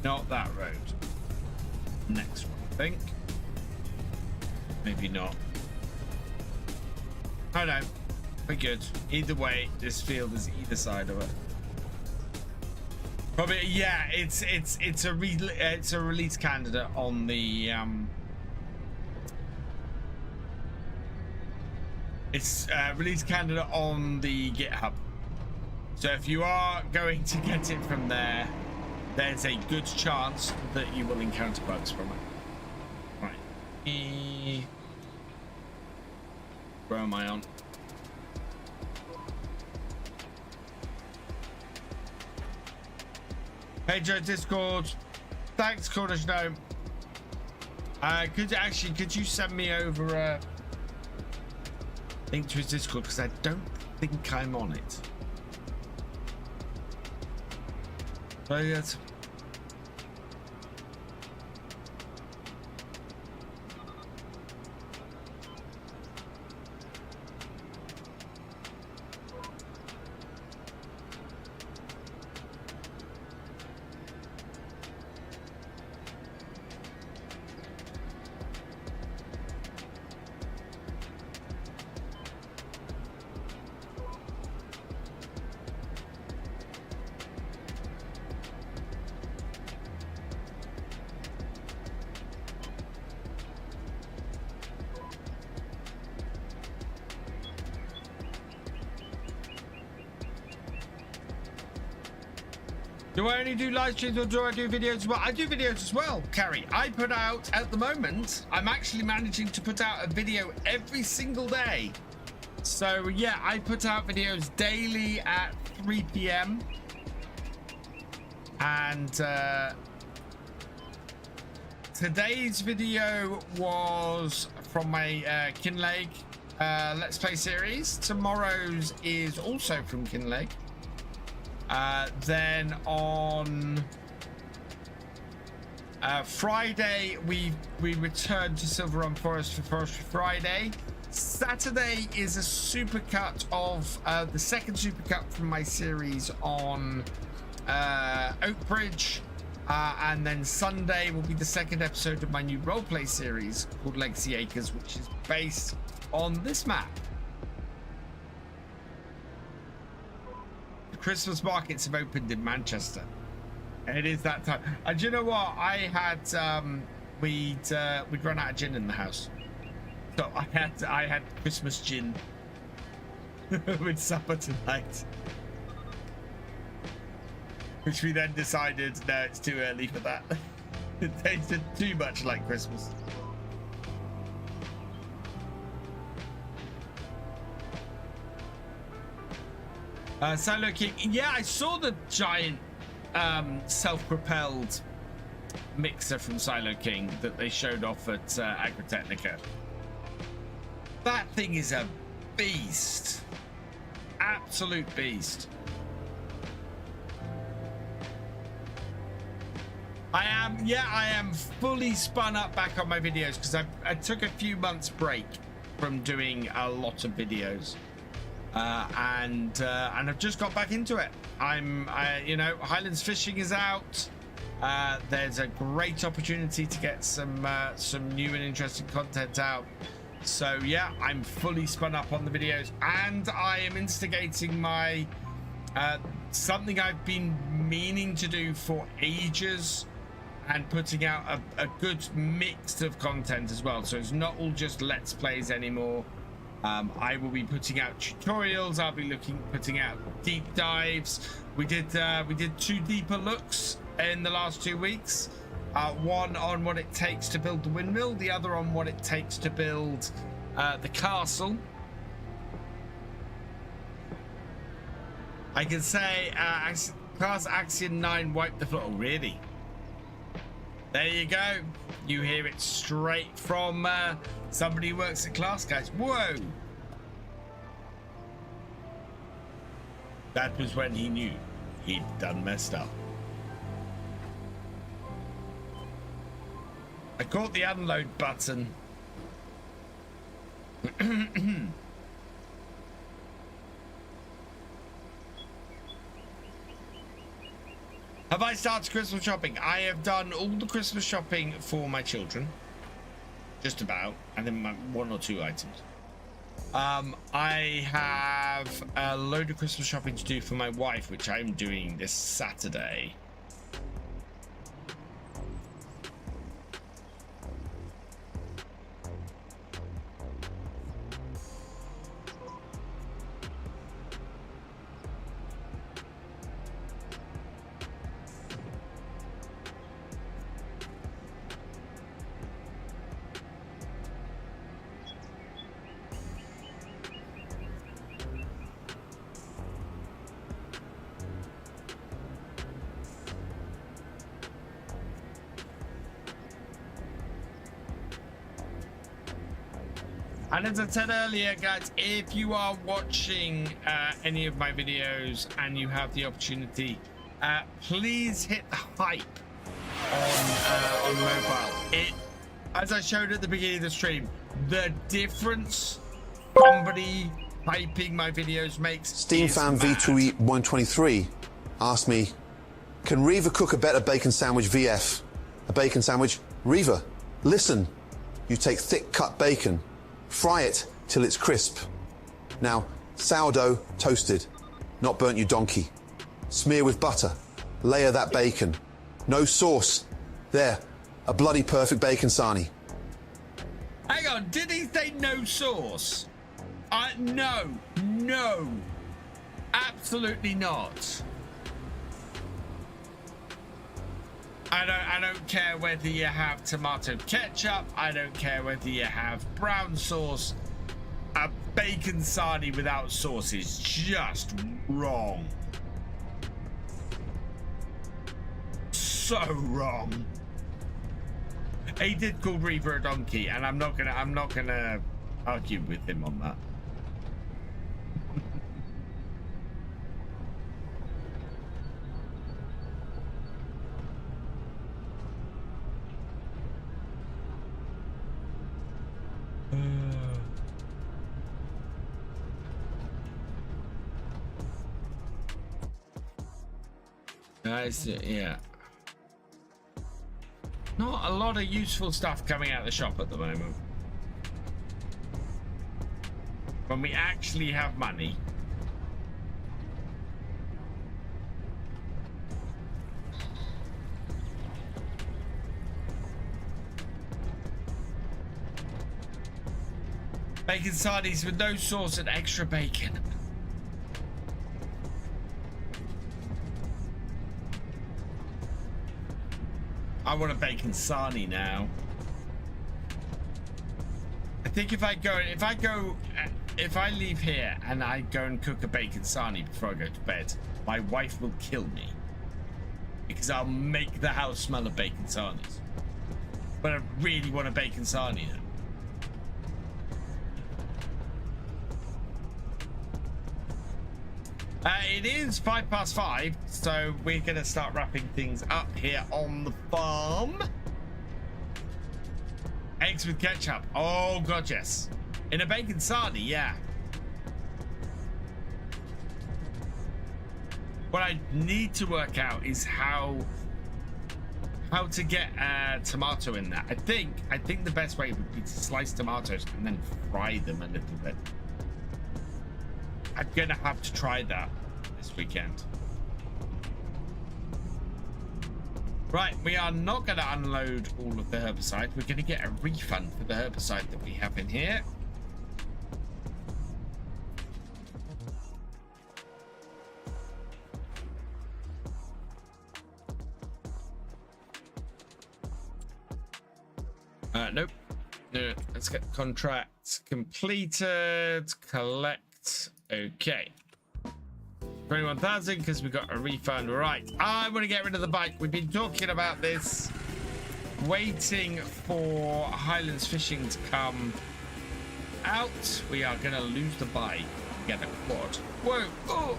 Not that road. Next one, I think. Maybe not. Oh no, we're good. Either way, this field is either side of it. Probably, yeah. It's a release candidate on the release candidate on the GitHub. So if you are going to get it from there, there's a good chance that you will encounter bugs from it. Right. Where am I on? Hey Joe Discord. Thanks, Cornish Gnome. Could you send me over a link to his Discord because I don't think I'm on it. So yes. Do I only do live streams or do I do videos as well? I do videos as well, Carrie. I put out, at the moment, I'm actually managing to put out a video every single day. So yeah, I put out videos daily at 3 p.m. And today's video was from my Kinleg Let's Play series. Tomorrow's is also from Kinleg. Then on Friday, we return to Silver Run Forest for Forestry Friday. Saturday is a supercut of the second supercut from my series on Oakbridge. And then Sunday will be the second episode of my new roleplay series called Legacy Acres, which is based on this map. Christmas markets have opened in Manchester. It is that time. And do you know what? I had we'd run out of gin in the house, so I had Christmas gin with supper tonight, which we then decided no, it's too early for that. It tasted too much like Christmas. Silo King, yeah, I saw the giant self-propelled mixer from Silo King that they showed off at Agritechnica. That thing is a beast. Absolute beast. I am fully spun up back on my videos because I took a few months break from doing a lot of videos, and I've just got back into it. You know, Highlands Fishing is out. There's a great opportunity to get some new and interesting content out. So yeah, I'm fully spun up on the videos, and I am instigating my something I've been meaning to do for ages, and putting out a good mix of content as well. So it's not all just Let's Plays anymore. I will be putting out tutorials. I'll be putting out deep dives. We did 2 deeper looks in the last 2 weeks. One on what it takes to build the windmill, the other on what it takes to build the castle. I can say Class Axion 9 wiped the floor. Oh, really? There you go. You hear it straight from somebody who works at Class, guys. Whoa! That was when he knew he'd done messed up. I caught the unload button. Have I started Christmas shopping? I have done all the Christmas shopping for my children. Just about. And then 1 or 2 items. I have a load of Christmas shopping to do for my wife, which I'm doing this Saturday. And as I said earlier, guys, if you are watching any of my videos and you have the opportunity, please hit the hype on mobile. As I showed at the beginning of the stream, the difference somebody hyping my videos makes. Steam fan V2E 123 asked me, can Reva cook a better bacon sandwich VF? A bacon sandwich? Reva, listen, you take thick cut bacon, fry it till it's crisp. Now, sourdough toasted, not burnt, you donkey. Smear with butter, layer that bacon. No sauce. There, a bloody perfect bacon sarnie. Hang on, did he say no sauce? No, absolutely not. I don't care whether you have tomato ketchup. I don't care whether you have brown sauce. A bacon sarnie without sauce is just wrong. So wrong. He did call Reaver a donkey, and I'm not gonna argue with him on that. Yeah. Not a lot of useful stuff coming out of the shop at the moment. When we actually have money. Bacon sardies with no sauce and extra bacon. I want a bacon sarnie now. I think if I leave here and I go and cook a bacon sarnie before I go to bed, my wife will kill me. because I'll make the house smell of bacon sarnies. But I really want a bacon sarnie now. It is 5:05, so we're going to start wrapping things up here on the farm. Eggs with ketchup. Oh, God, yes. In a bacon sarnie, yeah. What I need to work out is how to get tomato in there. I think the best way would be to slice tomatoes and then fry them a little bit. I'm gonna have to try that this weekend. Right, we are not gonna unload all of the herbicide. We're gonna get a refund for the herbicide that we have in here. Nope. No, let's get the contract completed. Collect. Okay. 21,000 because we got a refund. Right. I want to get rid of the bike. We've been talking about this. Waiting for Highlands Fishing to come out. We are going to lose the bike. Get a quad. Whoa. Oh.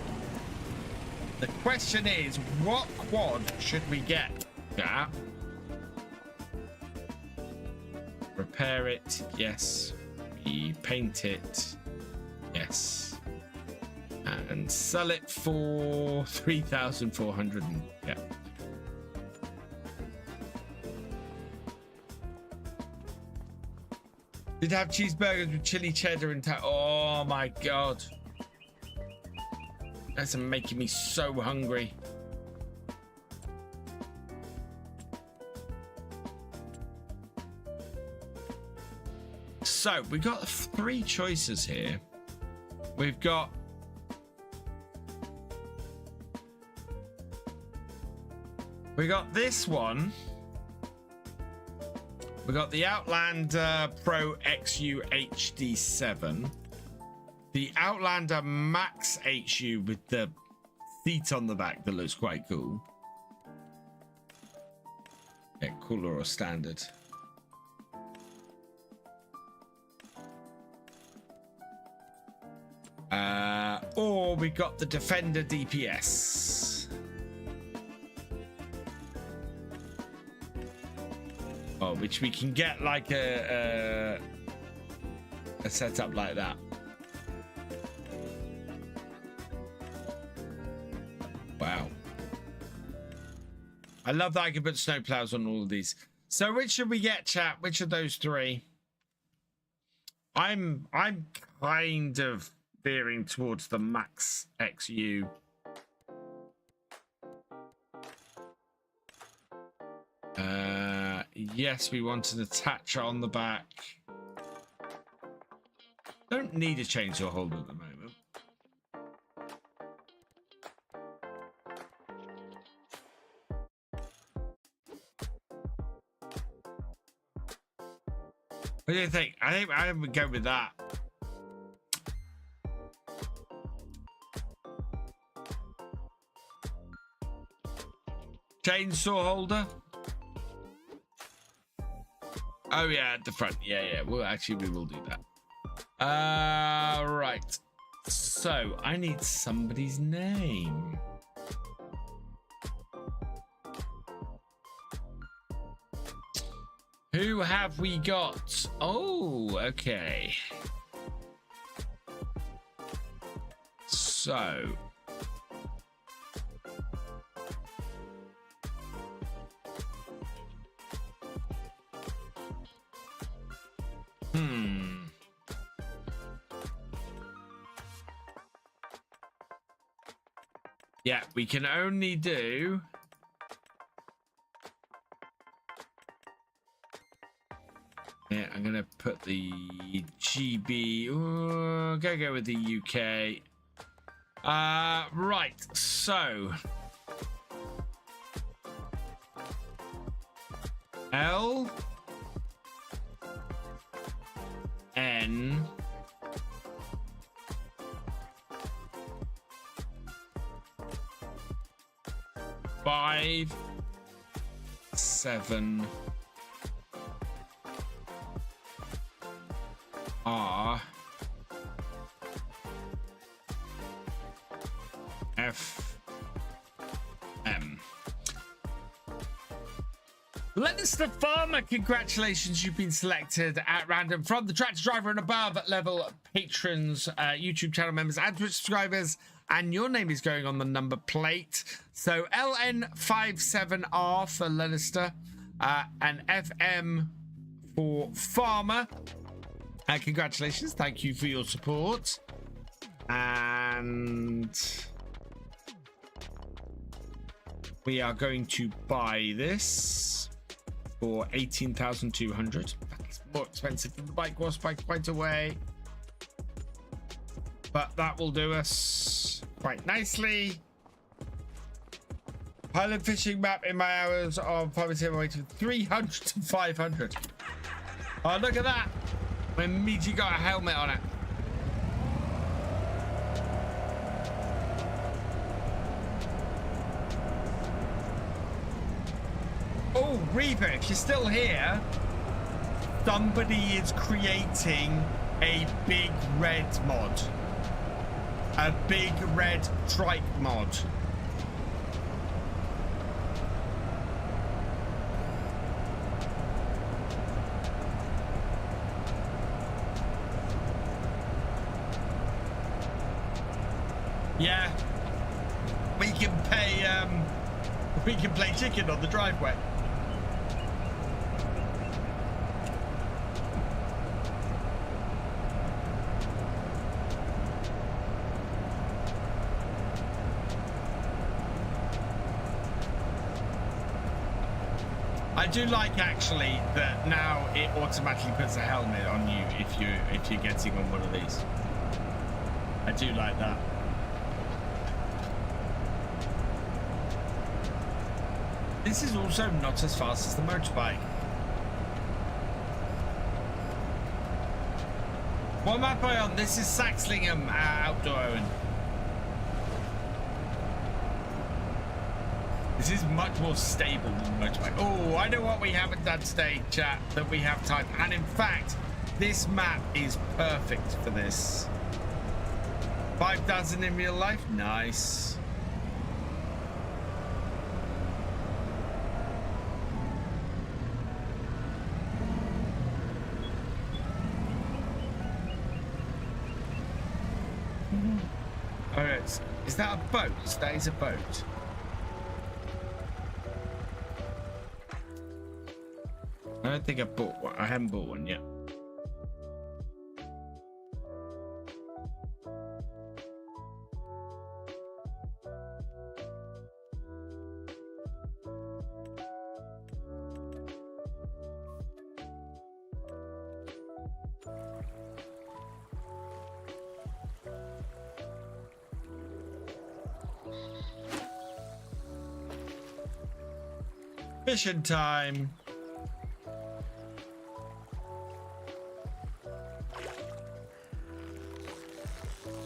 The question is, what quad should we get? Yeah. Repair it, yes. Repaint it, yes. And sell it for 3,400. Yeah. Did have cheeseburgers with chili cheddar and oh my God. That's making me so hungry. So we've got 3 choices here. We've got this one. We got the Outlander Pro XU HD7, the Outlander Max HU with the seat on the back that looks quite cool. Yeah, cooler or standard. Or we got the Defender DPS. Oh, which we can get like a setup like that. Wow. I love that I can put snowplows on all of these. So which should we get, chat? Which of those 3? I'm kind of veering towards the Max XU. Yes, we want an attacher on the back. Don't need a chainsaw holder at the moment. What do you think? I think I would go with that. Chainsaw holder. Oh yeah, at the front. Yeah. Well, actually, we will do that. Right. So I need somebody's name. Who have we got? Oh, okay. So. Yeah, we can only do yeah, I'm gonna put the GB. Ooh, go with the UK. Right, so L N 5, 7 R F M. Lannister Farmer, congratulations, you've been selected at random from the tractor driver and above level patrons, YouTube channel members and Twitch subscribers, and your name is going on the number plate. So LN57R for Lannister, and FM for Farmer. Congratulations, thank you for your support. And we are going to buy this for 18,200. That's more expensive than the bike was by quite a way, but that will do us quite nicely. Pilot fishing map in my hours of farming simulator from 300 to 500. Oh, look at that! My meaty got a helmet on it. Oh, Reaper, if you're still here, somebody is creating a big red mod. A big red trike mod. Yeah. We can play chicken on the driveway. I do like actually that now it automatically puts a helmet on you if you're getting on one of these. I do like that. This is also not as fast as the motorbike. What map am I on? This is Saxlingham outdoor, Owen. This is much more stable than the motorbike. Oh, I know what we haven't done today, chat, that we have time. And in fact, this map is perfect for this. 5,000 in real life? Nice. Alright, is that a boat? That is a boat. I don't think I bought one. I haven't bought one yet. Fishing time.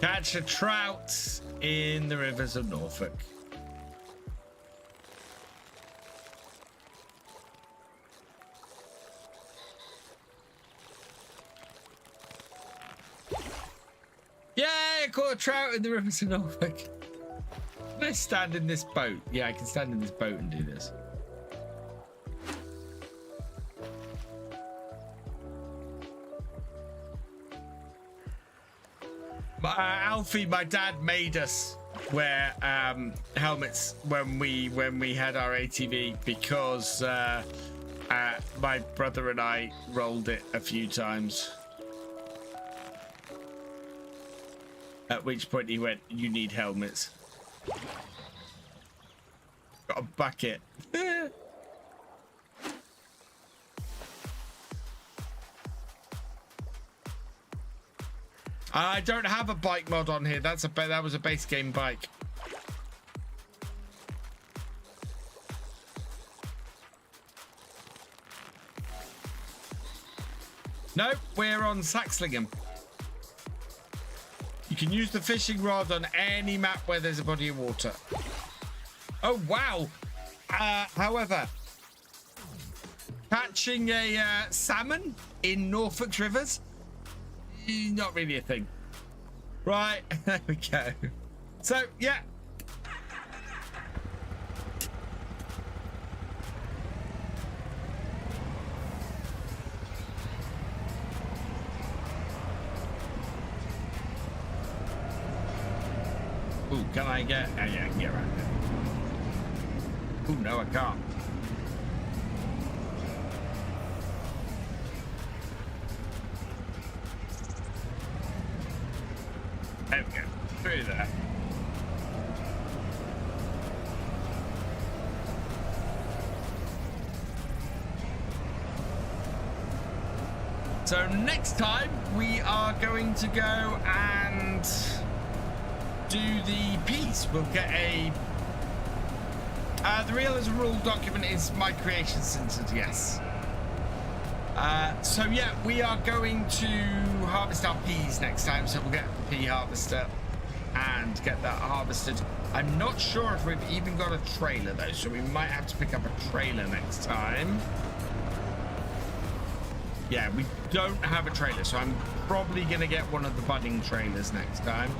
Catch a trout in the rivers of Norfolk. Yeah, I caught a trout in the rivers of Norfolk. Can I stand in this boat? Yeah, I can stand in this boat and do this. Alfie, my dad made us wear helmets when we had our ATV because my brother and I rolled it a few times. At which point he went, "You need helmets." Got a bucket. I don't have a bike mod on here. That was a base game bike. Nope, we're on Saxlingham. You can use the fishing rod on any map where there's a body of water. Oh wow, However, catching a salmon in Norfolk rivers, not really a thing. Right, there we go. So, yeah. Ooh, can I get... Oh, yeah, I can get around there. Ooh, no, I can't. There we go. Through there. So next time we are going to go and do the piece. We'll get a... the realism rule document is my creation since, yes. So yeah, we are going to harvest our peas next time. So we'll get a pea harvester and get that harvested. I'm not sure if we've even got a trailer though, so we might have to pick up a trailer next time. Yeah, we don't have a trailer, so I'm probably going to get one of the budding trailers next time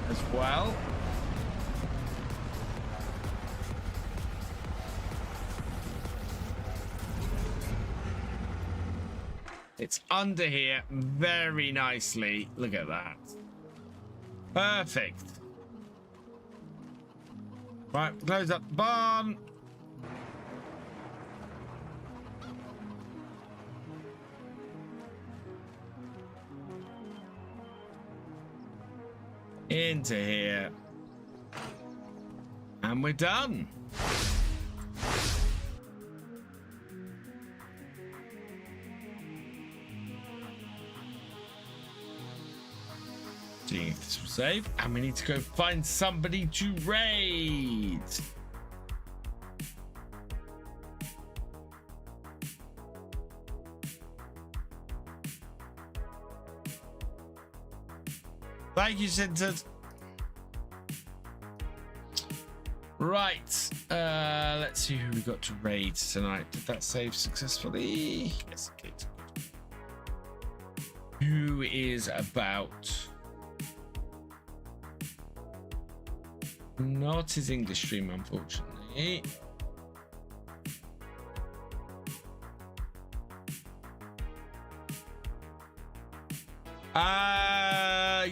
as well. It's under here very nicely. Look at that. Perfect. Right, close up the barn. Into here. And we're done. Seeing if this will save. And we need to go find somebody to raid. Thank you, Sinted. Right. Let's see who we got to raid tonight. Did that save successfully? Yes, it did. Who is about? Not his English stream, unfortunately.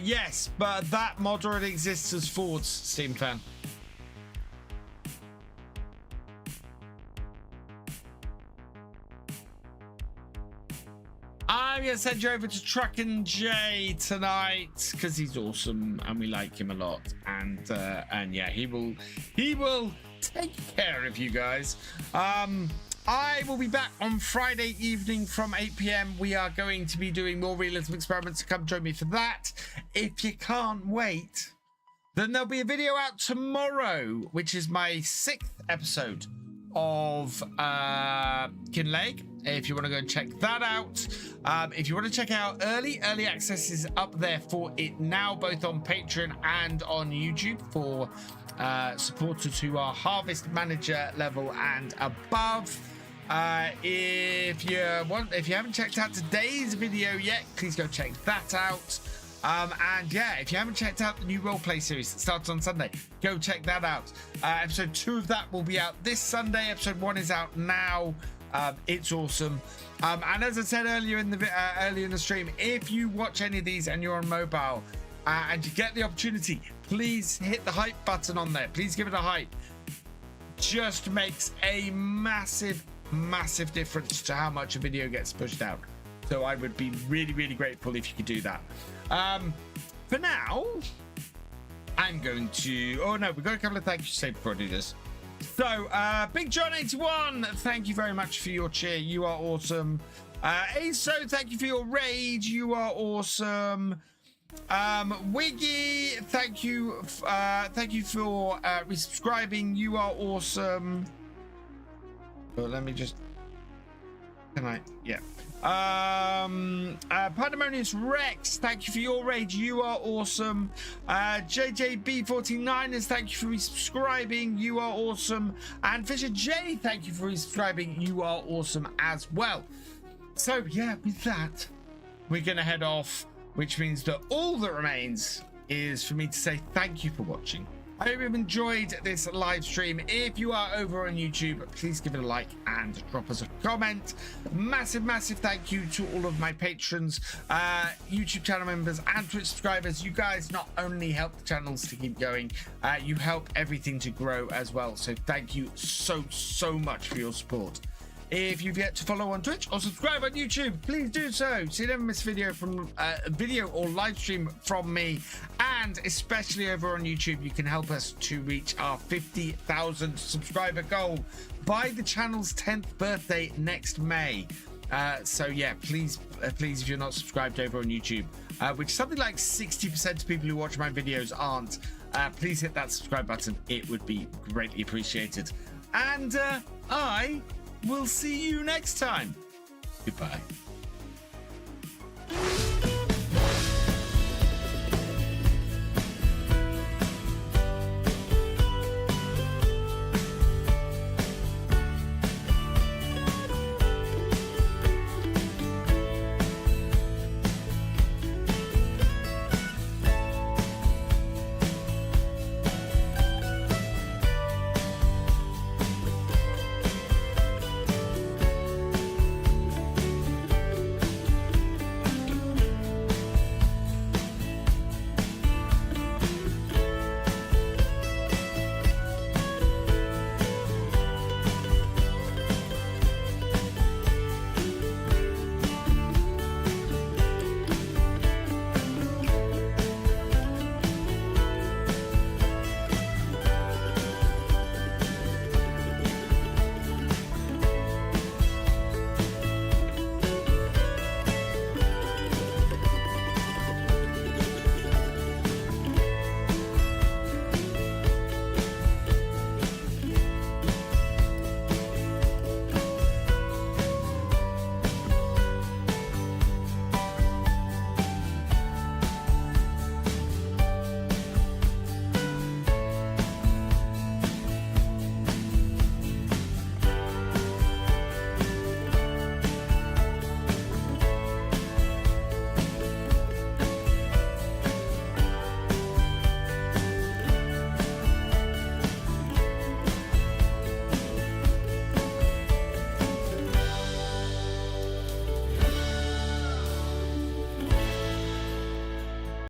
Yes, but that mod already exists as Ford's Steam fan. I'm gonna send you over to Truck and Jay tonight because he's awesome and we like him a lot. And yeah, he will take care of you guys. I will be back on Friday evening from 8 p.m. We are going to be doing more realism experiments, so come join me for that. If you can't wait, then there'll be a video out tomorrow, which is my 6th episode of Kinleg. If you want to go and check that out. If you want to check out early access is up there for it now, both on Patreon and on YouTube for supporters who are Harvest Manager level and above. If you haven't checked out today's video yet, please go check that out. And yeah, if you haven't checked out the new roleplay series that starts on Sunday, go check that out. Episode 2 of that will be out this Sunday. Episode 1 is out now. It's awesome. And as I said earlier in the stream, if you watch any of these and you're on mobile and you get the opportunity, please hit the hype button on there. Please give it a hype. Just makes a massive difference to how much a video gets pushed out. So I would be really grateful if you could do that. For now, I'm going to... Oh no, we've got a couple of thank yous to say before I do this. So, Big John 81, thank you very much for your cheer. You are awesome. ASO, thank you for your raid. You are awesome. Wiggy, thank you for resubscribing. You are awesome. But let me just Can I? Yeah. Pandemonious Rex, thank you for your raid. You are awesome. JJB49ers, thank you for resubscribing. You are awesome. And Fisher J, thank you for resubscribing. You are awesome as well. So yeah, with that, we're gonna head off, which means that all that remains is for me to say thank you for watching. I hope you've enjoyed this live stream. If you are over on YouTube, please give it a like and drop us a comment. Massive thank you to all of my patrons, YouTube channel members and Twitch subscribers. You guys not only help the channels to keep going, you help everything to grow as well. So thank you so much for your support. If you've yet to follow on Twitch or subscribe on YouTube, please do so, so you never miss a video or live stream from me. And especially over on YouTube, you can help us to reach our 50,000 subscriber goal by the channel's 10th birthday next May. So yeah, please, if you're not subscribed over on YouTube, which something like 60% of people who watch my videos aren't, please hit that subscribe button. It would be greatly appreciated. And we'll see you next time. Goodbye.